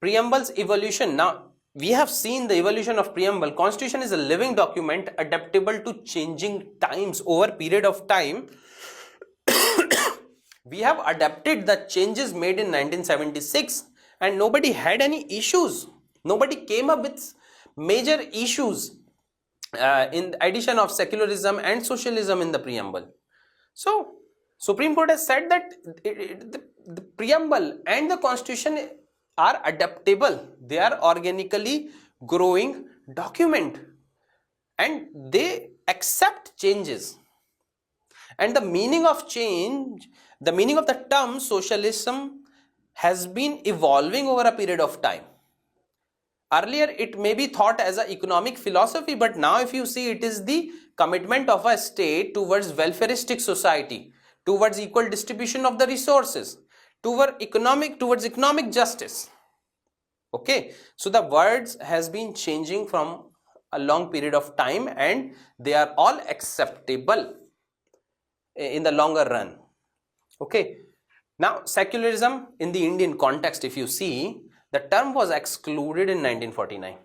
Preamble's evolution. Now we have seen the evolution of preamble. Constitution is a living document adaptable to changing times. Over period of time we have adapted the changes made in 1976 and nobody had any issues. Nobody came up with major issues in the addition of secularism and socialism in the preamble. So Supreme Court has said that the preamble and the constitution are adaptable. They are organically growing document and they accept changes. And the meaning of change, the meaning of the term socialism has been evolving over a period of time. Earlier, it may be thought as an economic philosophy, but now if you see, it is the commitment of a state towards welfaristic society, towards equal distribution of the resources, towards economic justice. Okay, so the words has been changing from a long period of time and they are all acceptable in the longer run. Okay, now secularism in the Indian context, if you see, the term was excluded in 1949.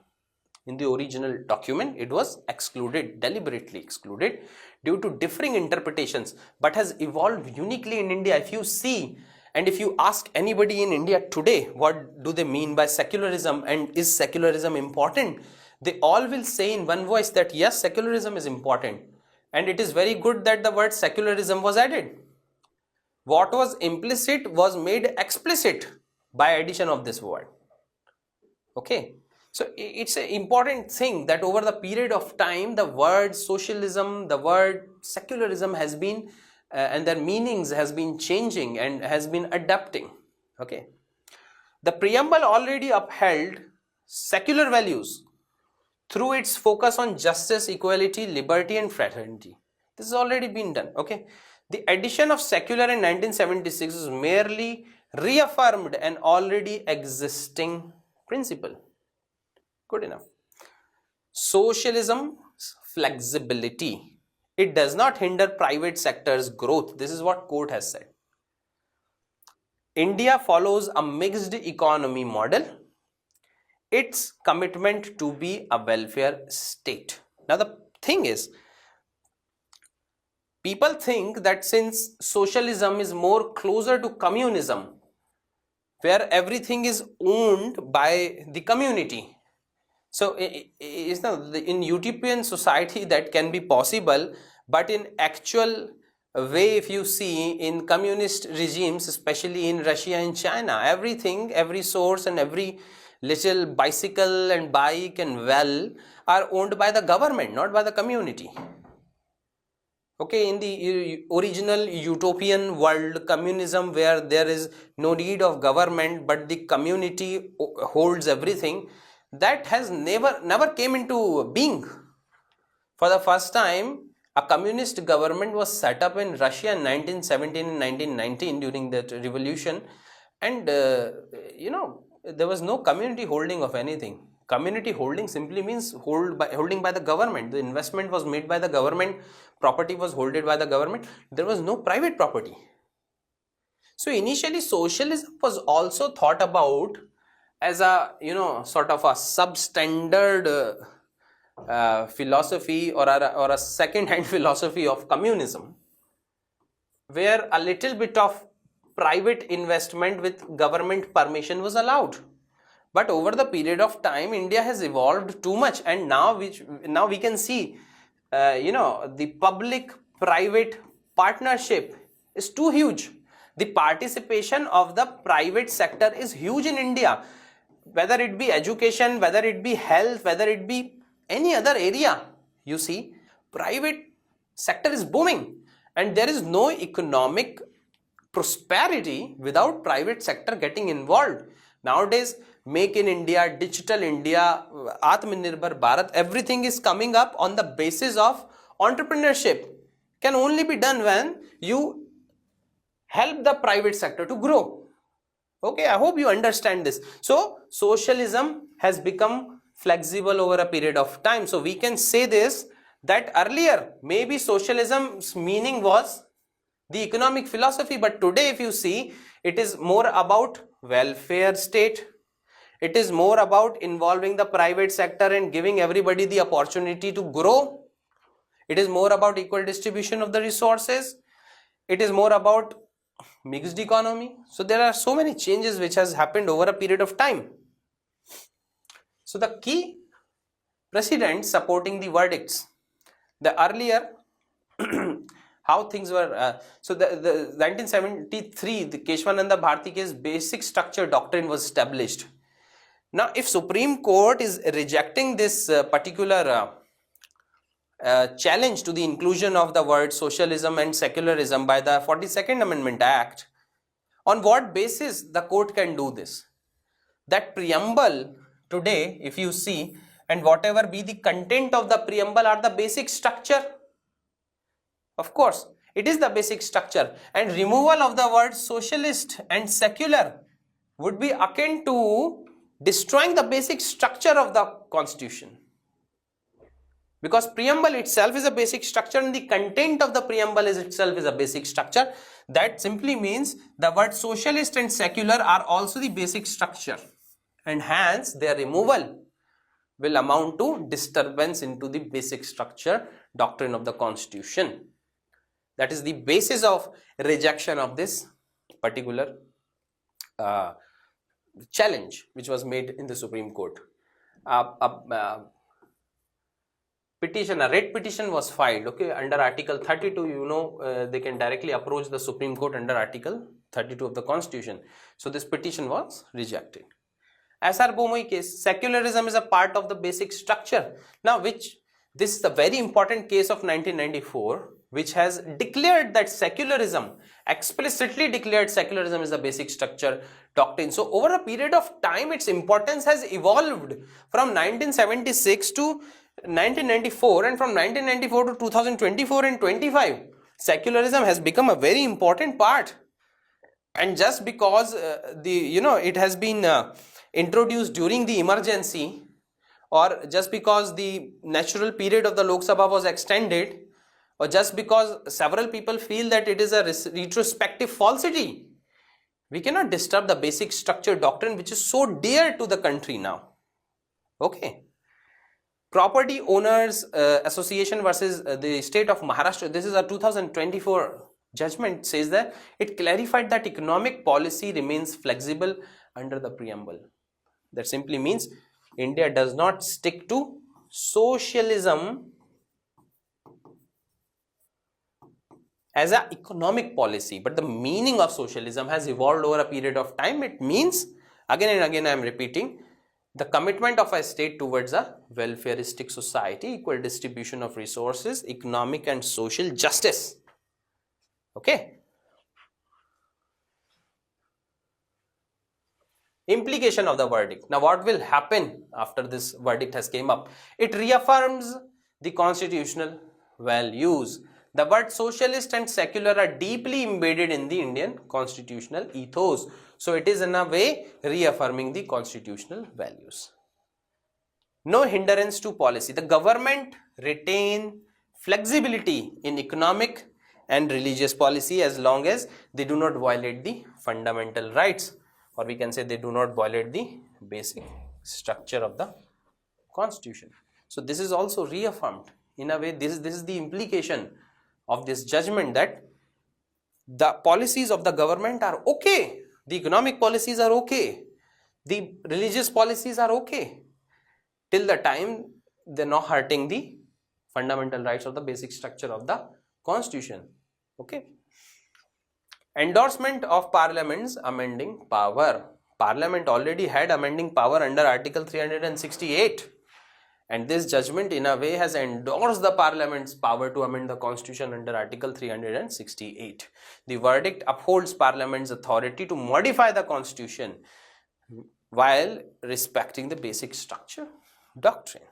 In the original document, it was excluded, deliberately excluded due to differing interpretations, but has evolved uniquely in India. If you see, and if you ask anybody in India today, what do they mean by secularism and is secularism important? They all will say in one voice that yes, secularism is important. And it is very good that the word secularism was added. What was implicit was made explicit by addition of this word. Okay, so it's an important thing that over the period of time, the word socialism, the word secularism has been and their meanings has been changing and has been adapting. Okay, the preamble already upheld secular values through its focus on justice, equality, liberty and fraternity. This has already been done. Okay, the addition of secular in 1976 is merely reaffirmed an already existing principle. Good enough. Socialism's flexibility. It does not hinder private sector's growth. This is what court has said. India follows a mixed economy model. Its commitment to be a welfare state. Now the thing is, people think that since socialism is more closer to communism, where everything is owned by the community. So in utopian society that can be possible, but in actual way, if you see in communist regimes, especially in Russia and China, everything, every source and every little bicycle and bike and well are owned by the government, not by the community. Okay, in the original utopian world, communism, where there is no need of government but the community holds everything, that has never came into being. For the first time, a communist government was set up in Russia in 1917 and 1919 during that revolution, and there was no community holding of anything. Community holding simply means holding by the government. The investment was made by the government, property was held by the government. There was no private property. So initially socialism was also thought about as a sort of a substandard philosophy or a second-hand philosophy of communism, where a little bit of private investment with government permission was allowed. But over the period of time, India has evolved too much, and now we can see, the public-private partnership is too huge. The participation of the private sector is huge in India, whether it be education, whether it be health, whether it be any other area. You see, private sector is booming, and there is no economic prosperity without private sector getting involved. Nowadays, Make in India, Digital India, Atmanirbhar Bharat, everything is coming up on the basis of entrepreneurship. Can only be done when you help the private sector to grow. Okay, I hope you understand this. So, socialism has become flexible over a period of time. So, we can say this, that earlier maybe socialism's meaning was the economic philosophy, but today if you see, it is more about welfare state. It is more about involving the private sector and giving everybody the opportunity to grow. It is more about equal distribution of the resources. It is more about mixed economy. So there are so many changes which has happened over a period of time. So the key precedents supporting the verdicts. The earlier how things were, so the 1973, the Keshwananda Bharti case, basic structure doctrine was established. Now, if Supreme Court is rejecting this particular challenge to the inclusion of the word socialism and secularism by the 42nd Amendment Act, on what basis the court can do this? That preamble today, if you see, and whatever be the content of the preamble are the basic structure. Of course, it is the basic structure, and removal of the word socialist and secular would be akin to destroying the basic structure of the constitution. Because preamble itself is a basic structure and the content of the preamble itself is a basic structure. That simply means the word socialist and secular are also the basic structure, and hence their removal will amount to disturbance into the basic structure doctrine of the constitution. That is the basis of rejection of this particular challenge which was made in the Supreme Court. Petition, a writ petition was filed, okay, under Article 32. You know, they can directly approach the Supreme Court under Article 32 of the Constitution. So this petition was rejected. SR Bomoi case, secularism is a part of the basic structure. Now, this is the very important case of 1994, which has declared that secularism, explicitly declared secularism is the basic structure doctrine. So over a period of time, its importance has evolved from 1976 to 1994, and from 1994 to 2024 and 25, secularism has become a very important part. And just because it has been introduced during the emergency, or just because the natural period of the Lok Sabha was extended, or just because several people feel that it is a retrospective falsity, we cannot disturb the basic structure doctrine which is so dear to the country now. Okay. Property Owners Association versus the state of Maharashtra, this is a 2024 judgment, says that it clarified that economic policy remains flexible under the preamble. That simply means India does not stick to socialism as an economic policy, but the meaning of socialism has evolved over a period of time. It means, again and again I am repeating, the commitment of a state towards a welfareistic society, equal distribution of resources, economic and social justice. Okay. Implication of the verdict. Now, what will happen after this verdict has came up? It reaffirms the constitutional values. The word socialist and secular are deeply embedded in the Indian constitutional ethos. So it is in a way reaffirming the constitutional values. No hindrance to policy. The government retain flexibility in economic and religious policy as long as they do not violate the fundamental rights, or we can say they do not violate the basic structure of the constitution. So this is also reaffirmed. In a way, this is the implication of this judgment, that the policies of the government are okay, the economic policies are okay, the religious policies are okay, till the time they are not hurting the fundamental rights of the basic structure of the constitution. Okay. Endorsement of Parliament's amending power. Parliament already had amending power under Article 368. And this judgment in a way has endorsed the Parliament's power to amend the Constitution under Article 368. The verdict upholds Parliament's authority to modify the Constitution while respecting the basic structure doctrine.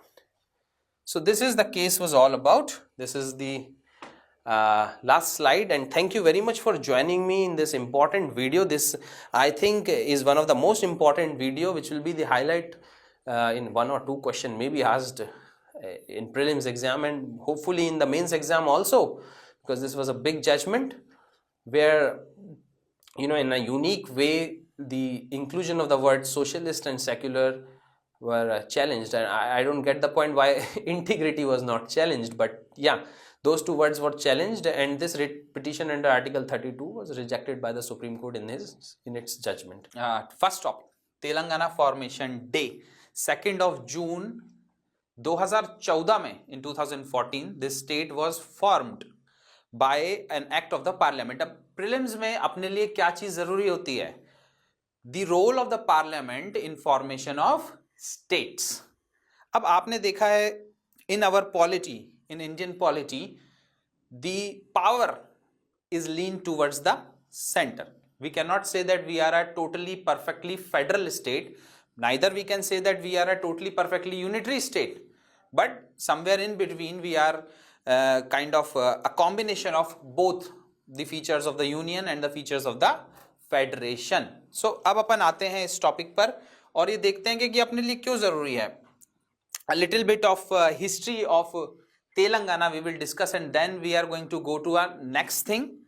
So this is the case was all about. This is the last slide, and thank you very much for joining me in this important video. This, I think, is one of the most important video which will be the highlight in one or two questions maybe asked in prelims exam and hopefully in the mains exam also, because this was a big judgment where, you know, in a unique way the inclusion of the words socialist and secular were challenged, and I don't get the point why integrity was not challenged, but yeah, those two words were challenged, and this writ petition under Article 32 was rejected by the Supreme Court in its judgment. First topic, Telangana Formation Day, 2nd of June 2014 में, in 2014 this state was formed by an act of the parliament. अब prelims में अपने लिए क्या चीज जरूरी होती है? The role of the parliament in formation of states. अब आपने देखा है in our polity, in Indian polity, the power is leaned towards the center. We cannot say that we are a totally perfectly federal state, neither we can say that we are a totally perfectly unitary state, but somewhere in between we are kind of a combination of both the features of the union and the features of the federation. So अब अपन आते हैं इस topic पर और ये देखते हैं कि अपने लिए क्यों जरूरी है. A little bit of history of Telangana we will discuss, and then we are going to go to our next thing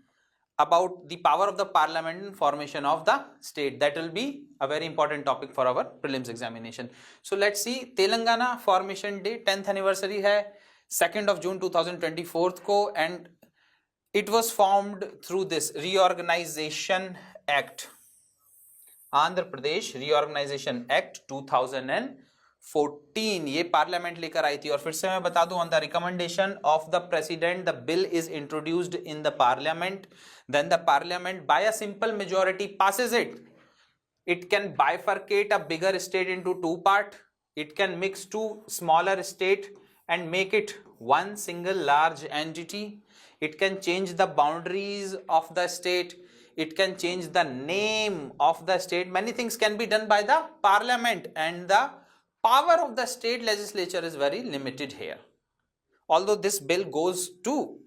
about the power of the parliament and formation of the state. That will be a very important topic for our prelims examination. So let's see. Telangana Formation Day 10th anniversary है 2nd of June 2024 को, and it was formed through this Reorganization Act, Andhra Pradesh Reorganization Act 2014. ये parliament लेकर आई थी. और फिर से मैं बता दूं, on the recommendation of the president the bill is introduced in the parliament, then the parliament by a simple majority passes it. It can bifurcate a bigger state into two parts. It can mix two smaller states and make it one single large entity. It can change the boundaries of the state. It can change the name of the state. Many things can be done by the parliament, and the power of the state legislature is very limited here. Although this bill goes to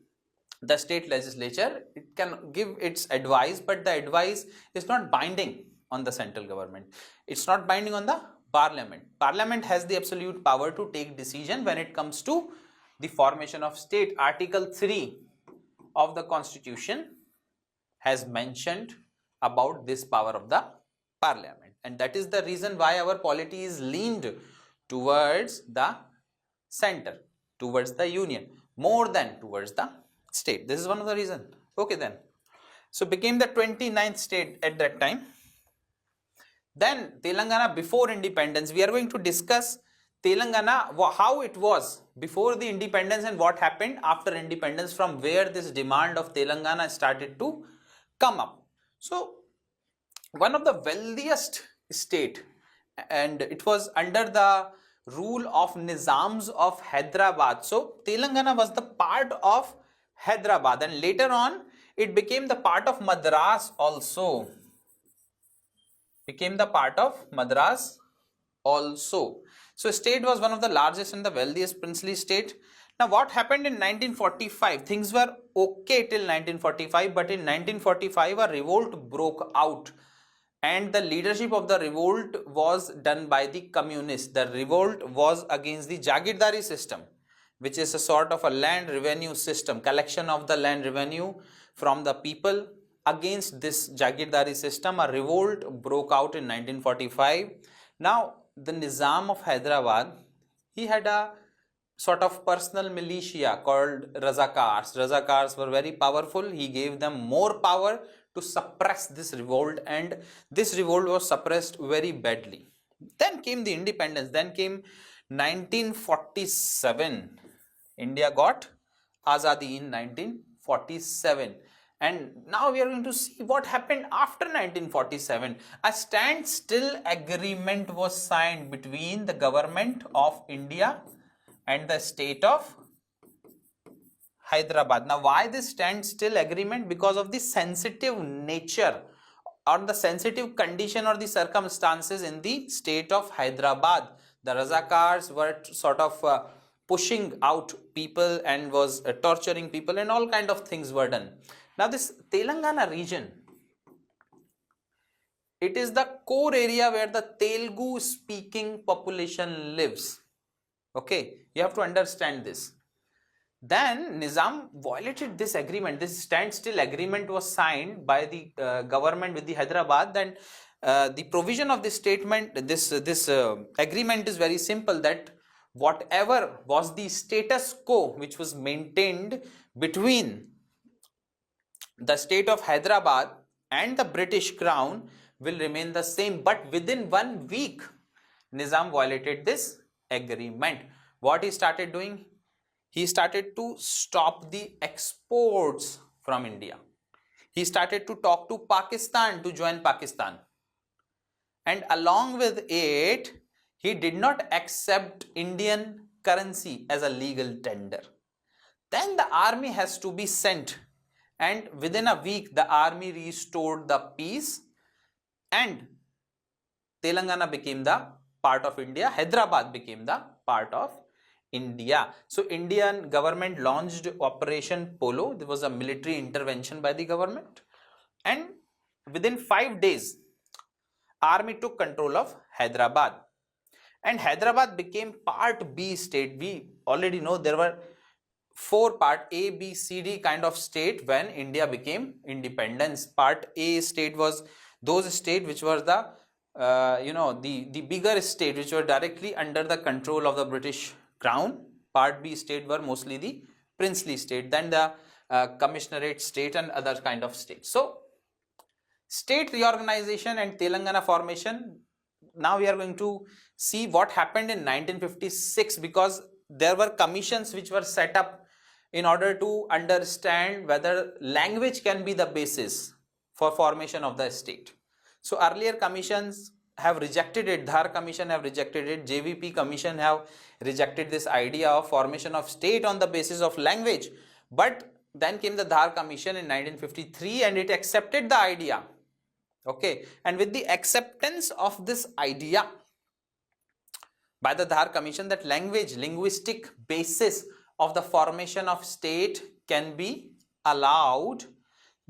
the state legislature, it can give its advice, but the advice is not binding on the central government. It's not binding on the parliament. Parliament has the absolute power to take decision when it comes to the formation of state. Article 3 of the constitution has mentioned about this power of the parliament, and that is the reason why our polity is leaned towards the center, towards the union, more than towards the state. This is one of the reasons. Okay, then so became the 29th state at that time. Then Telangana before independence. We are going to discuss Telangana, how it was before the independence and what happened after independence, from where this demand of Telangana started to come up. So one of the wealthiest state, and it was under the rule of Nizams of Hyderabad. So Telangana was the part of Hyderabad, and later on it became the part of Madras also. Became the part of Madras also. So state was one of the largest and the wealthiest princely state. Now what happened in 1945? Things were okay till 1945, but in 1945 a revolt broke out, and the leadership of the revolt was done by the communists. The revolt was against the Jagirdari system, which is a sort of a land revenue system, collection of the land revenue from the people. Against this Jagirdari system, a revolt broke out in 1945. Now the Nizam of Hyderabad, he had a sort of personal militia called Razakars. Razakars were very powerful. He gave them more power to suppress this revolt, and this revolt was suppressed very badly. Then came the independence. Then came 1947. India got Azadi in 1947. And now we are going to see what happened after 1947. A standstill agreement was signed between the government of India and the state of Hyderabad. Now why this standstill agreement? Because of the sensitive nature or the sensitive condition or the circumstances in the state of Hyderabad. The Razakars were sort of pushing out people and was torturing people, and all kind of things were done. Now this Telangana region, it is the core area where the Telugu speaking population lives. Okay, you have to understand this. Then Nizam violated this agreement. This standstill agreement was signed by the government with the Hyderabad. Then the provision of this statement, this agreement is very simple, that whatever was the status quo which was maintained between the state of Hyderabad and the British Crown will remain the same, but within 1 week Nizam violated this agreement. what he started doing? He started to stop the exports from India. He started to talk to Pakistan to join Pakistan. And along with it, he did not accept Indian currency as a legal tender. Then the army has to be sent, and within a week the army restored the peace and Telangana became the part of India. Hyderabad became the part of India. So Indian government launched Operation Polo. There was a military intervention by the government, and within 5 days army took control of Hyderabad, and Hyderabad became part B state. We already know there were 4 part A, B, C, D kind of state when India became independence. Part A state was those state which were the the bigger state which were directly under the control of the British Crown. Part B state were mostly the princely state, then the commissionerate state and other kind of states. So state reorganization and Telangana formation. Now we are going to see what happened in 1956, because there were commissions which were set up in order to understand whether language can be the basis for formation of the state. So earlier commissions have rejected it. Dhar commission have rejected it. JVP commission have rejected this idea of formation of state on the basis of language. But then came the Dhar commission in 1953 and it accepted the idea. Okay, and with the acceptance of this idea by the Dhar commission that linguistic basis of the formation of state can be allowed,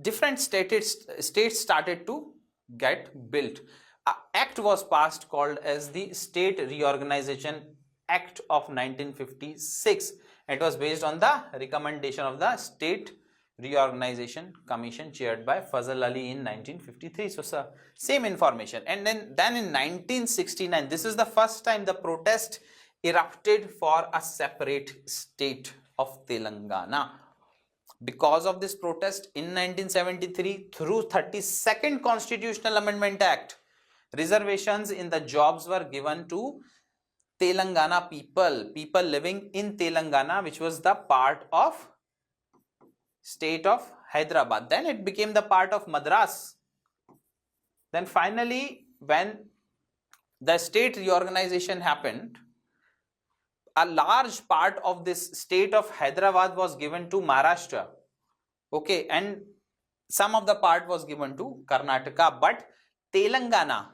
different states started to get built. An act was passed called as the State Reorganization Act of 1956. It was based on the recommendation of the State Reorganization Commission chaired by Fazal Ali in 1953. So same information. And then in 1969, this is the first time the protest erupted for a separate state of Telangana. Because of this protest in 1973, through 32nd Constitutional Amendment Act, reservations in the jobs were given to Telangana people living in Telangana, which was the part of state of Hyderabad. Then it became the part of Madras. Then finally, when the state reorganization happened, a large part of this state of Hyderabad was given to Maharashtra. Okay, and some of the part was given to Karnataka, but Telangana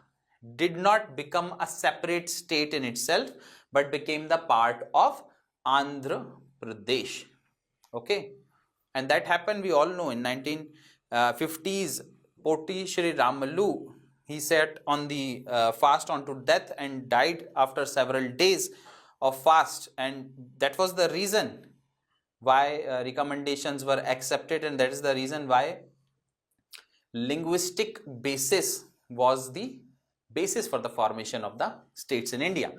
did not become a separate state in itself, but became the part of Andhra Pradesh. Okay, and that happened, we all know, in 1950s. Poti Shri Ramalu, he sat on the fast onto death and died after several days of fast, and that was the reason why recommendations were accepted, and that is the reason why linguistic basis was the basis for the formation of the states in India.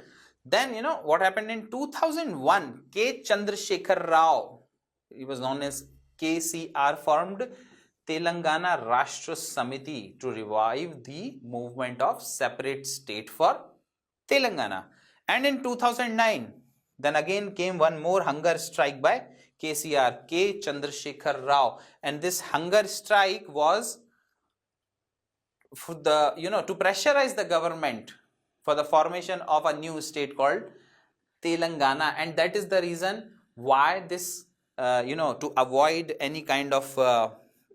Then what happened in 2001, K. Chandrasekhar Rao, he was known as KCR, formed Telangana Rashtra Samiti to revive the movement of separate state for Telangana. And in 2009, then again came one more hunger strike by KCR, K. Chandrasekhar Rao, and this hunger strike was for the to pressurize the government for the formation of a new state called Telangana, and that is the reason why this to avoid any kind of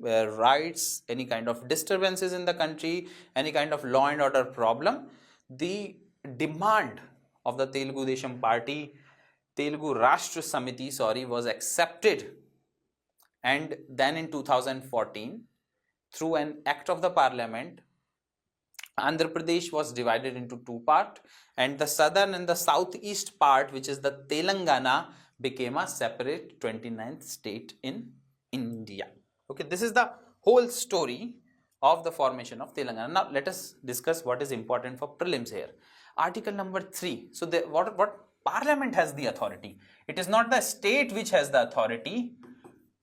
riots, any kind of disturbances in the country, any kind of law and order problem, the demand of the Telugu Desam Party, Telugu Rashtra Samiti, was accepted. And then in 2014, through an act of the parliament, Andhra Pradesh was divided into 2 parts, and the southern and the southeast part, which is the Telangana, became a separate 29th state in India. Okay, this is the whole story of the formation of Telangana. Now let us discuss what is important for prelims here. Article number 3. So what Parliament has the authority. It is not the state which has the authority.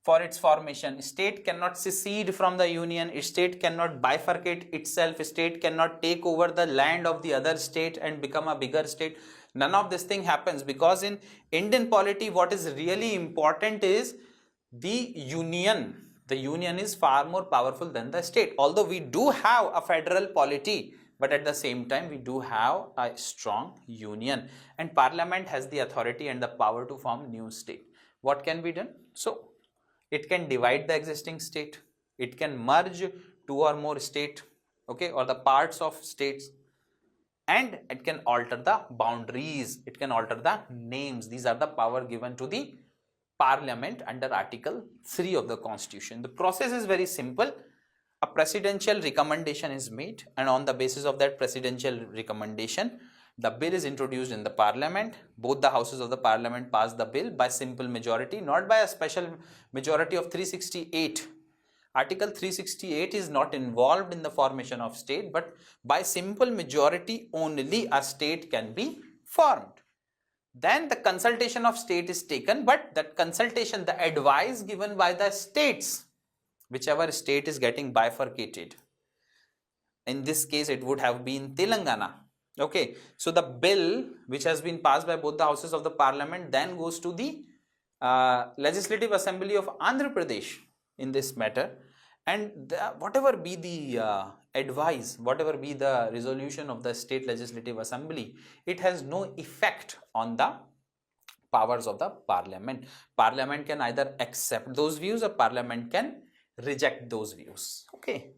for its formation. State cannot secede from the union, state cannot bifurcate itself, state cannot take over the land of the other state and become a bigger state. None of this thing happens, because in Indian polity what is really important is the union. The union is far more powerful than the state. Although we do have a federal polity, but at the same time we do have a strong union, and parliament has the authority and the power to form new state. What can be done? So it can divide the existing state, it can merge two or more state, okay, or the parts of states, and it can alter the boundaries, it can alter the names. These are the power given to the parliament under article 3 of the constitution. The process is very simple. A presidential recommendation is made, and on the basis of that presidential recommendation, the bill is introduced in the parliament. Both the houses of the parliament pass the bill by simple majority, not by a special majority of 368. Article 368 is not involved in the formation of state, but by simple majority only a state can be formed. Then the consultation of state is taken, but that consultation, the advice given by the states, whichever state is getting bifurcated, in this case it would have been Telangana. Okay, so the bill which has been passed by both the houses of the parliament then goes to the legislative assembly of Andhra Pradesh in this matter, and whatever be the advice, whatever be the resolution of the state legislative assembly, it has no effect on the powers of the parliament. Parliament can either accept those views or parliament can reject those views. Okay,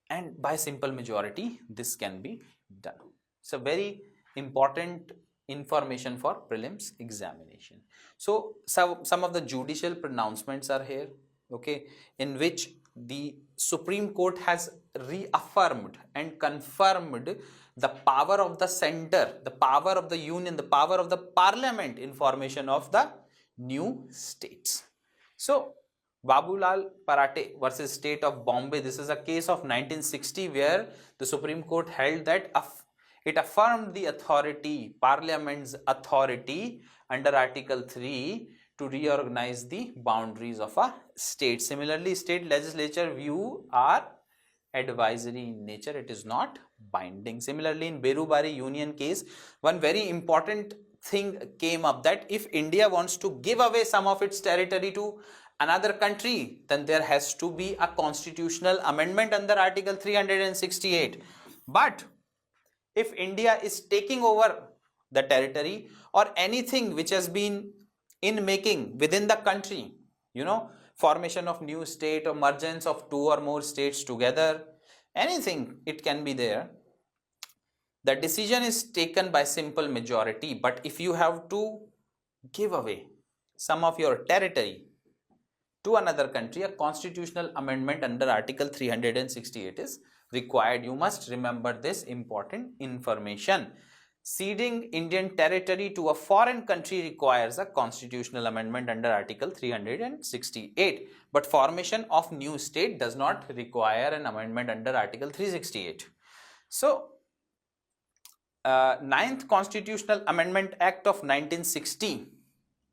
and by simple majority this can be done. It's a very important information for prelims examination. So some of the judicial pronouncements are here, okay, in which the Supreme Court has reaffirmed and confirmed the power of the center, the power of the union, the power of the parliament in formation of the new states. So Babulal Parathe versus State of Bombay, this is a case of 1960 where the Supreme Court held that it affirmed the authority, parliament's authority under Article 3 to reorganize the boundaries of a state. Similarly, state legislature view are advisory in nature, it is not binding. Similarly, in Berubari Union case, one very important thing came up, that if India wants to give away some of its territory to another country, then there has to be a constitutional amendment under Article 368. But if India is taking over the territory or anything which has been in making within the country, you know, formation of new state or mergence of two or more states together, anything it can be there, the decision is taken by simple majority. But if you have to give away some of your territory to another country, a constitutional amendment under Article 368 is required. You must remember this important information. Ceding Indian territory to a foreign country requires a constitutional amendment under Article 368, but formation of new state does not require an amendment under Article 368. So, 9th Constitutional Amendment Act of 1960,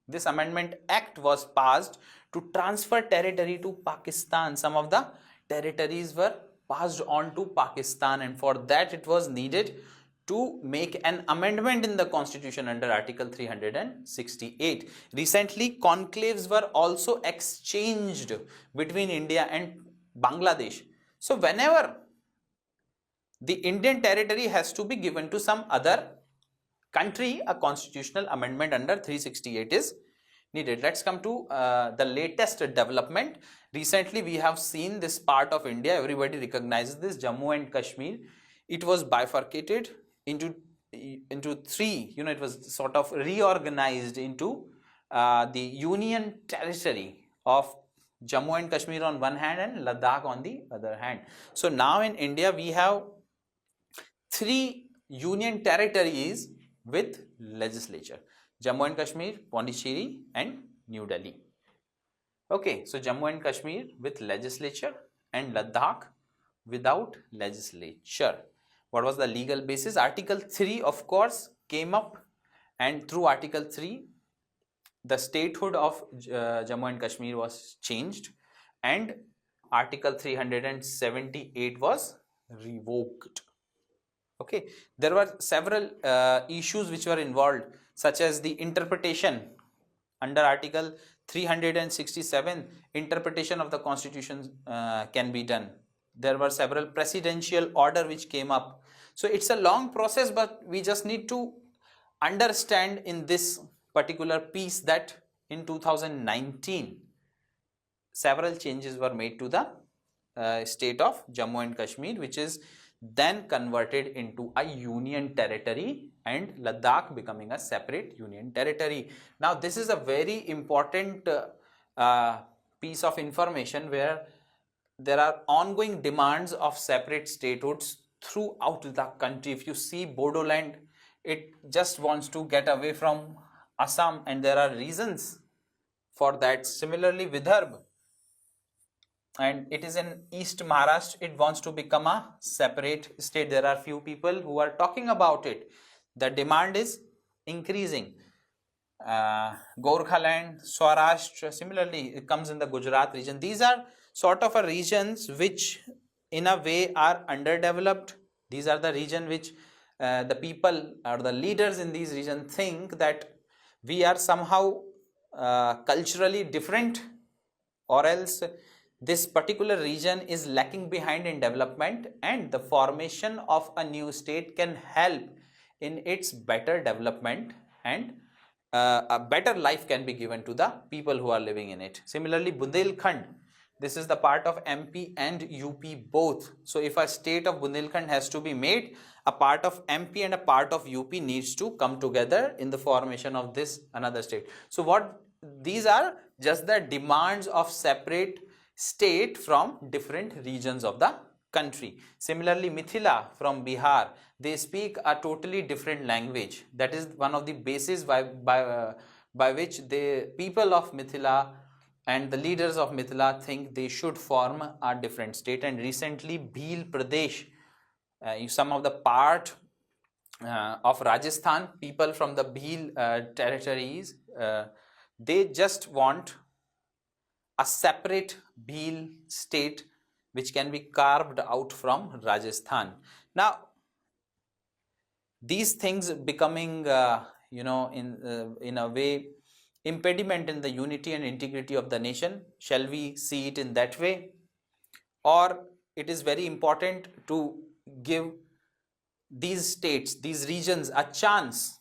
this Amendment Act was passed to transfer territory to Pakistan. Some of the territories were passed on to Pakistan, and for that it was needed to make an amendment in the constitution under Article 368. Recently, conclaves were also exchanged between India and Bangladesh. So whenever the Indian territory has to be given to some other country, a constitutional amendment under 368 is needed. Let's come to the latest development. Recently, we have seen this part of India, everybody recognizes this, Jammu and Kashmir. It was bifurcated into three, it was sort of reorganized into the union territory of Jammu and Kashmir on one hand and Ladakh on the other hand. So now in India we have 3 union territories with legislature: Jammu and Kashmir, Pondicherry and New Delhi. Okay, so Jammu and Kashmir with legislature and Ladakh without legislature. What was the legal basis? Article 3 of course came up, and through Article 3 the statehood of Jammu and Kashmir was changed and Article 378 was revoked. Okay, there were several issues which were involved, such as the interpretation under Article 367. Interpretation of the Constitution can be done. There were several presidential order which came up. So it's a long process, but we just need to understand in this particular piece that in 2019 several changes were made to the state of Jammu and Kashmir, which is then converted into a union territory and Ladakh becoming a separate union territory. Now this is a very important piece of information where there are ongoing demands of separate statehoods throughout the country. If you see Bodoland, it just wants to get away from Assam and there are reasons for that. Similarly, Vidarbha, and it is in East Maharashtra, it wants to become a separate state. There are few people who are talking about it. The demand is increasing. Gorkhaland, Saurashtra, similarly it comes in the Gujarat region. These are sort of a regions which in a way are underdeveloped. These are the region which the people or the leaders in these regions think that we are somehow culturally different, or else this particular region is lacking behind in development, and the formation of a new state can help in its better development, and a better life can be given to the people who are living in it. Similarly, Bundelkhand, this is the part of MP and UP both. So if a state of Bundelkhand has to be made, a part of MP and a part of UP needs to come together in the formation of this another state. So what these are just the demands of separate state from different regions of the country. Similarly, Mithila from Bihar, they speak a totally different language. That is one of the bases by which the people of Mithila and the leaders of Mithila think they should form a different state. And recently, Bhil Pradesh, some of the part of Rajasthan, people from the Bhil territories, they just want a separate Bhil state which can be carved out from Rajasthan. Now, these things becoming, in a way, impediment in the unity and integrity of the nation. Shall we see it in that way? Or it is very important to give these states, these regions, a chance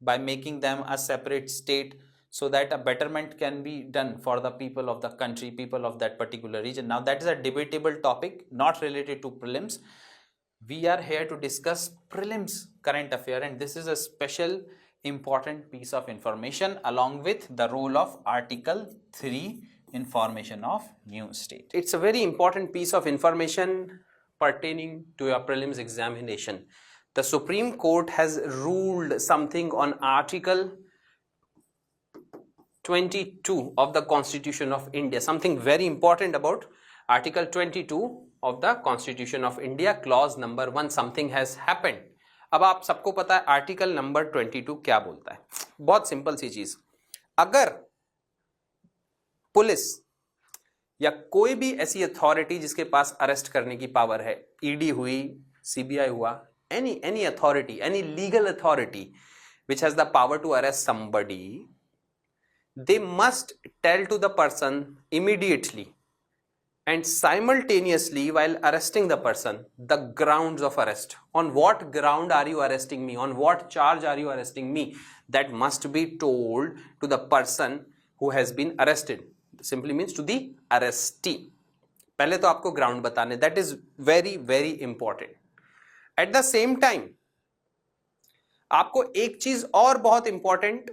by making them a separate state, so that a betterment can be done for the people of the country, people of that particular region. Now that is a debatable topic, not related to prelims. We are here to discuss prelims current affair, and this is a special important piece of information along with the role of Article 3 in formation of new state. It's a very important piece of information pertaining to your prelims examination. The Supreme Court has ruled something on Article 22 of the Constitution of India. Something very important about Article 22 of the Constitution of India, clause number 1. Something has happened. अब आप सबको पता है article number 22 क्या बोलता है. बहुत simple सी चीज, अगर पुलिस या कोई भी ऐसी अथॉरिटी जिसके पास अरेस्ट करने की पावर है, ईडी हुई, सीबीआई हुआ, any authority, any legal authority which has the power to arrest somebody, they must tell to the person immediately and simultaneously while arresting the person the grounds of arrest. On what ground are you arresting me? On what charge are you arresting me? That must be told to the person who has been arrested. Simply means to the arrestee. पहले तो आपको ground बताने. That is very very important. At the same time, आपको एक चीज और बहुत important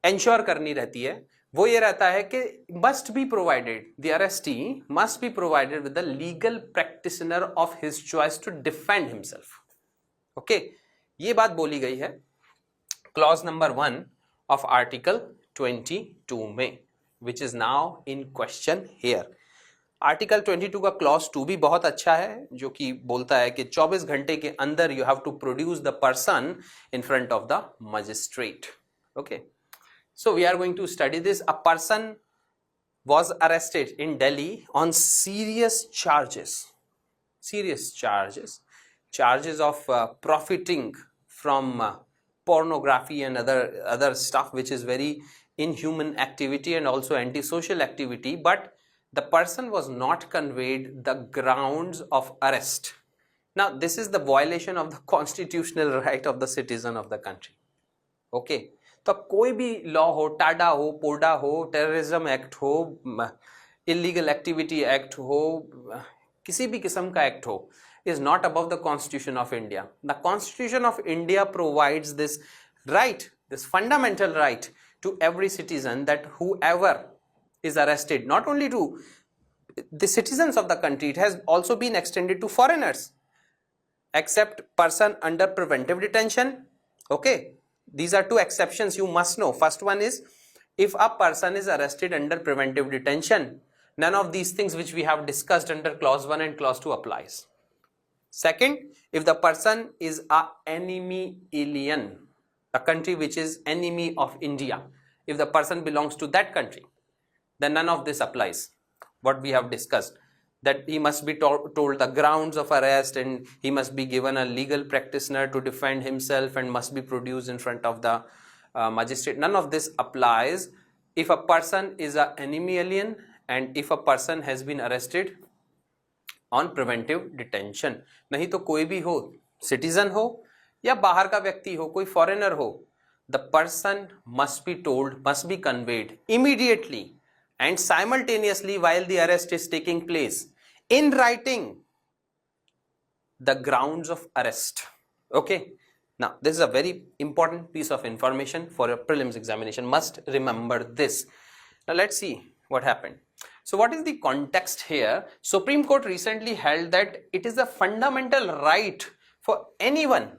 ensure करनी रहती है, वो ये रहता है कि must be provided, the arrestee must be provided with the legal practitioner of his choice to defend himself. Okay, ये बात बोली गई है clause number 1 of article 22 में, which is now in question here. Article 22 का क्लॉज 2 भी बहुत अच्छा है, जो कि बोलता है कि 24 घंटे के अंदर you have to produce the person in front of the magistrate. Okay, So we are going to study this. A person was arrested in Delhi on serious charges of profiting from pornography and other stuff, which is very inhuman activity and also antisocial activity. But the person was not conveyed the grounds of arrest. Now this is the violation of the constitutional right of the citizen of the country. Okay तो अब कोई भी law हो, टाडा हो, पोडा हो, terrorism act हो, illegal activity act हो, किसी भी किस्म का एक्ट हो, is not above the Constitution of India. The Constitution of India provides this right, this fundamental right to every citizen, that whoever is arrested, not only to the citizens of the country, it has also been extended to foreigners, except person under preventive detention. Okay, these are two exceptions you must know. First one is, if a person is arrested under preventive detention, none of these things which we have discussed under clause 1 and clause 2 applies. Second, if the person is a enemy alien, a country which is enemy of India, if the person belongs to that country, then none of this applies. What we have discussed, that he must be told the grounds of arrest, and he must be given a legal practitioner to defend himself, and must be produced in front of the magistrate. None of this applies if a person is an enemy alien and if a person has been arrested on preventive detention. नहीं तो कोई भी हो, citizen हो या बाहर का व्यक्ति हो, कोई foreigner हो, the person must be told, must be conveyed immediately and simultaneously while the arrest is taking place, in writing, the grounds of arrest. Okay, now this is a very important piece of information for a prelims examination. Must remember this. Now let's see what happened. So what is the context here? Supreme Court recently held that it is a fundamental right for anyone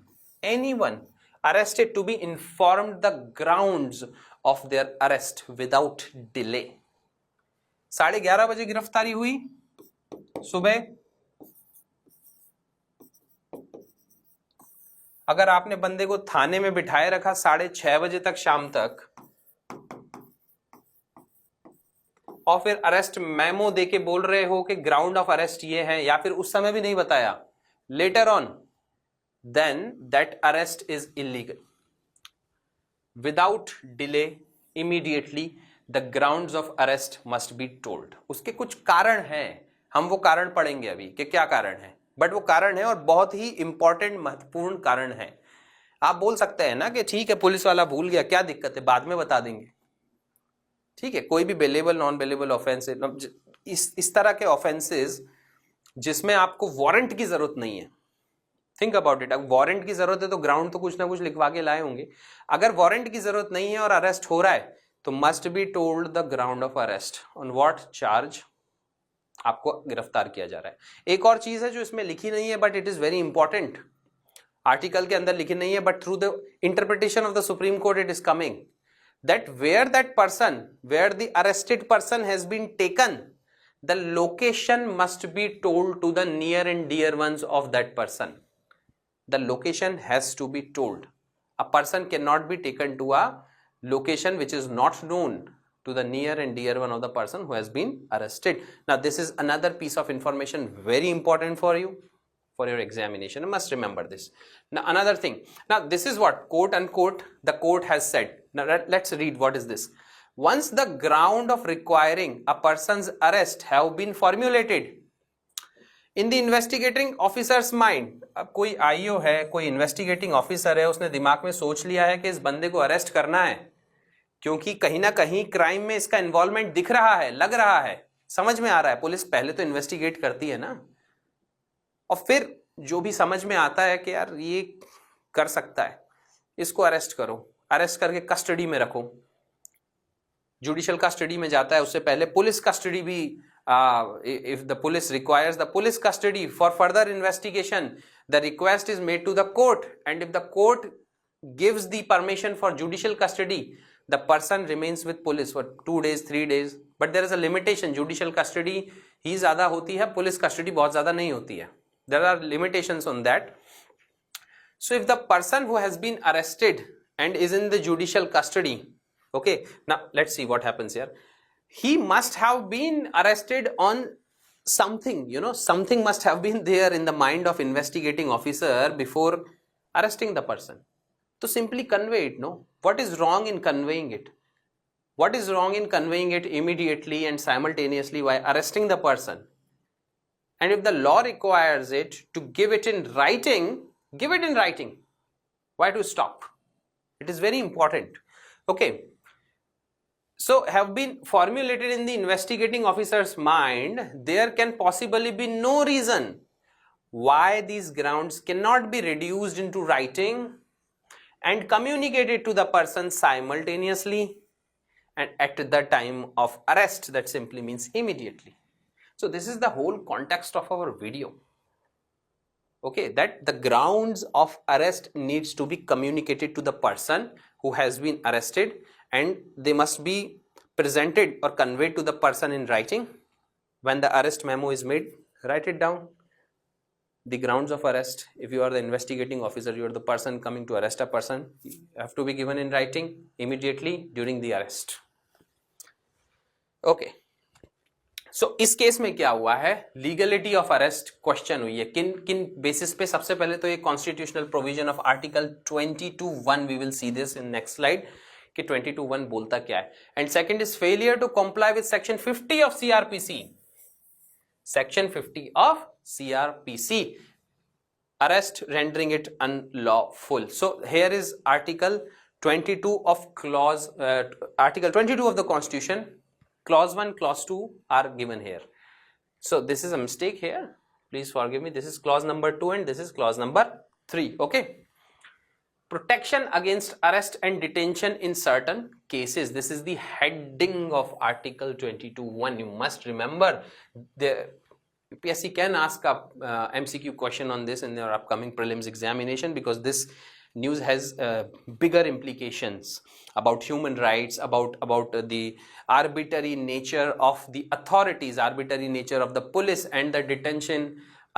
arrested to be informed the grounds of their arrest without delay. 11:30 बजे गिरफ्तारी हुई सुबह. अगर आपने बंदे को थाने में बिठाए रखा 6:30 बजे तक, शाम तक, और फिर अरेस्ट मेमो देके बोल रहे हो कि ग्राउंड ऑफ अरेस्ट ये है, या फिर उस समय भी नहीं बताया, later on, then that arrest is illegal. Without delay, immediately the grounds of arrest must be told. उसके कुछ कारण हैं, हम वो कारण पढ़ेंगे अभी कि क्या कारण है, बट वो कारण है और बहुत ही इंपॉर्टेंट, महत्वपूर्ण कारण है. आप बोल सकते हैं ना कि ठीक है पुलिस वाला भूल गया, क्या दिक्कत है, बाद में बता देंगे. ठीक है, कोई भी बेलेबल नॉन बेलेबल ऑफेंस, इस तरह के ऑफेंसेस जिसमें आपको वारंट की जरूरत नहीं है. Think about it. अगर वारंट की जरूरत है तो ग्राउंड तो कुछ ना कुछ लिखवा के लाए होंगे. अगर वारंट की जरूरत नहीं है और अरेस्ट हो रहा है तो must be told the ground of arrest, on what charge आपको गिरफ्तार किया जा रहा है. एक और चीज है जो इसमें लिखी नहीं है but it is very important, article के अंदर लिखी नहीं है but through the interpretation of the supreme court it is coming, that where the arrested person has been taken, the location must be told to the near and dear ones of that person. The location has to be told. A person cannot be taken to a location which is not known to the near and dear one of the person who has been arrested. Now this is another piece of information very important for you, for your examination. You must remember this. Now another thing, now this is what quote unquote the court has said. Now let's read what is this. Once the ground of requiring a person's arrest have been formulated in the investigating officer's mind, अब कोई IO है, कोई investigating officer है, उसने दिमाग में सोच लिया है कि इस बंदे को अरेस्ट करना है क्योंकि कहीं ना कहीं क्राइम में इसका इन्वॉल्वमेंट दिख रहा है, लग रहा है, समझ में आ रहा है. पुलिस पहले तो इन्वेस्टिगेट करती है ना, और फिर जो भी समझ में आता है कि यार ये कर सकता है, इसको अरेस्ट करो, अरेस्ट करके कस्टडी में रखो. जुडिशियल कस्टडी में जाता है, उससे पहले पुलिस कस्टडी भी, if the police requires the police custody for further investigation, the request is made to the court, and if the court gives the permission for judicial custody, the person remains with police for 2 days 3 days. But there is a limitation. Judicial custody ही ज्यादा होती है, police custody बहुत ज्यादा नहीं होती है. There are limitations on that. So if the person who has been arrested and is in the judicial custody Okay, now let's see what happens here. He must have been arrested on something, something must have been there in the mind of investigating officer before arresting the person. To simply convey it, no? What is wrong in conveying it? What is wrong in conveying it immediately and simultaneously while arresting the person? And if the law requires it to give it in writing, give it in writing. Why to stop? It is very important. Okay. So have been formulated in the investigating officer's mind, there can possibly be no reason why these grounds cannot be reduced into writing and communicated to the person simultaneously and at the time of arrest. That simply means immediately. So this is the whole context of our video. Okay, that the grounds of arrest needs to be communicated to the person who has been arrested, and they must be presented or conveyed to the person in writing. When the arrest memo is made, write it down. The grounds of arrest, if you are the investigating officer, you are the person coming to arrest a person, you have to be given in writing immediately during the arrest. Okay. सो इस case में क्या हुआ है, legality of arrest question हुई है. किन किन basis पे? सबसे पहले तो ये constitutional provision of article 22(1), we will see this in next slide कि 22(1) बोलता क्या है. And second is failure to comply with section 50 of CrPC. Section 50 of CrPC, arrest rendering it unlawful. So here is article 22 of clause article 22 of the constitution. Clause 1, clause 2 are given here. So this is a mistake here. Please forgive me. This is clause number 2 and this is clause number 3. Okay. Protection against arrest and detention in certain cases. This is the heading of article 22(1). You must remember, the UPSC can ask a MCQ question on this in their upcoming prelims examination, because this news has bigger implications about human rights, about the arbitrary nature of the authorities, arbitrary nature of the police and the detention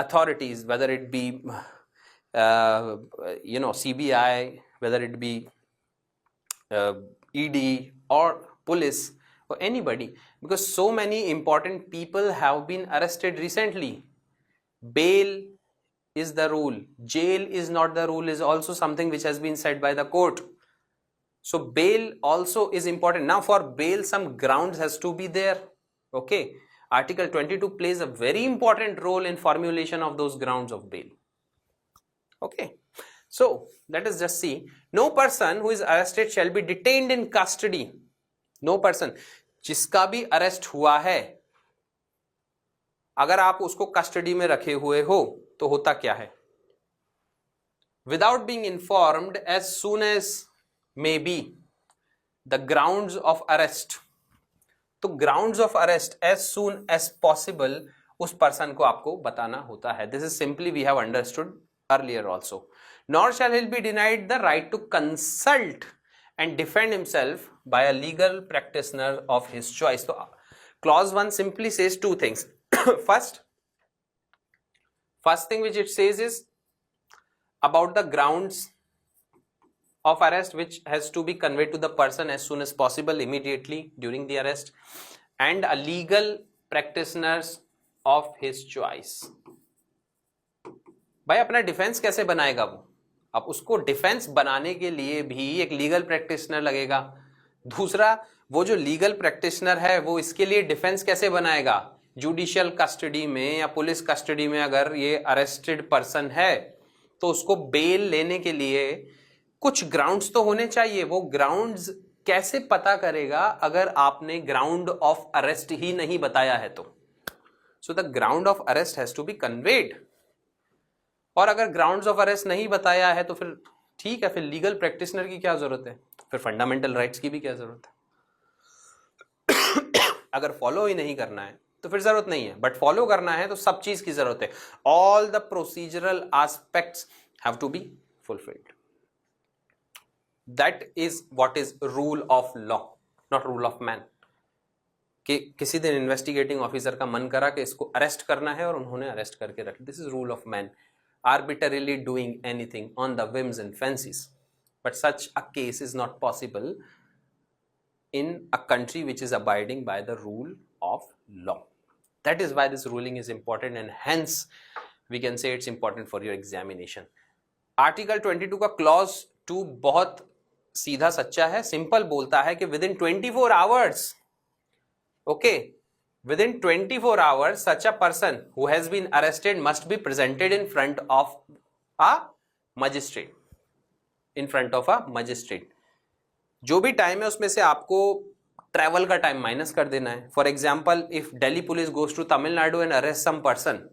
authorities, whether it be CBI, whether it be ED or police or anybody, because so many important people have been arrested recently. Bail is the rule, jail is not the rule, is also something which has been said by the court. So bail also is important. Now for bail, some grounds has to be there. Okay, article 22 plays a very important role in formulation of those grounds of bail. Okay, so let us just see. No person who is arrested shall be detained in custody. No person, जिसका भी arrest हुआ है, अगर आप उसको custody में रखे हुए हो तो होता क्या है? Without being informed as soon as may be the grounds of arrest. तो grounds of arrest as soon as possible उस पर्सन को आपको बताना होता है. This is simply we have understood earlier also. Nor shall he be denied the right to consult and defend himself by a legal practitioner of his choice. So clause 1 simply says two things. First thing which it says is about the grounds of arrest which has to be conveyed to the person as soon as possible, immediately during the arrest, and a legal practitioners of his choice. भाई अपना defence कैसे बनाएगा वो? अब उसको defence बनाने के लिए भी एक लीगल प्रैक्टिशनर लगेगा. दूसरा, वो जो लीगल प्रैक्टिशनर है वो इसके लिए डिफेंस कैसे बनाएगा? जुडिशियल कस्टडी में या पुलिस कस्टडी में अगर ये अरेस्टेड पर्सन है तो उसको बेल लेने के लिए कुछ ग्राउंड्स तो होने चाहिए. वो ग्राउंड्स कैसे पता करेगा अगर आपने ग्राउंड ऑफ अरेस्ट ही नहीं बताया है तो? So the ground of arrest has to be conveyed. और अगर ग्राउंड्स ऑफ अरेस्ट नहीं बताया है तो फिर ठीक है, फिर लीगल प्रैक्टिशनर की क्या जरूरत है? फिर फंडामेंटल राइट्स की भी क्या जरूरत है? अगर फॉलो ही नहीं करना है तो फिर जरूरत नहीं है, बट फॉलो करना है तो सब चीज की जरूरत है. All the procedural aspects have to be fulfilled. That is what is rule of law, not rule of man. कि किसी दिन इन्वेस्टिगेटिंग ऑफिसर का मन करा कि इसको अरेस्ट करना है और उन्होंने अरेस्ट करके रख. This is rule of man, arbitrarily doing anything on the whims and fancies. But such a case is not possible in a country which is abiding by the rule of law. That is why this ruling is important, and hence we can say it's important for your examination. Article 22 का clause 2 बहुत सीधा सच्चा है, simple बोलता है कि within 24 hours, okay, within 24 hours such a person who has been arrested must be presented in front of a magistrate, in front of a magistrate. जो भी टाइम है उसमें से आपको ट्रैवल का टाइम माइनस कर देना है. For example, if Delhi police goes to Tamil Nadu and arrest some person,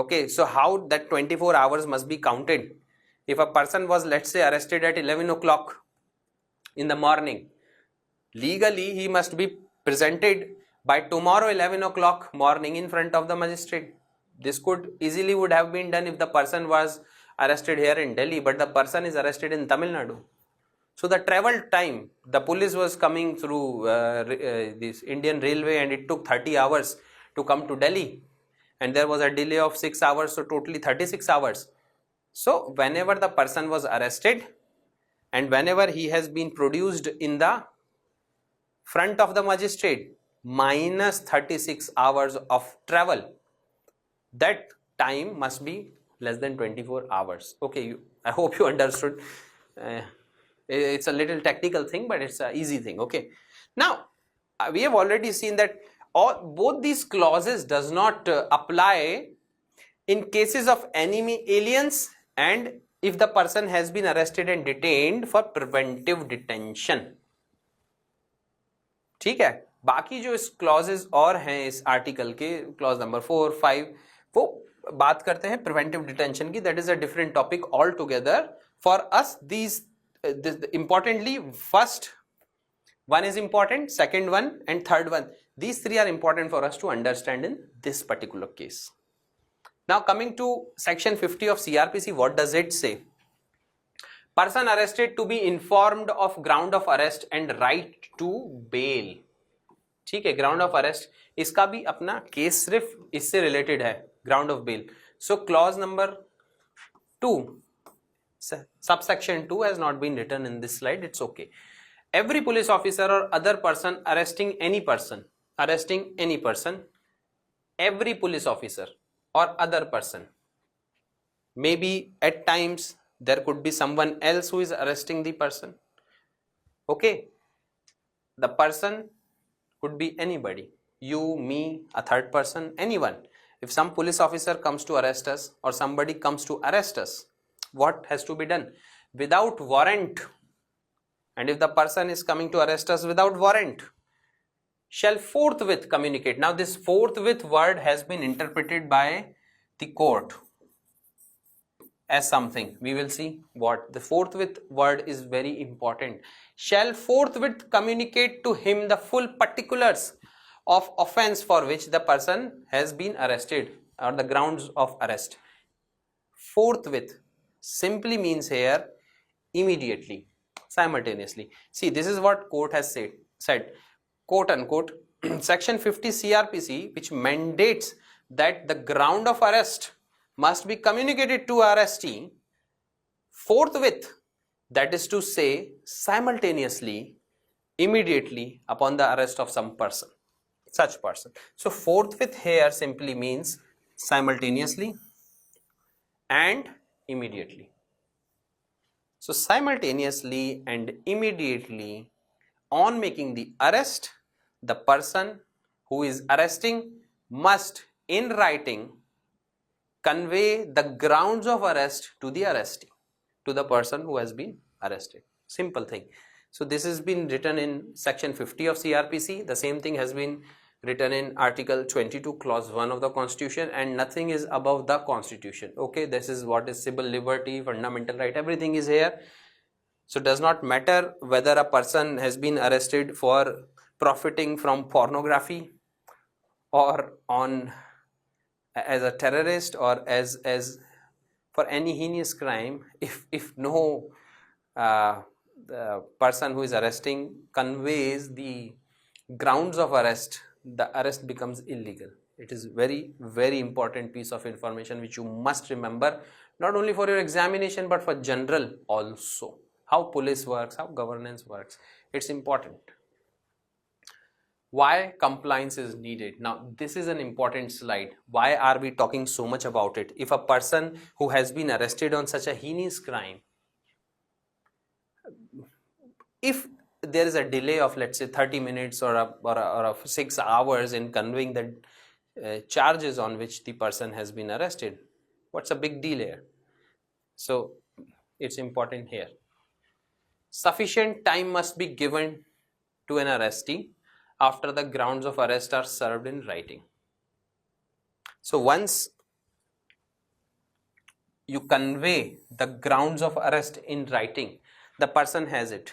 okay, so how that 24 hours must be counted? If a person was, let's say, arrested at 11 o'clock in the morning, legally he must be presented by tomorrow 11 o'clock morning in front of the magistrate. This could easily would have been done if the person was arrested here in Delhi, but the person is arrested in Tamil Nadu. So the travel time, the police was coming through this Indian railway and it took 30 hours to come to Delhi. And there was a delay of 6 hours, so totally 36 hours. So whenever the person was arrested and whenever he has been produced in the front of the magistrate, minus 36 hours of travel, that time must be less than 24 hours. Okay, I hope you understood. It's a little technical thing, but it's an easy thing. Okay, now we have already seen that both these clauses does not apply in cases of enemy aliens and if the person has been arrested and detained for preventive detention. ठीक है, बाकी जो इस clauses और हैं इस article के, clause number 4, 5, वो बात करते हैं प्रिवेंटिव डिटेंशन की. That is a different topic all together. For us these importantly, first one is important, second one and third one, these three are important for us to understand in this particular case. Now coming to section 50 of CRPC, what does it say? Person arrested to be informed of ground of arrest and right to bail. ठीक है, ground of arrest, इसका भी अपना case सिर्फ इससे related है, ground of bail. So clause number 2, subsection 2 has not been written in this slide. It's okay. Every police officer or other person arresting any person, every police officer or other person, maybe at times there could be someone else who is arresting the person. Okay, the person could be anybody, you, me, a third person, anyone. If some police officer comes to arrest us or somebody comes to arrest us, what has to be done? Without warrant. And if the person is coming to arrest us without warrant, shall forthwith communicate. Now this forthwith word has been interpreted by the court as something. We will see what the forthwith word is very important. Shall forthwith communicate to him the full particulars of offence for which the person has been arrested or the grounds of arrest. Forthwith simply means here immediately, simultaneously. See, this is what court has said, quote unquote, section 50 CRPC, which mandates that the ground of arrest must be communicated to arrestee forthwith, that is to say simultaneously, immediately upon the arrest of some person, such person. So forthwith here simply means simultaneously and immediately. So simultaneously and immediately on making the arrest, the person who is arresting must in writing convey the grounds of arrest to the arrestee, to the person who has been arrested. Simple thing. So this has been written in section 50 of CRPC. The same thing has been written in article 22 clause 1 of the constitution, and nothing is above the constitution. Okay, this is what is civil liberty, fundamental right, everything is here. So it does not matter whether a person has been arrested for profiting from pornography or on as a terrorist or as for any heinous crime. If no the person who is arresting conveys the grounds of arrest, the arrest becomes illegal. It is very, very important piece of information which you must remember, not only for your examination but for general also. How police works, how governance works, it's important. Why compliance is needed? Now, this is an important slide. Why are we talking so much about it? If a person who has been arrested on such a heinous crime, if there is a delay of, let's say, 30 minutes or 6 hours in conveying the charges on which the person has been arrested, what's a big deal here? So it's important here. Sufficient time must be given to an arrestee after the grounds of arrest are served in writing. So once you convey the grounds of arrest in writing, the person has it.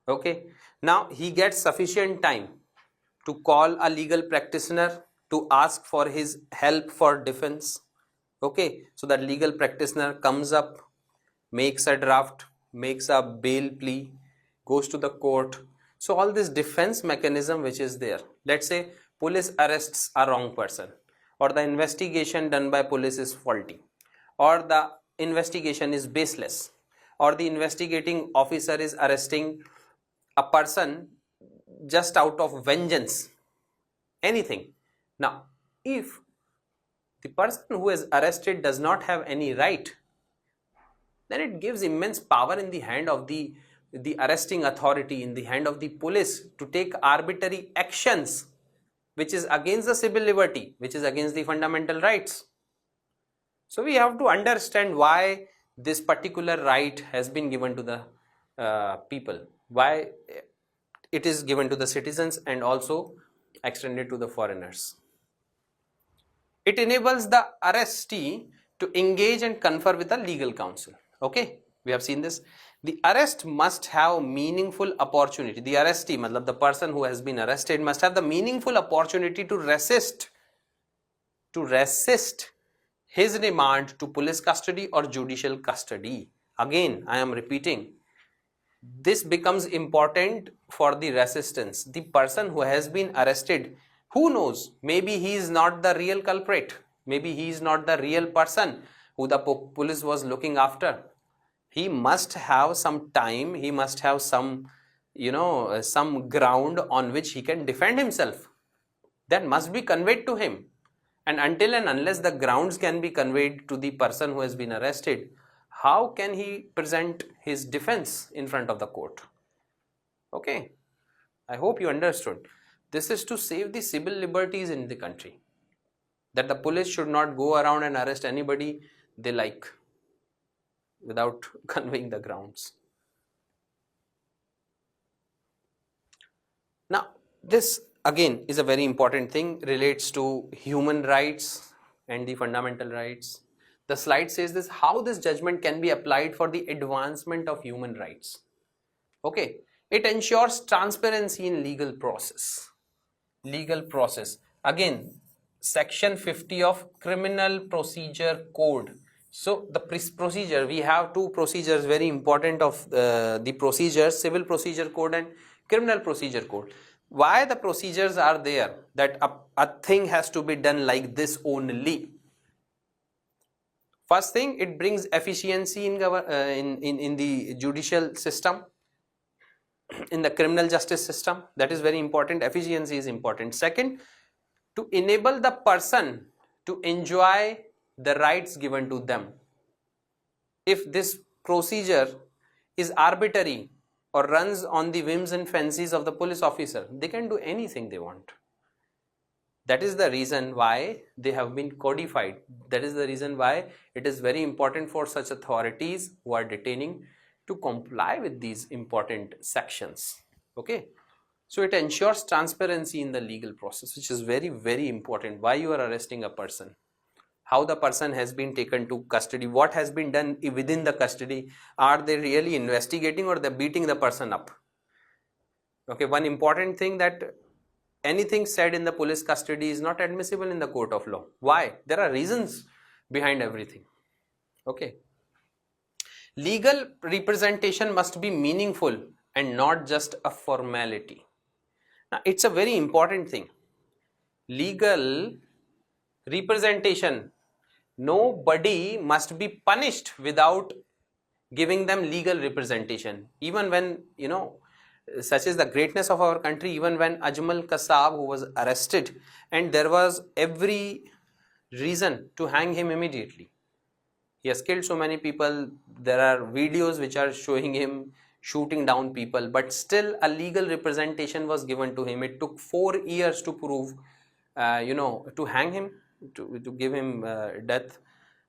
Okay, now he gets sufficient time to call a legal practitioner to ask for his help for defense. Okay, so that legal practitioner comes up, makes a draft, makes a bail plea, goes to the court. So all this defense mechanism which is there, let's say police arrests a wrong person, or the investigation done by police is faulty, or the investigation is baseless, or the investigating officer is arresting a person just out of vengeance, anything. Now, if the person who is arrested does not have any right, then it gives immense power in the hand of the arresting authority, in the hand of the police, to take arbitrary actions which is against the civil liberty, which is against the fundamental rights. So we have to understand why this particular right has been given to the people, why it is given to the citizens and also extended to the foreigners. It enables the arrestee to engage and confer with the legal counsel. Okay, we have seen this. The arrest must have meaningful opportunity. The arrestee, matlab the person who has been arrested, must have the meaningful opportunity to resist his remand to police custody or judicial custody. Again, I am repeating, this becomes important for the resistance. The person who has been arrested, who knows, maybe he is not the real culprit, maybe he is not the real person who the police was looking after. He must have some time, he must have some, some ground on which he can defend himself. That must be conveyed to him. And until and unless the grounds can be conveyed to the person who has been arrested, how can he present his defense in front of the court? Okay, I hope you understood. This is to save the civil liberties in the country, that the police should not go around and arrest anybody they like without conveying the grounds. Now, this again is a very important thing, relates to human rights and the fundamental rights. The slide says this, how this judgment can be applied for the advancement of human rights. Okay, it ensures transparency in legal process. Legal process. Again, section 50 of Criminal Procedure Code. So the procedure, we have two procedures very important of the procedures, Civil Procedure Code and Criminal Procedure Code. Why the procedures are there, that a thing has to be done like this only? First thing, it brings efficiency in the judicial system, in the criminal justice system. That is very important. Efficiency is important. Second, to enable the person to enjoy the rights given to them. If this procedure is arbitrary or runs on the whims and fancies of the police officer, they can do anything they want. That is the reason why they have been codified. That is the reason why it is very important for such authorities who are detaining to comply with these important sections. Okay, so it ensures transparency in the legal process, which is very, very important. Why you are arresting a person, how the person has been taken to custody, what has been done within the custody, are they really investigating or they're beating the person up? Okay, one important thing, that anything said in the police custody is not admissible in the court of law. Why? There are reasons behind everything. Okay. Legal representation must be meaningful and not just a formality. Now, it's a very important thing. Legal representation, nobody must be punished without giving them legal representation. Even when, Such is the greatness of our country, even when Ajmal Kasab, who was arrested, and there was every reason to hang him immediately. He has killed so many people. There are videos which are showing him shooting down people, but still a legal representation was given to him. It took 4 years to prove, to hang him, to give him death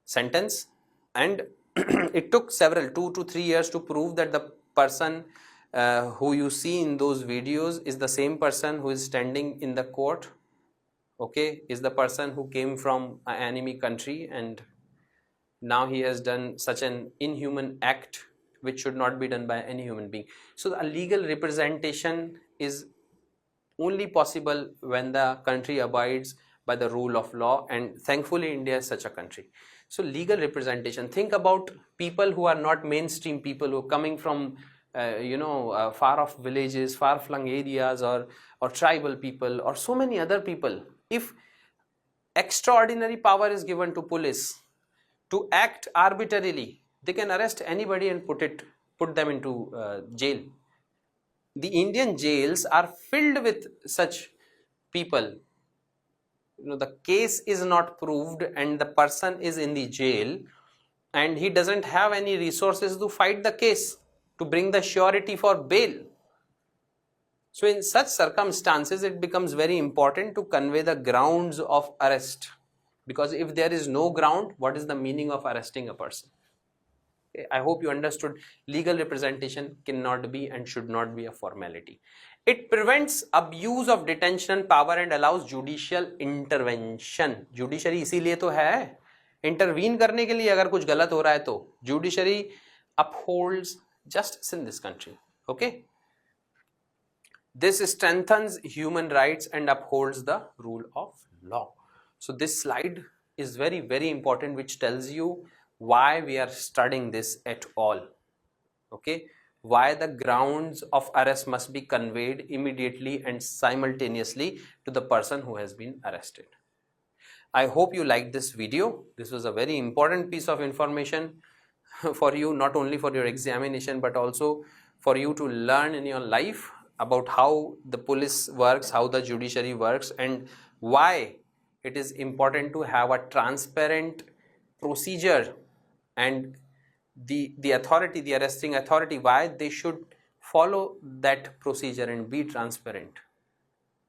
sentence, and it took several 2 to 3 years to prove that the person who you see in those videos is the same person who is standing in the court, okay, is the person who came from an enemy country, and now he has done such an inhuman act which should not be done by any human being. So a legal representation is only possible when the country abides by the rule of law, and thankfully India is such a country. So legal representation, think about people who are not mainstream people, who are coming from far off villages, far flung areas, or tribal people, or so many other people. If extraordinary power is given to police to act arbitrarily, they can arrest anybody and put them into jail. The Indian jails are filled with such people. The case is not proved and the person is in the jail, and he doesn't have any resources to fight the case, to bring the surety for bail. So in such circumstances, it becomes very important to convey the grounds of arrest, because if there is no ground, what is the meaning of arresting a person? I hope you understood. Legal representation cannot be and should not be a formality. It prevents abuse of detention power and allows judicial intervention. Judiciary इसीलिए तो है, intervene करने के लिए अगर कुछ गलत हो रहा है तो. Judiciary upholds justice in this country. Okay. This strengthens human rights and upholds the rule of law. So this slide is very, very important, which tells you why we are studying this at all. Okay, why the grounds of arrest must be conveyed immediately and simultaneously to the person who has been arrested. I hope you liked this video. This was a very important piece of information for you, not only for your examination but also for you to learn in your life about how the police works, how the judiciary works, and why it is important to have a transparent procedure, and the authority, the arresting authority, why they should follow that procedure and be transparent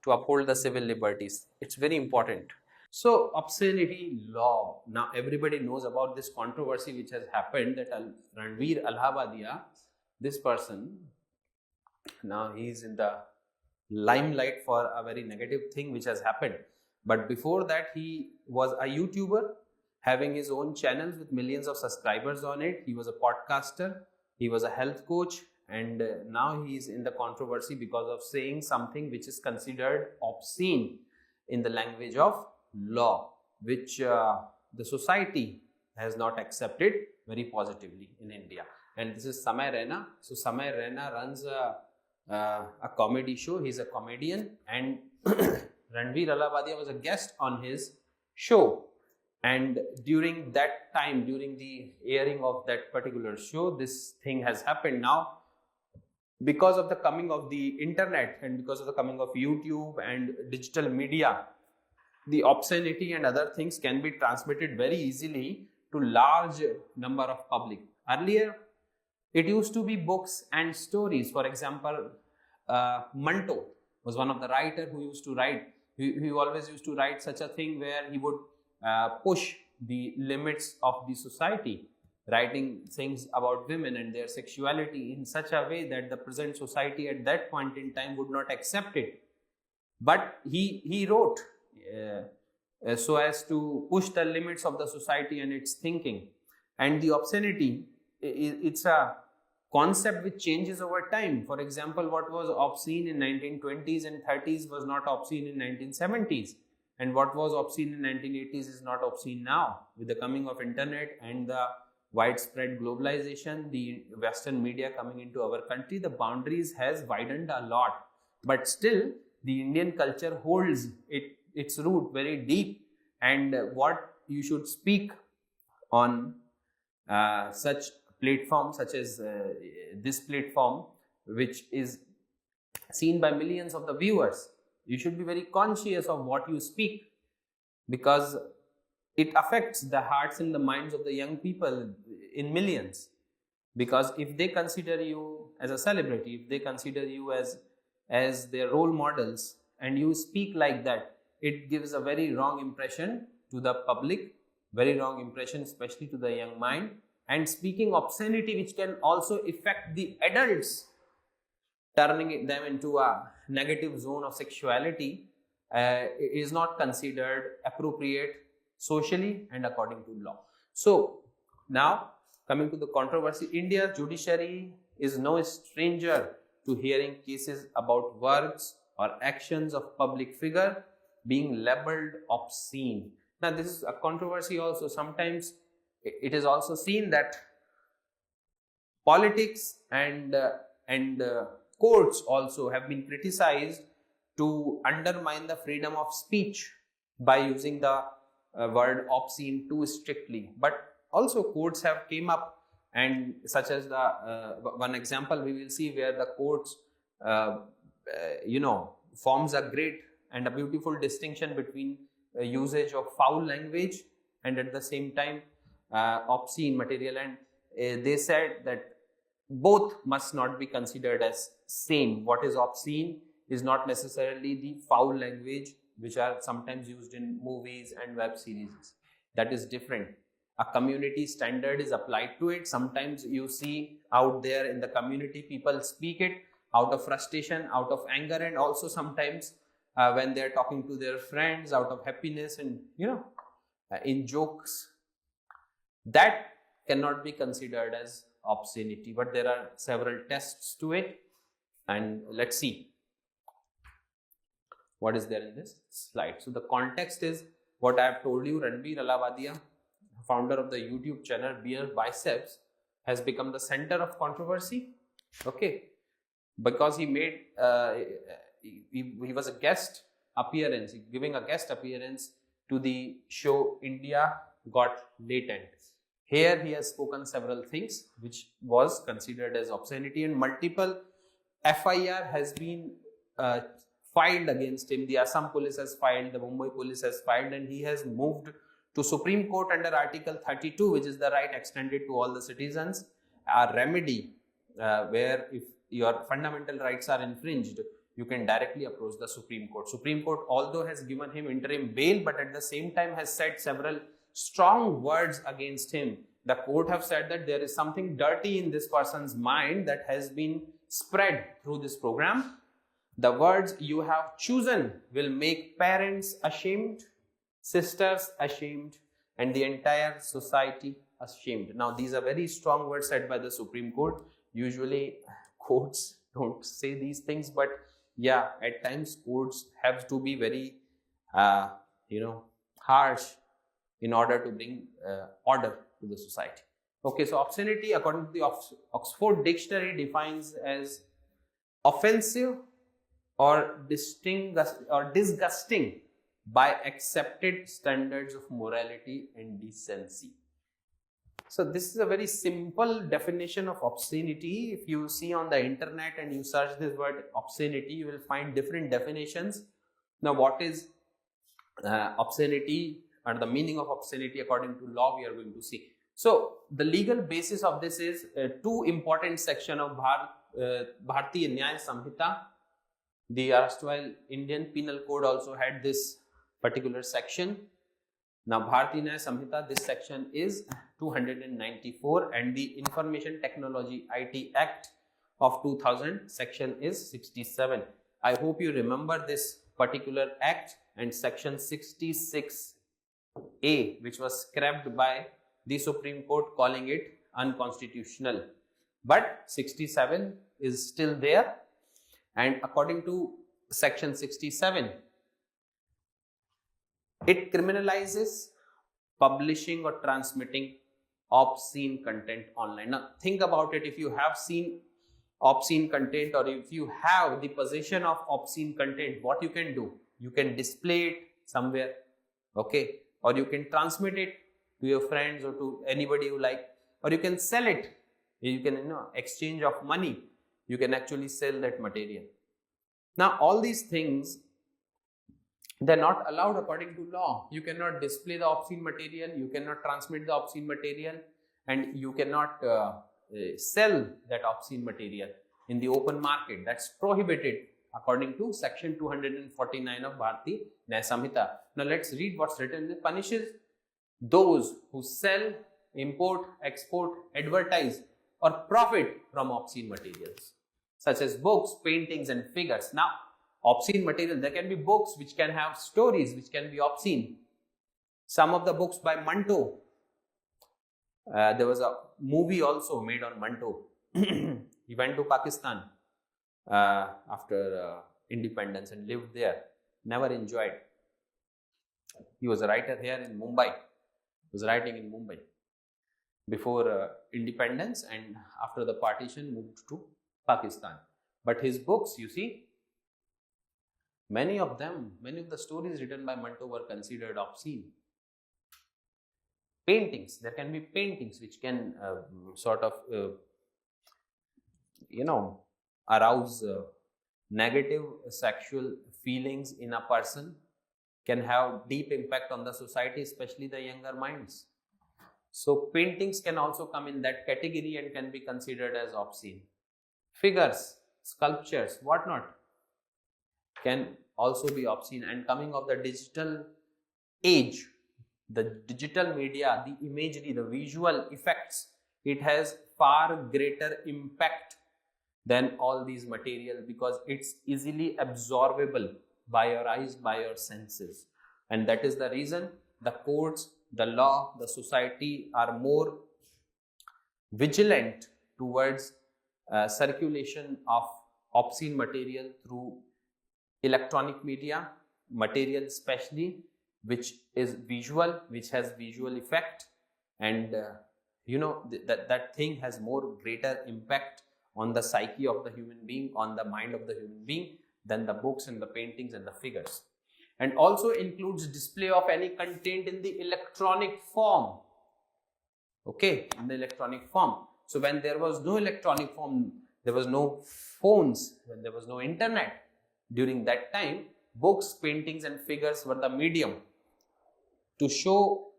to uphold the civil liberties. It's very important. So obscenity law. Now everybody knows about this controversy which has happened, that Ranveer Allahabadia, this person, now he is in the limelight for a very negative thing which has happened. But before that, he was a YouTuber having his own channels with millions of subscribers on it. He was a podcaster, he was a health coach, and now he is in the controversy because of saying something which is considered obscene in the language of law, which the society has not accepted very positively in India. And this is Samay Raina. So Samay Raina runs a comedy show. He's a comedian, and Ranveer Allahabadia was a guest on his show. And during that time, during the airing of that particular show, this thing has happened. Now, because of the coming of the internet and because of the coming of YouTube and digital media, the obscenity and other things can be transmitted very easily to large number of public. Earlier, it used to be books and stories. For example, Manto was one of the writers who used to write. He always used to write such a thing where he would push the limits of the society, writing things about women and their sexuality in such a way that the present society at that point in time would not accept it. But he wrote so as to push the limits of the society and its thinking. And the obscenity, it's a concept which changes over time. For example, what was obscene in 1920s and 30s was not obscene in 1970s. And what was obscene in 1980s is not obscene now. With the coming of internet and the widespread globalization, the Western media coming into our country, the boundaries has widened a lot. But still, the Indian culture holds its root very deep. And what you should speak on such platforms, such as this platform, which is seen by millions of the viewers. You should be very conscious of what you speak, because it affects the hearts and the minds of the young people in millions. Because if they consider you as a celebrity, if they consider you as their role models, and you speak like that, it gives a very wrong impression to the public, very wrong impression especially to the young mind. And speaking obscenity, which can also affect the adults, turning them into a negative zone of sexuality, is not considered appropriate socially and according to law. So now, coming to the controversy, India's judiciary is no stranger to hearing cases about words or actions of public figure being labeled obscene. Now, this is a controversy also. Sometimes it is also seen that politics and courts also have been criticized to undermine the freedom of speech by using the word obscene too strictly. But also courts have came up, and such as the one example we will see where the courts forms a great and a beautiful distinction between usage of foul language and at the same time obscene material, and they said that both must not be considered as same. What is obscene is not necessarily the foul language which are sometimes used in movies and web series. That is different. A community standard is applied to it. Sometimes you see out there in the community, people speak it out of frustration, out of anger, and also sometimes when they're talking to their friends out of happiness and in jokes. That cannot be considered as obscenity, but there are several tests to it, and let's see what is there in this slide. So the context is what I have told you. Ranbir Alavadia, founder of the YouTube channel Beer Biceps, has become the center of controversy. Okay, because he made he was a guest appearance, giving a guest appearance to the show India Got Latent. Here he has spoken several things which was considered as obscenity, and multiple FIR has been filed against him. The Assam police has filed, the Mumbai police has filed, and he has moved to Supreme Court under Article 32, which is the right extended to all the citizens, a remedy where if your fundamental rights are infringed, you can directly approach the Supreme Court. Supreme Court, although has given him interim bail, but at the same time has said several strong words against him. The court have said that there is something dirty in this person's mind that has been spread through this program. The words you have chosen will make parents ashamed, sisters ashamed, and the entire society ashamed. Now, these are very strong words said by the Supreme Court. Usually, courts don't say these things, but yeah, at times courts have to be very, harsh in order to bring order to the society. Okay, so obscenity, according to the Oxford Dictionary, defines as offensive or disgusting by accepted standards of morality and decency. So this is a very simple definition of obscenity. If you see on the internet and you search this word obscenity, you will find different definitions. Now, what is obscenity and the meaning of obscenity according to law, we are going to see. So the legal basis of this is two important sections of Bharatiya Nyaya Samhita. The erstwhile Indian Penal Code also had this particular section. Now, Bharatiya Nyaya Samhita, this section is 294, and the Information Technology IT Act of 2000 section is 67. I hope you remember this particular act, and section 66A, which was scrapped by the Supreme Court, calling it unconstitutional. But 67 is still there, and according to section 67, it criminalizes publishing or transmitting obscene content online. Now, think about it. If you have seen obscene content, or if you have the possession of obscene content, what you can do? You can display it somewhere, okay? Or you can transmit it to your friends or to anybody you like, or you can sell it. You can, exchange of money, you can actually sell that material. Now all these things, they're not allowed according to law. You cannot display the obscene material, you cannot transmit the obscene material, and you cannot sell that obscene material in the open market. That's prohibited according to section 249 of Bharati Nyaya Samhita. Now let's read what's written. It punishes those who sell, import, export, advertise or profit from obscene materials such as books, paintings and figures. Now obscene material, there can be books which can have stories which can be obscene. Some of the books by Manto, there was a movie also made on Manto. He went to Pakistan after independence and lived there, never enjoyed. He was a writer here in Mumbai. He was writing in Mumbai before independence, and after the partition moved to Pakistan. But his books, you see, many of the stories written by Manto were considered obscene. Paintings, there can be paintings which can arouse negative sexual feelings in a person, can have deep impact on the society, especially the younger minds. So paintings can also come in that category and can be considered as obscene. Figures, sculptures, whatnot can also be obscene. And coming of the digital age, the digital media, the imagery, the visual effects, it has far greater impact than all these material, because it's easily absorbable by your eyes, by your senses. And that is the reason the courts, the law, the society are more vigilant towards circulation of obscene material through electronic media, material especially which is visual, which has visual effect, and that thing has more greater impact on the psyche of the human being, on the mind of the human being, than the books and the paintings and the figures. And also includes display of any content in the electronic form. Okay, in the electronic form. So when there was no electronic form, there was no phones, when there was no internet, during that time, books, paintings and figures were the medium to show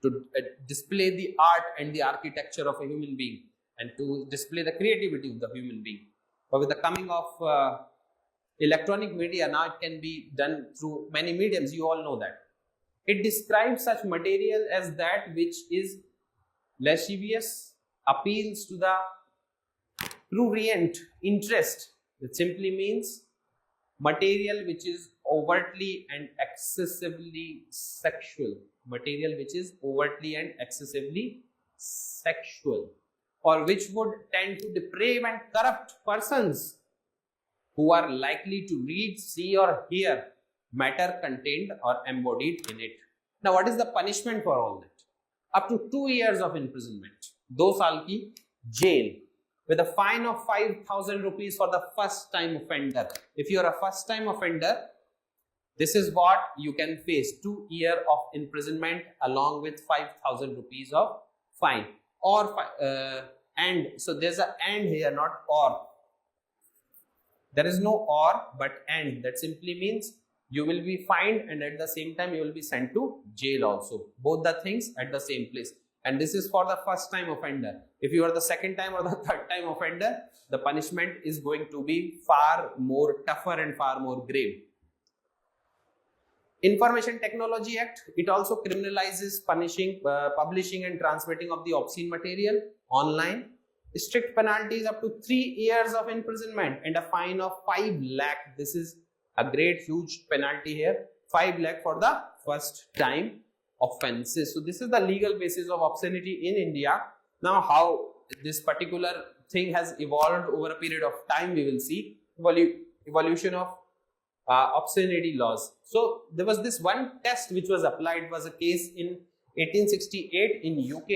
to display the art and the architecture of a human being, and to display the creativity of the human being. But with the coming of electronic media, now it can be done through many mediums, you all know that. It describes such material as that which is lascivious, appeals to the prurient interest. It simply means material which is overtly and excessively sexual. Material which is overtly and excessively sexual, or which would tend to deprave and corrupt persons who are likely to read, see or hear matter contained or embodied in it. Now what is the punishment for all that? Up to 2 years of imprisonment, 2 saal ki jail, with a fine of 5,000 rupees for the first time offender. If you are a first time offender, this is what you can face: 2 years of imprisonment along with 5,000 rupees of fine. Or and, so there's an and here, not or. There is no or but and. That simply means you will be fined and at the same time you will be sent to jail also. Both the things at the same place. And this is for the first time offender. If you are the second time or the third time offender, the punishment is going to be far more tougher and far more grave. Information Technology Act, it also criminalizes publishing and transmitting of the obscene material online. Strict penalties up to 3 years of imprisonment and a fine of 5 lakh. This is a great huge penalty here. 5 lakh for the first time offenses. So this is the legal basis of obscenity in India. Now how this particular thing has evolved over a period of time, we will see evolution of obscenity laws. So there was this one test which was applied. It was a case in 1868 in UK.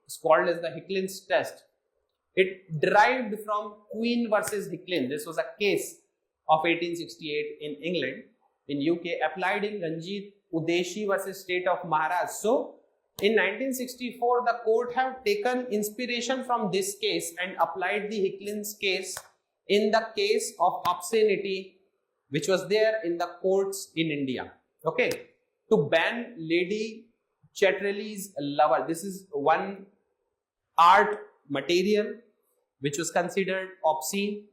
It's called as the Hicklin's test. It derived from Queen versus Hicklin. This was a case of 1868 in England. In UK, applied in Ranjit Udeshi versus State of Maharashtra. So in 1964, the court have taken inspiration from this case and applied the Hicklin's case in the case of obscenity, which was there in the courts in India. Okay, to ban Lady Chatterley's lover. This is one art material which was considered obscene,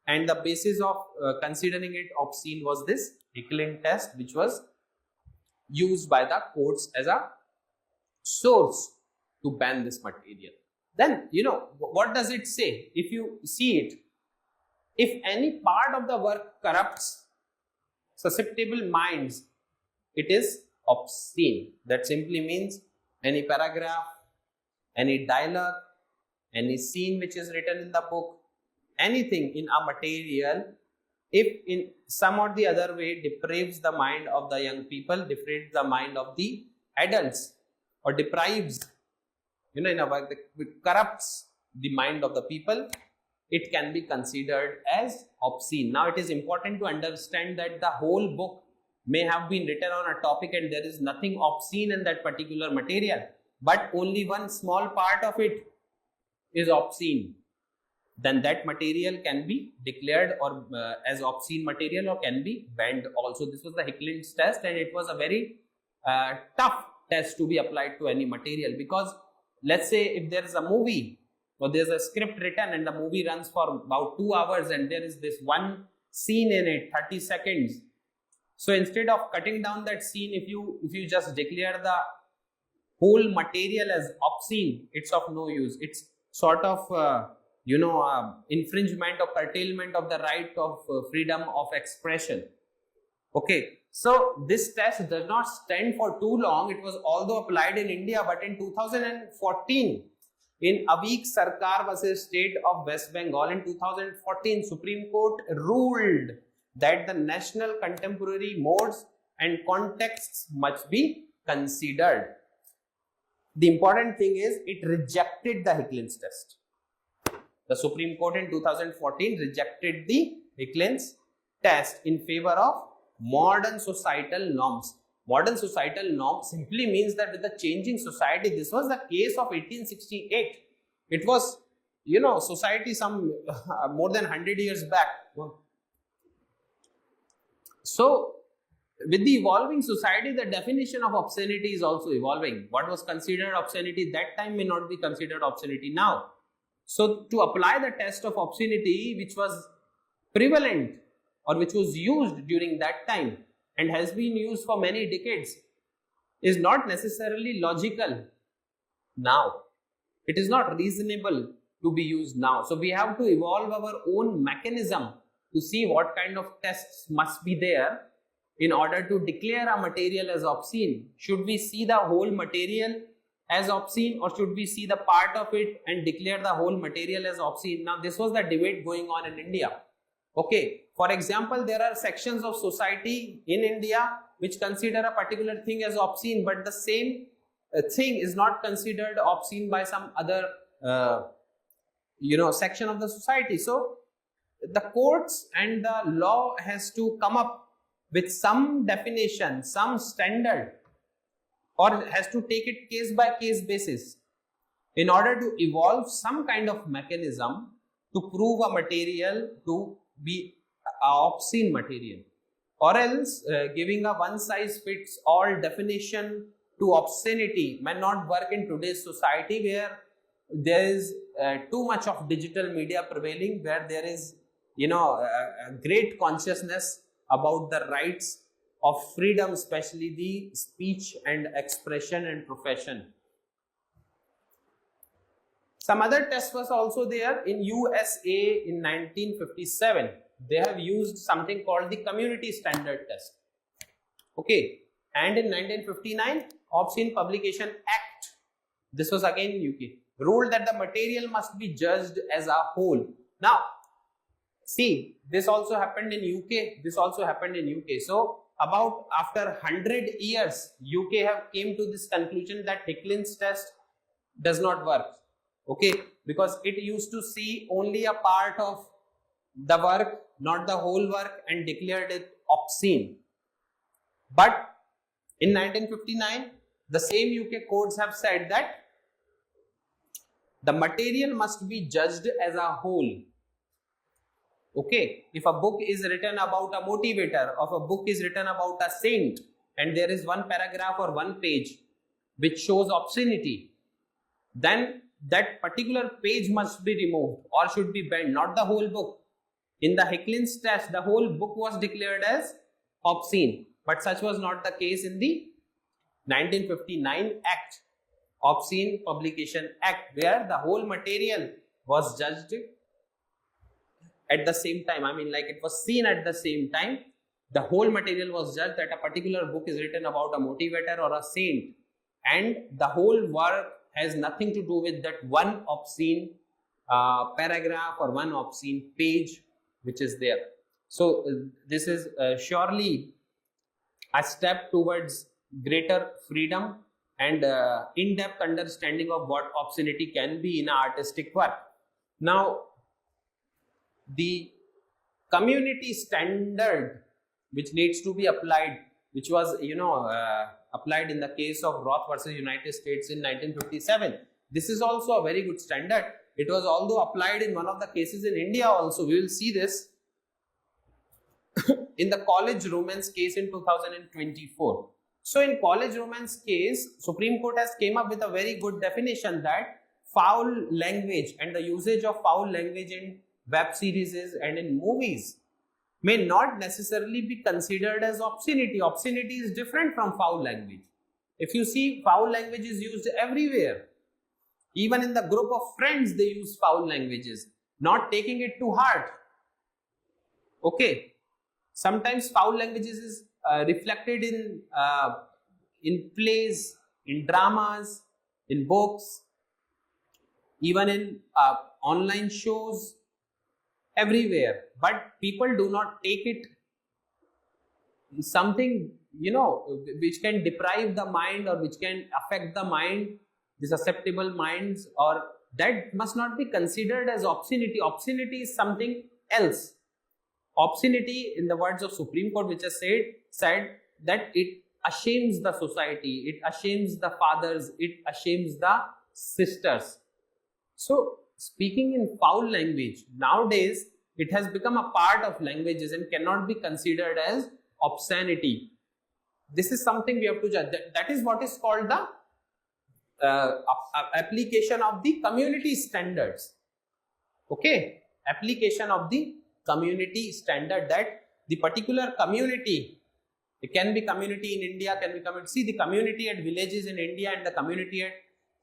and the basis of considering it obscene was this Hicklin test, which was used by the courts as a source to ban this material. Then, what does it say? If you see it, if any part of the work corrupts susceptible minds, it is obscene. That simply means any paragraph, any dialogue, any scene which is written in the book, anything in a material, if in some or the other way depraves the mind of the young people, depraves the mind of the adults, or deprives, in a way that corrupts the mind of the people, it can be considered as obscene. Now, it is important to understand that the whole book may have been written on a topic and there is nothing obscene in that particular material, but only one small part of it is obscene. Then that material can be declared or as obscene material, or can be banned also. This was the Hicklin's test, and it was a very tough test to be applied to any material, because let's say if there is a movie or there's a script written and the movie runs for about 2 hours and there is this one scene in it, 30 seconds. So instead of cutting down that scene, if you just declare the whole material as obscene, it's of no use. It's sort of infringement or curtailment of the right of freedom of expression. Okay, so this test does not stand for too long. It was although applied in India, but in 2014, in Avik Sarkar versus State of West Bengal, in 2014, Supreme Court ruled that the national contemporary modes and contexts must be considered. The important thing is it rejected the Hicklin's test. The Supreme Court in 2014 rejected the Hicklin's test in favor of modern societal norms. Modern societal norms simply means that with the changing society, this was the case of 1868. It was, society some more than 100 years back. So, with the evolving society, the definition of obscenity is also evolving. What was considered obscenity that time may not be considered obscenity now. So, to apply the test of obscenity, which was prevalent or which was used during that time and has been used for many decades, is not necessarily logical now. It is not reasonable to be used now. So, we have to evolve our own mechanism to see what kind of tests must be there in order to declare a material as obscene. Should we see the whole material as obscene, or should we see the part of it and declare the whole material as obscene? Now, this was the debate going on in India. Okay, for example, there are sections of society in India which consider a particular thing as obscene, but the same thing is not considered obscene by some other section of the society. So the courts and the law has to come up with some definition, some standard, or has to take it case by case basis in order to evolve some kind of mechanism to prove a material to be obscene material, or else giving a one size fits all definition to obscenity may not work in today's society, where there is too much of digital media prevailing, where there is a great consciousness about the rights of freedom, especially the speech and expression and profession. Some other test was also there in USA in 1957. They have used something called the Community Standard Test. Okay, and in 1959, Obscene Publication Act, this was again in UK, ruled that the material must be judged as a whole. Now, see, this also happened in UK. This also happened in UK. So, about after 100 years, UK have came to this conclusion that Hicklin's test does not work. Okay, because it used to see only a part of the work, not the whole work, and declared it obscene. But in 1959, the same UK courts have said that the material must be judged as a whole. Okay, if a book is written about a motivator, or if a book is written about a saint, and there is one paragraph or one page which shows obscenity, then that particular page must be removed or should be banned, not the whole book. In the Hicklin's test, the whole book was declared as obscene, but such was not the case in the 1959 Act, Obscene Publication Act, where the whole material was judged at the same time. I mean, like, it was seen at the same time. The whole material was judged that a particular book is written about a motivator or a saint, and the whole work has nothing to do with that one obscene paragraph or one obscene page which is there. So this is surely a step towards greater freedom and in-depth understanding of what obscenity can be in artistic work. Now, the community standard which needs to be applied, which was applied in the case of Roth versus United States in 1957. This is also a very good standard. It was although applied in one of the cases in India also. We will see this in the college romance case in 2024. So in college romance case, Supreme Court has came up with a very good definition that foul language and the usage of foul language in web series and in movies may not necessarily be considered as obscenity. Obscenity is different from foul language. If you see, foul language is used everywhere. Even in the group of friends, they use foul languages, not taking it to heart. Okay. Sometimes foul languages is reflected in plays, in dramas, in books, even in online shows, everywhere. But people do not take it something, which can deprive the mind or which can affect the mind, the susceptible minds, or that must not be considered as obscenity. Obscenity is something else. Obscenity, in the words of Supreme Court, which has said that it ashames the society, it ashames the fathers, it ashames the sisters. So, speaking in foul language, nowadays, it has become a part of languages and cannot be considered as obscenity. This is something we have to judge. That is what is called the application of the community standards. Okay, application of the community standard, that the particular community, it can be community in India, can be community. See, the community at villages in India and the community at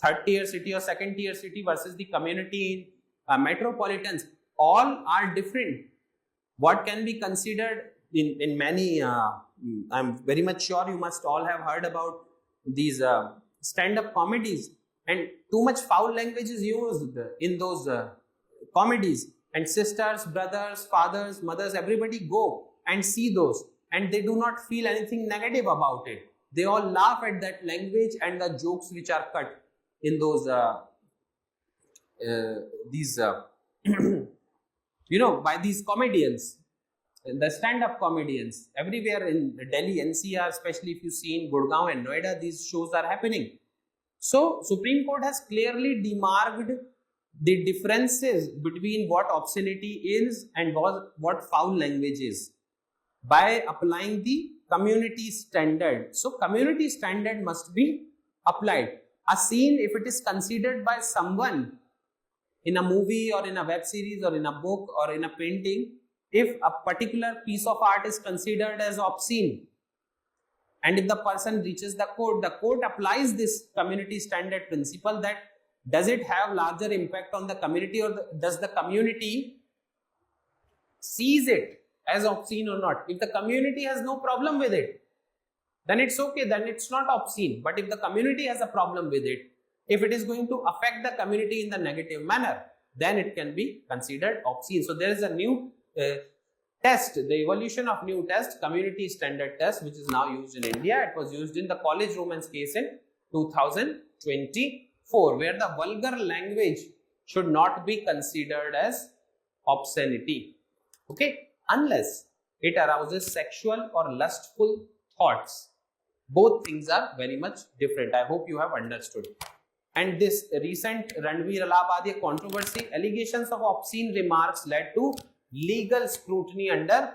third-tier city or second-tier city versus the community in metropolitans, all are different. What can be considered in many, I'm very much sure you must all have heard about these stand-up comedies, and too much foul language is used in those comedies, and sisters, brothers, fathers, mothers, everybody go and see those, and they do not feel anything negative about it. They all laugh at that language and the jokes which are cut in those by these comedians, the stand-up comedians. Everywhere in Delhi, NCR, especially if you see in Gurgaon and Noida, these shows are happening. So, Supreme Court has clearly demarked the differences between what obscenity is and what foul language is by applying the community standard. So, community standard must be applied. A scene, if it is considered by someone in a movie or in a web series or in a book or in a painting, if a particular piece of art is considered as obscene, and if the person reaches the court applies this community standard principle, that does it have larger impact on the community, or does the community sees it as obscene or not? If the community has no problem with it, then it's okay, then it's not obscene. But if the community has a problem with it, if it is going to affect the community in the negative manner, then it can be considered obscene. So there is a new test, the evolution of new test, community standard test, which is now used in India. It was used in the college romance case in 2024, where the vulgar language should not be considered as obscenity, okay, unless it arouses sexual or lustful thoughts. Both things are very much different. I hope you have understood. And this recent Ranveer Allahabadiya controversy, allegations of obscene remarks led to legal scrutiny under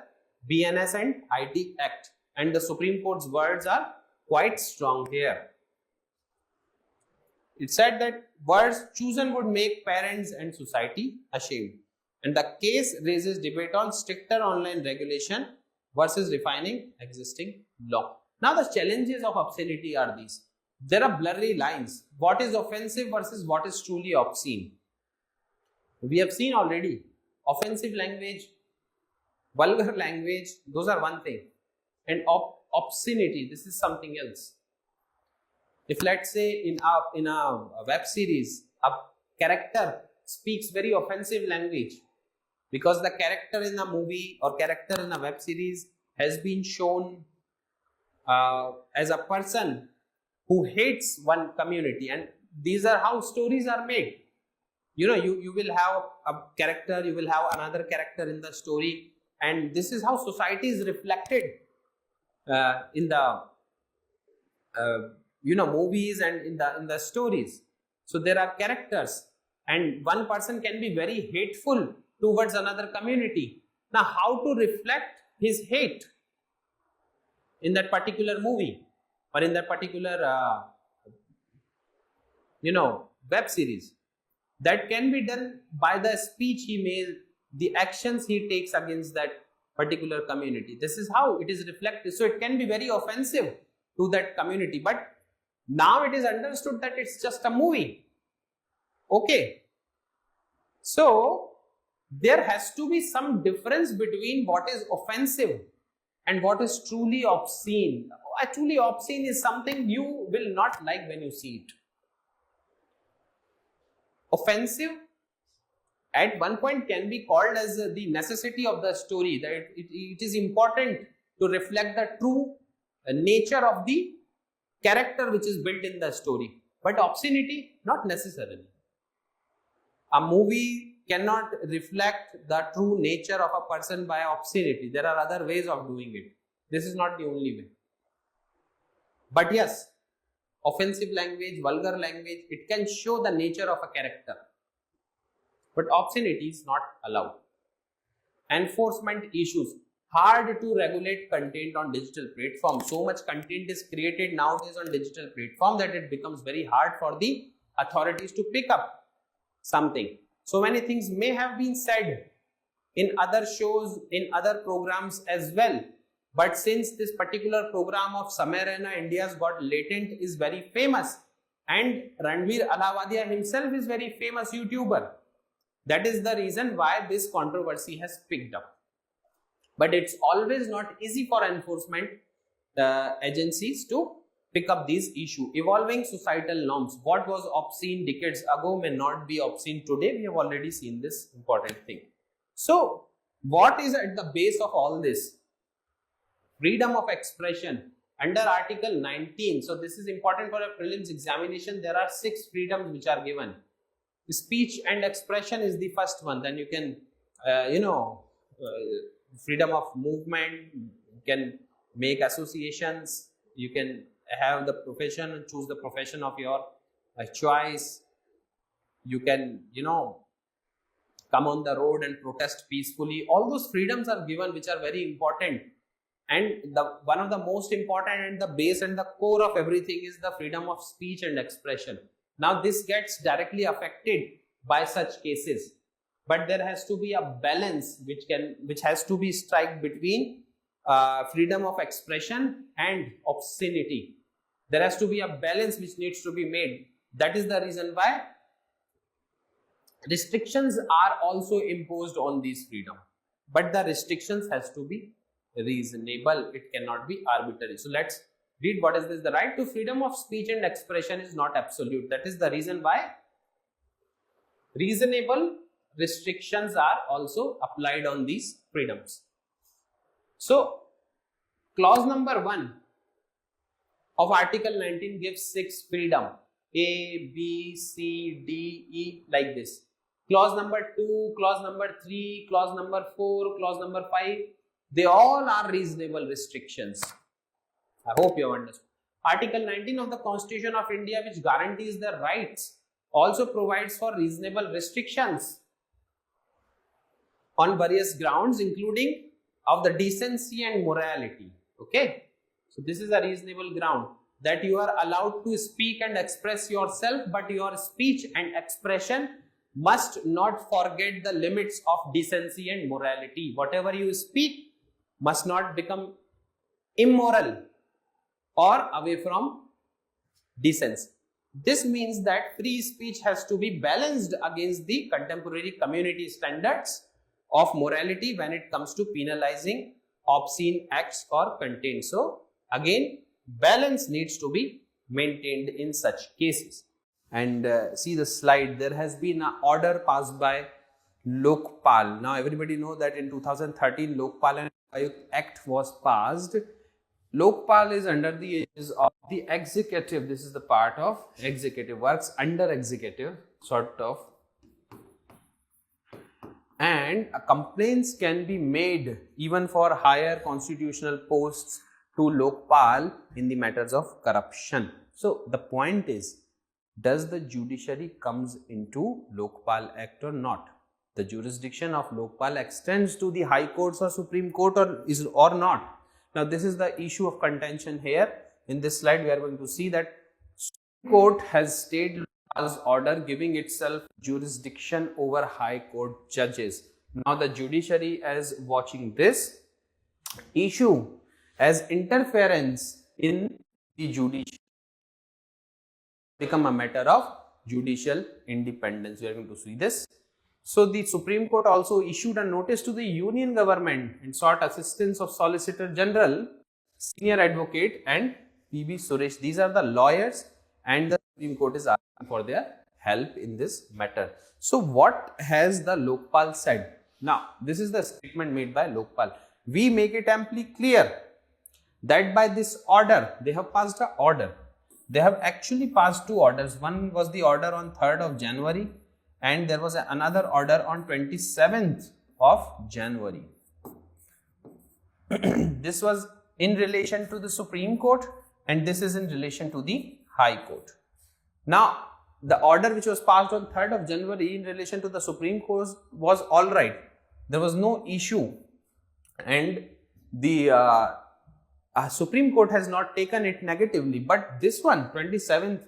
BNS and IT Act. And the Supreme Court's words are quite strong here. It said that words chosen would make parents and society ashamed. And the case raises debate on stricter online regulation versus refining existing law. Now the challenges of obscenity are these. There are blurry lines. What is offensive versus what is truly obscene? We have seen already. Offensive language, vulgar language, those are one thing. And obscenity, this is something else. If let's say in a web series, a character speaks very offensive language because the character in a movie or character in a web series has been shown as a person who hates one community, and these are how stories are made. You know, you will have a character, you will have another character in the story, and this is how society is reflected in the movies and in the stories. So there are characters, and one person can be very hateful towards another community. Now, how to reflect his hate in that particular movie or in that particular web series? That can be done by the speech he made, the actions he takes against that particular community. This is how it is reflected. So it can be very offensive to that community, but now it is understood that it's just a movie. Okay. So there has to be some difference between what is offensive and what is truly obscene. Truly obscene is something you will not like when you see it. Offensive at one point can be called as the necessity of the story, that it is important to reflect the true nature of the character which is built in the story. But obscenity, not necessarily. A movie cannot reflect the true nature of a person by obscenity. There are other ways of doing it. This is not the only way. But yes, offensive language, vulgar language, it can show the nature of a character. But obscenity is not allowed. Enforcement issues. Hard to regulate content on digital platforms. So much content is created nowadays on digital platform that it becomes very hard for the authorities to pick up something. So many things may have been said in other shows, in other programs as well. But since this particular program of Samay Raina India's Got Latent is very famous, and Ranveer Allahabadiya himself is very famous YouTuber, that is the reason why this controversy has picked up. But it's always not easy for enforcement agencies to pick up these issues. Evolving societal norms. What was obscene decades ago may not be obscene today. We have already seen this important thing. So, what is at the base of all this? Freedom of expression under Article 19. So, this is important for a prelims examination. There are 6 freedoms which are given. Speech and expression is the first one. Then you can, freedom of movement, you can make associations, you can have the profession and choose the profession of your choice. You can, come on the road and protest peacefully. All those freedoms are given, which are very important. And one of the most important and the base and the core of everything is the freedom of speech and expression. Now this gets directly affected by such cases, but there has to be a balance which has to be struck between freedom of expression and obscenity. There has to be a balance which needs to be made. That is the reason why restrictions are also imposed on these freedom, but the restrictions has to be reasonable. It cannot be arbitrary. So let's read what is this. The right to freedom of speech and expression is not absolute. That is the reason why reasonable restrictions are also applied on these freedoms. So clause number 1 of Article 19 gives 6 freedom. A, B, C, D, E, like this. Clause number 2, clause number 3, clause number 4, clause number 5, they all are reasonable restrictions. I hope you have understood. Article 19 of the Constitution of India, which guarantees their rights, also provides for reasonable restrictions on various grounds, including of the decency and morality. Okay, so this is a reasonable ground that you are allowed to speak and express yourself, but your speech and expression must not forget the limits of decency and morality. Whatever you speak must not become immoral or away from decency. This means that free speech has to be balanced against the contemporary community standards of morality when it comes to penalizing obscene acts or content. So again, balance needs to be maintained in such cases. And see the slide, there has been an order passed by Lokpal. Now everybody know that in 2013 Lokpal and Ayukt Act was passed. Lokpal is under the aegis of the executive. This is the part of executive, works under executive sort of, and complaints can be made even for higher constitutional posts to Lokpal in the matters of corruption. So the point is, does the judiciary comes into Lokpal Act or not? The jurisdiction of Lokpal extends to the High Courts or Supreme Court or not? Now this is the issue of contention here. In this slide we are going to see that Supreme Court has stayed Lokpal's order, giving itself jurisdiction over High Court judges. Now the judiciary is watching this issue as interference in the judiciary, become a matter of judicial independence. We are going to see this. So the Supreme Court also issued a notice to the Union government and sought assistance of Solicitor General, Senior Advocate and P.B. Suresh. These are the lawyers, and the Supreme Court is asking for their help in this matter. So what has the Lokpal said? Now this is the statement made by Lokpal. We make it amply clear that by this order, they have passed an order. They have actually passed two orders. One was the order on 3rd of January and there was another order on 27th of January. This was in relation to the Supreme Court and this is in relation to the High Court. Now, the order which was passed on 3rd of January in relation to the Supreme Court was alright. There was no issue and the Supreme Court has not taken it negatively. But this one, 27th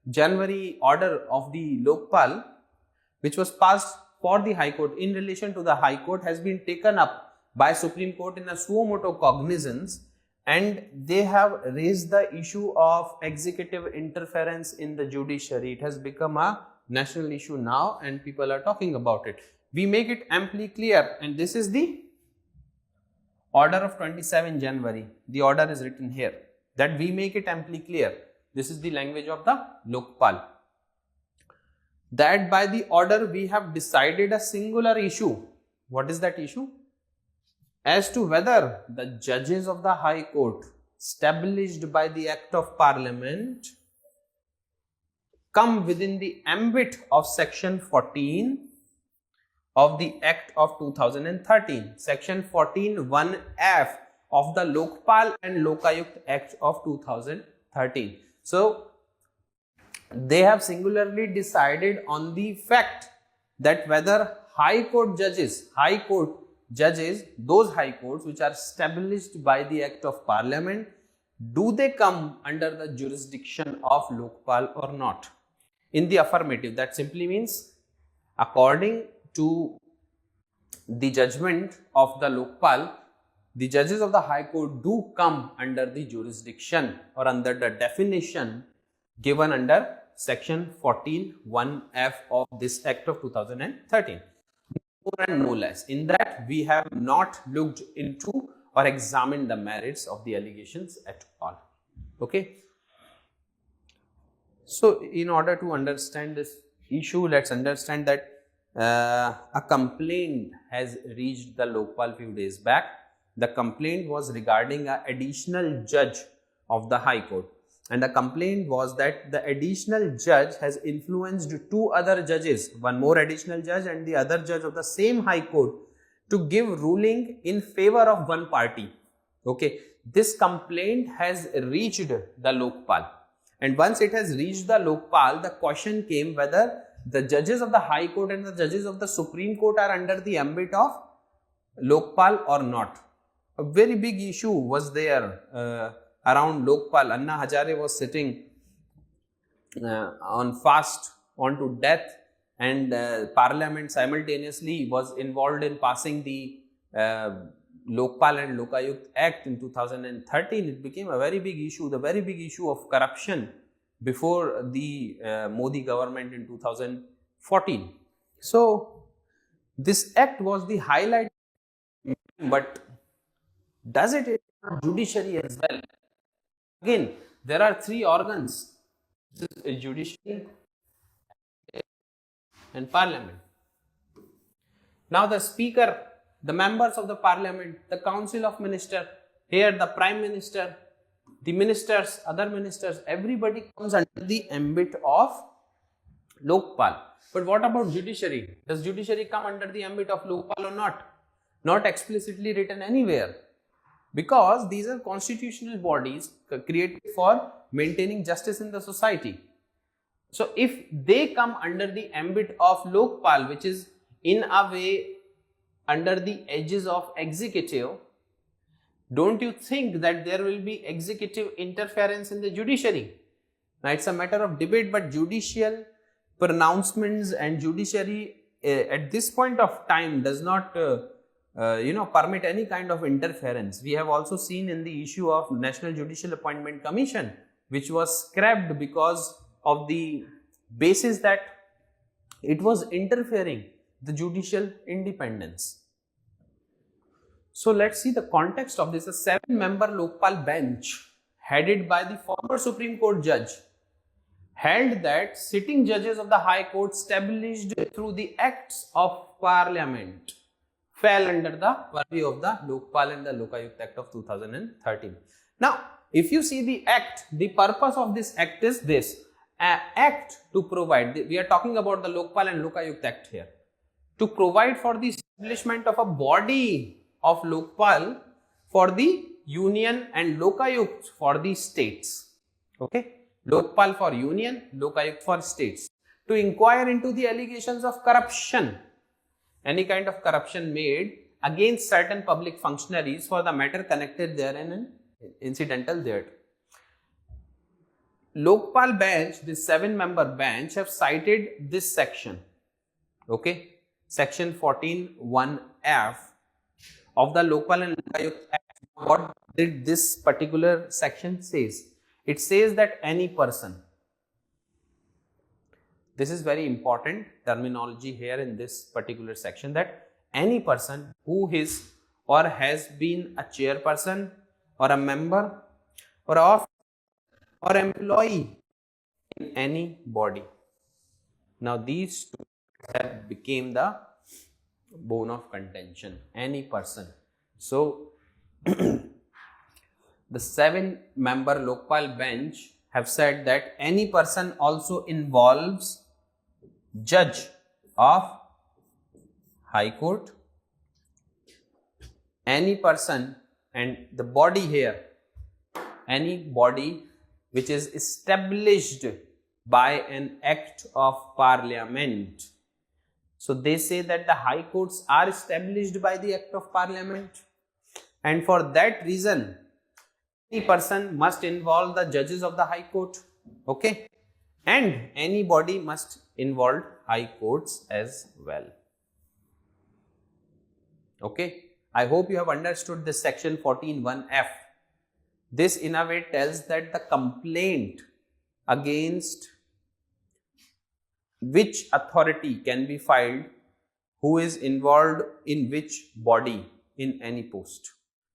January order of the Lokpal, which was passed for the High Court in relation to the High Court, has been taken up by Supreme Court in a suo motu cognizance, and they have raised the issue of executive interference in the judiciary. It has become a national issue now and people are talking about it. We make it amply clear, and this is the order of 27 January. The order is written here, that we make it amply clear. This is the language of the Lokpal. That by the order we have decided a singular issue. What is that issue? As to whether the judges of the High Court established by the Act of Parliament come within the ambit of section 14 of the Act of 2013, section 14(1)(f) of the Lokpal and Lokayukt Act of 2013. So they have singularly decided on the fact that whether High Court judges, those High Courts which are established by the Act of Parliament, do they come under the jurisdiction of Lokpal or not? In the affirmative, that simply means according to the judgment of the Lokpal, the judges of the High Court do come under the jurisdiction or under the definition given under section 14(1)(f) of this Act of 2013. More and no less. In that, we have not looked into or examined the merits of the allegations at all. Okay. So, in order to understand this issue, let's understand that a complaint has reached the Lokpal few days back. The complaint was regarding an additional judge of the High Court, and the complaint was that the additional judge has influenced two other judges, one more additional judge and the other judge of the same High Court, to give ruling in favor of one party. Okay, this complaint has reached the Lokpal, and once it has reached the Lokpal, the question came whether the judges of the High Court and the judges of the Supreme Court are under the ambit of Lokpal or not. A very big issue was there around Lokpal. Anna Hazare was sitting on fast onto death, and Parliament simultaneously was involved in passing the Lokpal and Lokayukt Act in 2013. It became a very big issue, the very big issue of corruption before the Modi government in 2014. So this act was the highlight, but does it in judiciary as well? Again, there are three organs. This is a judiciary and parliament. Now the speaker, the members of the parliament, the council of ministers, here the prime minister, the ministers, other ministers, everybody comes under the ambit of Lokpal. But what about judiciary? Does judiciary come under the ambit of Lokpal or not? Not explicitly written anywhere, because these are constitutional bodies created for maintaining justice in the society. So if they come under the ambit of Lokpal, which is in a way under the edges of executive, don't you think that there will be executive interference in the judiciary? Now it's a matter of debate, but judicial pronouncements and judiciary at this point of time does not permit any kind of interference. We have also seen in the issue of National Judicial Appointment Commission, which was scrapped because of the basis that it was interfering the judicial independence. So let's see the context of this. A 7-member Lokpal bench headed by the former Supreme Court judge held that sitting judges of the High Court established through the acts of Parliament fell under the purview of the Lokpal and the Lokayukt Act of 2013. Now, if you see the act, the purpose of this act is this. Act to provide, we are talking about the Lokpal and Lokayukt Act here, to provide for the establishment of a body of Lokpal for the union and Lokayukt for the states. Okay, Lokpal for union, Lokayukt for states, to inquire into the allegations of corruption, any kind of corruption made against certain public functionaries for the matter connected therein and incidental thereto. Lokpal bench, this 7-member bench, have cited this section, okay, section 14(1)(f) of the Lokpal and Lokayukt Act. What did this particular section says? It says that any person, this is very important terminology here in this particular section, that any person who is or has been a chairperson or a member or of or employee in any body. Now these two have became the bone of contention, any person. So the 7-member Lokpal bench have said that any person also involves judge of High Court, any person, and the body here, any body which is established by an act of Parliament. So they say that the High Courts are established by the act of Parliament, and for that reason any person must involve the judges of the High Court, okay, and anybody must involve High Courts as well. Okay, I hope you have understood this section 14(1)(f). This in a way tells that the complaint against which authority can be filed, who is involved in which body in any post.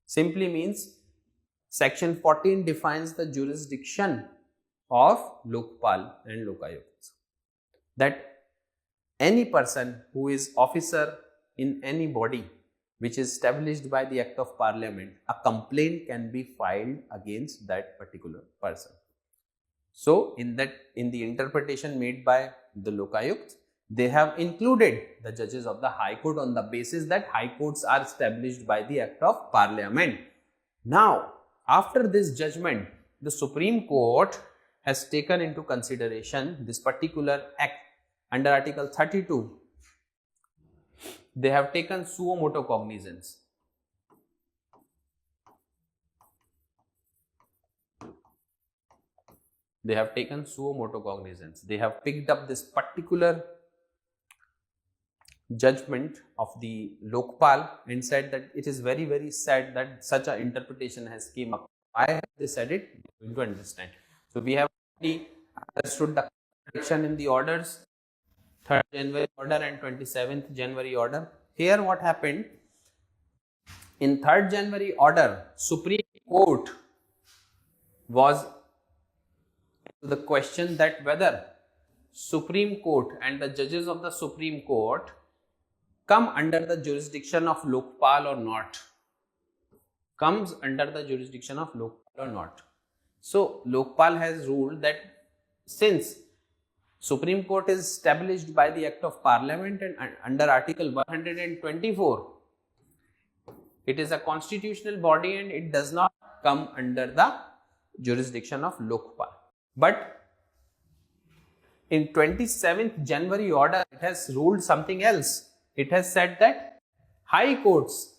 Simply means section 14 defines the jurisdiction of Lokpal and Lokayukt, that any person who is officer in any body which is established by the act of Parliament, a complaint can be filed against that particular person. So in the interpretation made by the Lokayukt, they have included the judges of the High Court on the basis that High Courts are established by the act of Parliament. Now after this judgment, the Supreme Court has taken into consideration this particular act under Article 32. They have taken suo motu cognizance. They have taken suo motu cognizance. They have picked up this particular judgment of the Lokpal and said that it is very, very sad that such an interpretation has came up. Why have they said it? We are going to understand. So we have already understood the contradiction in the orders, 3rd January order and 27th January order. Here what happened? In 3rd January order, Supreme Court was the question that whether Supreme Court and the judges of the Supreme Court come under the jurisdiction of Lokpal or not. Comes under the jurisdiction of Lokpal or not. So Lokpal has ruled that since Supreme Court is established by the Act of Parliament and under Article 124, it is a constitutional body and it does not come under the jurisdiction of Lokpal. But in 27th January order, it has ruled something else. It has said that high courts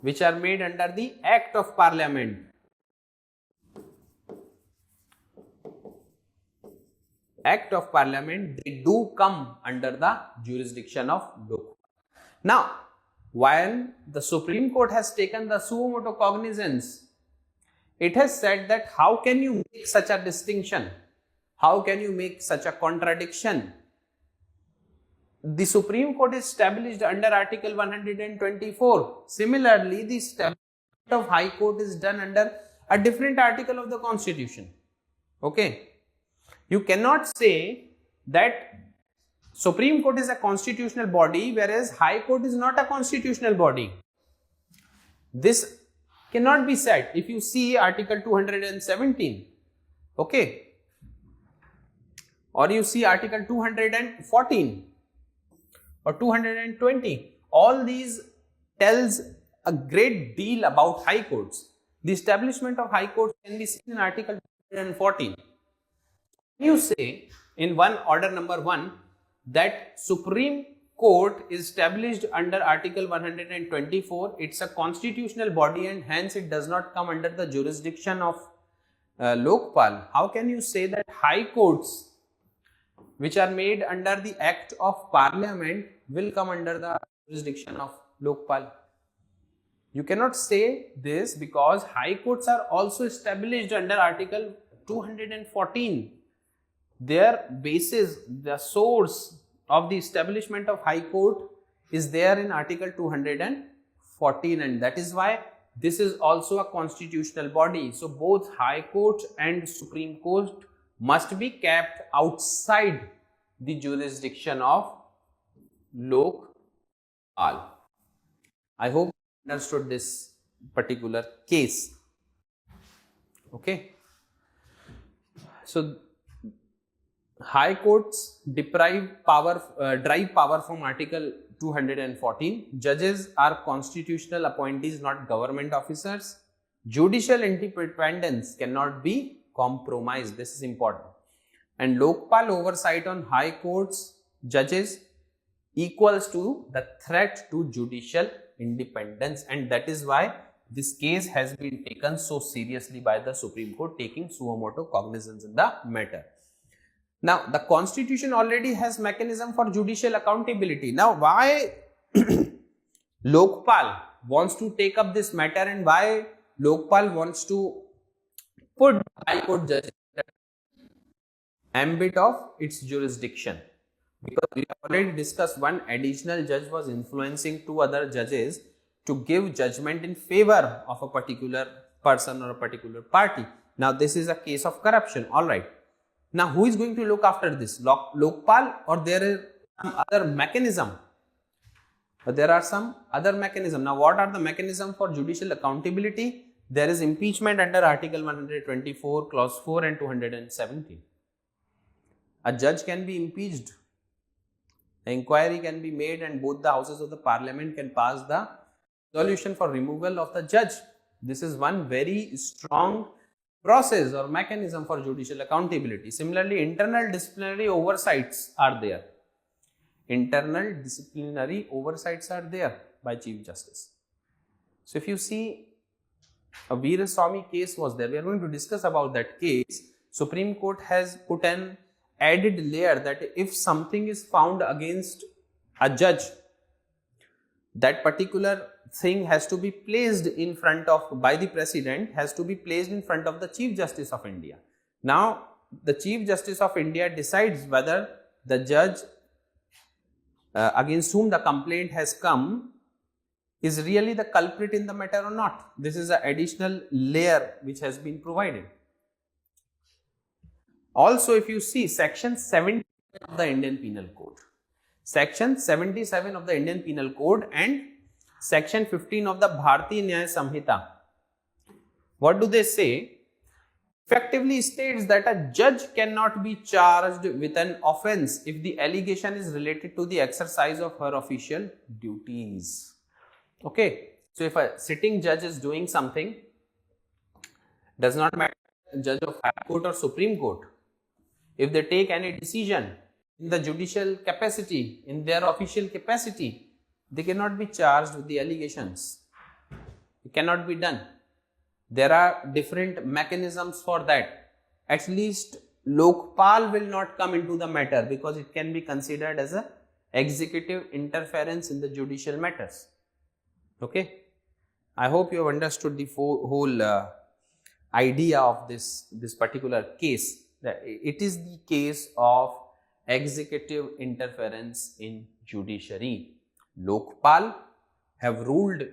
which are made under the Act of Parliament, they do come under the jurisdiction of Lokpal. Now, while the Supreme Court has taken the suo motu cognizance, it has said that how can you make such a distinction? How can you make such a contradiction? The Supreme Court is established under Article 124. Similarly, the establishment of High Court is done under a different article of the Constitution. Okay. You cannot say that Supreme Court is a constitutional body whereas High Court is not a constitutional body. This cannot be said. If you see Article 217, okay, or you see Article 214 or 220, all these tells a great deal about high courts. The establishment of high courts can be seen in Article 214. You say in order number 1 that Supreme Court is established under Article 124. It's a constitutional body and hence it does not come under the jurisdiction of Lokpal. How can you say that high courts which are made under the Act of Parliament will come under the jurisdiction of Lokpal? You cannot say this because high courts are also established under Article 214. Their basis, the source of the establishment of High Court is there in Article 214, and that is why this is also a constitutional body. So both High Court and Supreme Court must be kept outside the jurisdiction of Lokpal. I hope you understood this particular case. Okay. So High courts derive power from Article 214. Judges are constitutional appointees, not government officers. Judicial independence cannot be compromised. This is important. And Lokpal oversight on high courts, judges equals to the threat to judicial independence, and that is why this case has been taken so seriously by the Supreme Court, taking suo motu cognizance in the matter. Now, the Constitution already has mechanism for judicial accountability. Now, why Lokpal wants to take up this matter and why Lokpal wants to put High Court judges in the ambit of its jurisdiction? Because we have already discussed one additional judge was influencing two other judges to give judgment in favor of a particular person or a particular party. Now, this is a case of corruption. All right. Now, who is going to look after this? Lokpal, or there is some other mechanism? There are some other mechanism. Now, what are the mechanism for judicial accountability? There is impeachment under Article 124, Clause 4 and 217. A judge can be impeached. An inquiry can be made and both the houses of the parliament can pass the resolution for removal of the judge. This is one very strong process or mechanism for judicial accountability. Similarly, internal disciplinary oversights are there. Internal disciplinary oversights are there by Chief Justice. So if you see, a Veeraswamy case was there. We are going to discuss about that case. Supreme Court has put an added layer that if something is found against a judge, that particular thing has to be placed in front of, by the President, has to be placed in front of the Chief Justice of India. Now, the Chief Justice of India decides whether the judge against whom the complaint has come is really the culprit in the matter or not. This is an additional layer which has been provided. Also, if you see section 77 of the Indian Penal Code, section 77 of the Indian Penal Code and section 15 of the Bharatiya Nyaya Samhita, what do they say? Effectively states that a judge cannot be charged with an offence if the allegation is related to the exercise of her official duties. Okay, so if a sitting judge is doing something, does not matter judge of High Court or Supreme Court, if they take any decision in the judicial capacity, in their official capacity, they cannot be charged with the allegations. It cannot be done. There are different mechanisms for that. At least Lokpal will not come into the matter because it can be considered as a executive interference in the judicial matters. Okay, I hope you have understood the whole idea of this particular case. That it is the case of executive interference in judiciary. Lokpal have ruled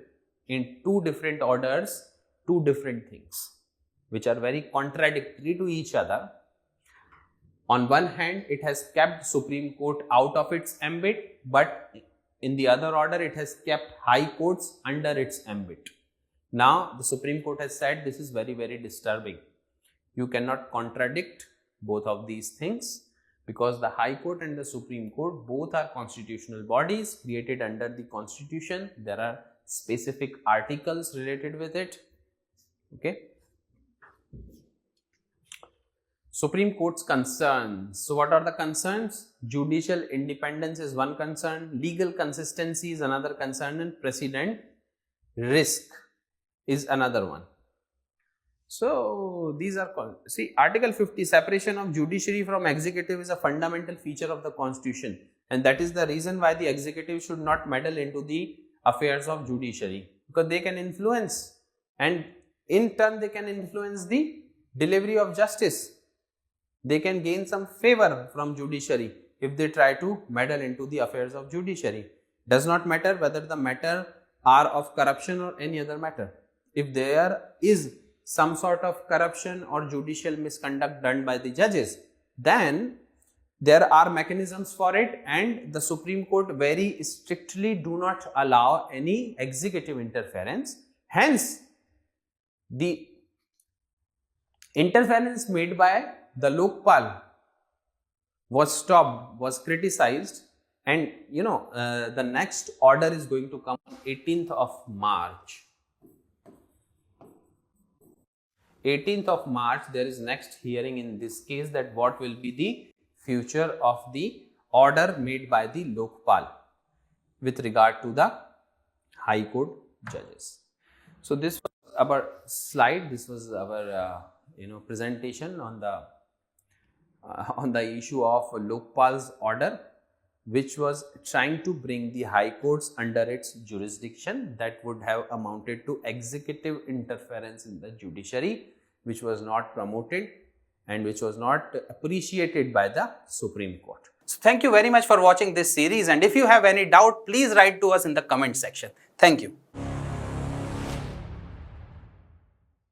in two different orders, two different things, which are very contradictory to each other. On one hand, it has kept Supreme Court out of its ambit, but in the other order, it has kept High Courts under its ambit. Now, the Supreme Court has said this is very, very disturbing. You cannot contradict both of these things because the High Court and the Supreme Court both are constitutional bodies created under the Constitution. There are specific articles related with it. Okay. Supreme Court's concerns. So what are the concerns? Judicial independence is one concern, legal consistency is another concern, and precedent risk is another one. So these are called, see, Article 50, separation of judiciary from executive is a fundamental feature of the Constitution, and that is the reason why the executive should not meddle into the affairs of judiciary, because they can influence, and in turn they can influence the delivery of justice. They can gain some favor from judiciary if they try to meddle into the affairs of judiciary. Does not matter whether the matter are of corruption or any other matter. If there is some sort of corruption or judicial misconduct done by the judges, then there are mechanisms for it, and the Supreme Court very strictly do not allow any executive interference. Hence, the interference made by the Lokpal was stopped, was criticized, and the next order is going to come on 18th of March. 18th of March, there is next hearing in this case, that what will be the future of the order made by the Lokpal with regard to the High Court judges. So this was our slide, this was our presentation on the issue of Lokpal's order, which was trying to bring the High Courts under its jurisdiction. That would have amounted to executive interference in the judiciary, which was not promoted and which was not appreciated by the Supreme Court. So thank you very much for watching this series, and if you have any doubt, please write to us in the comment section. Thank you.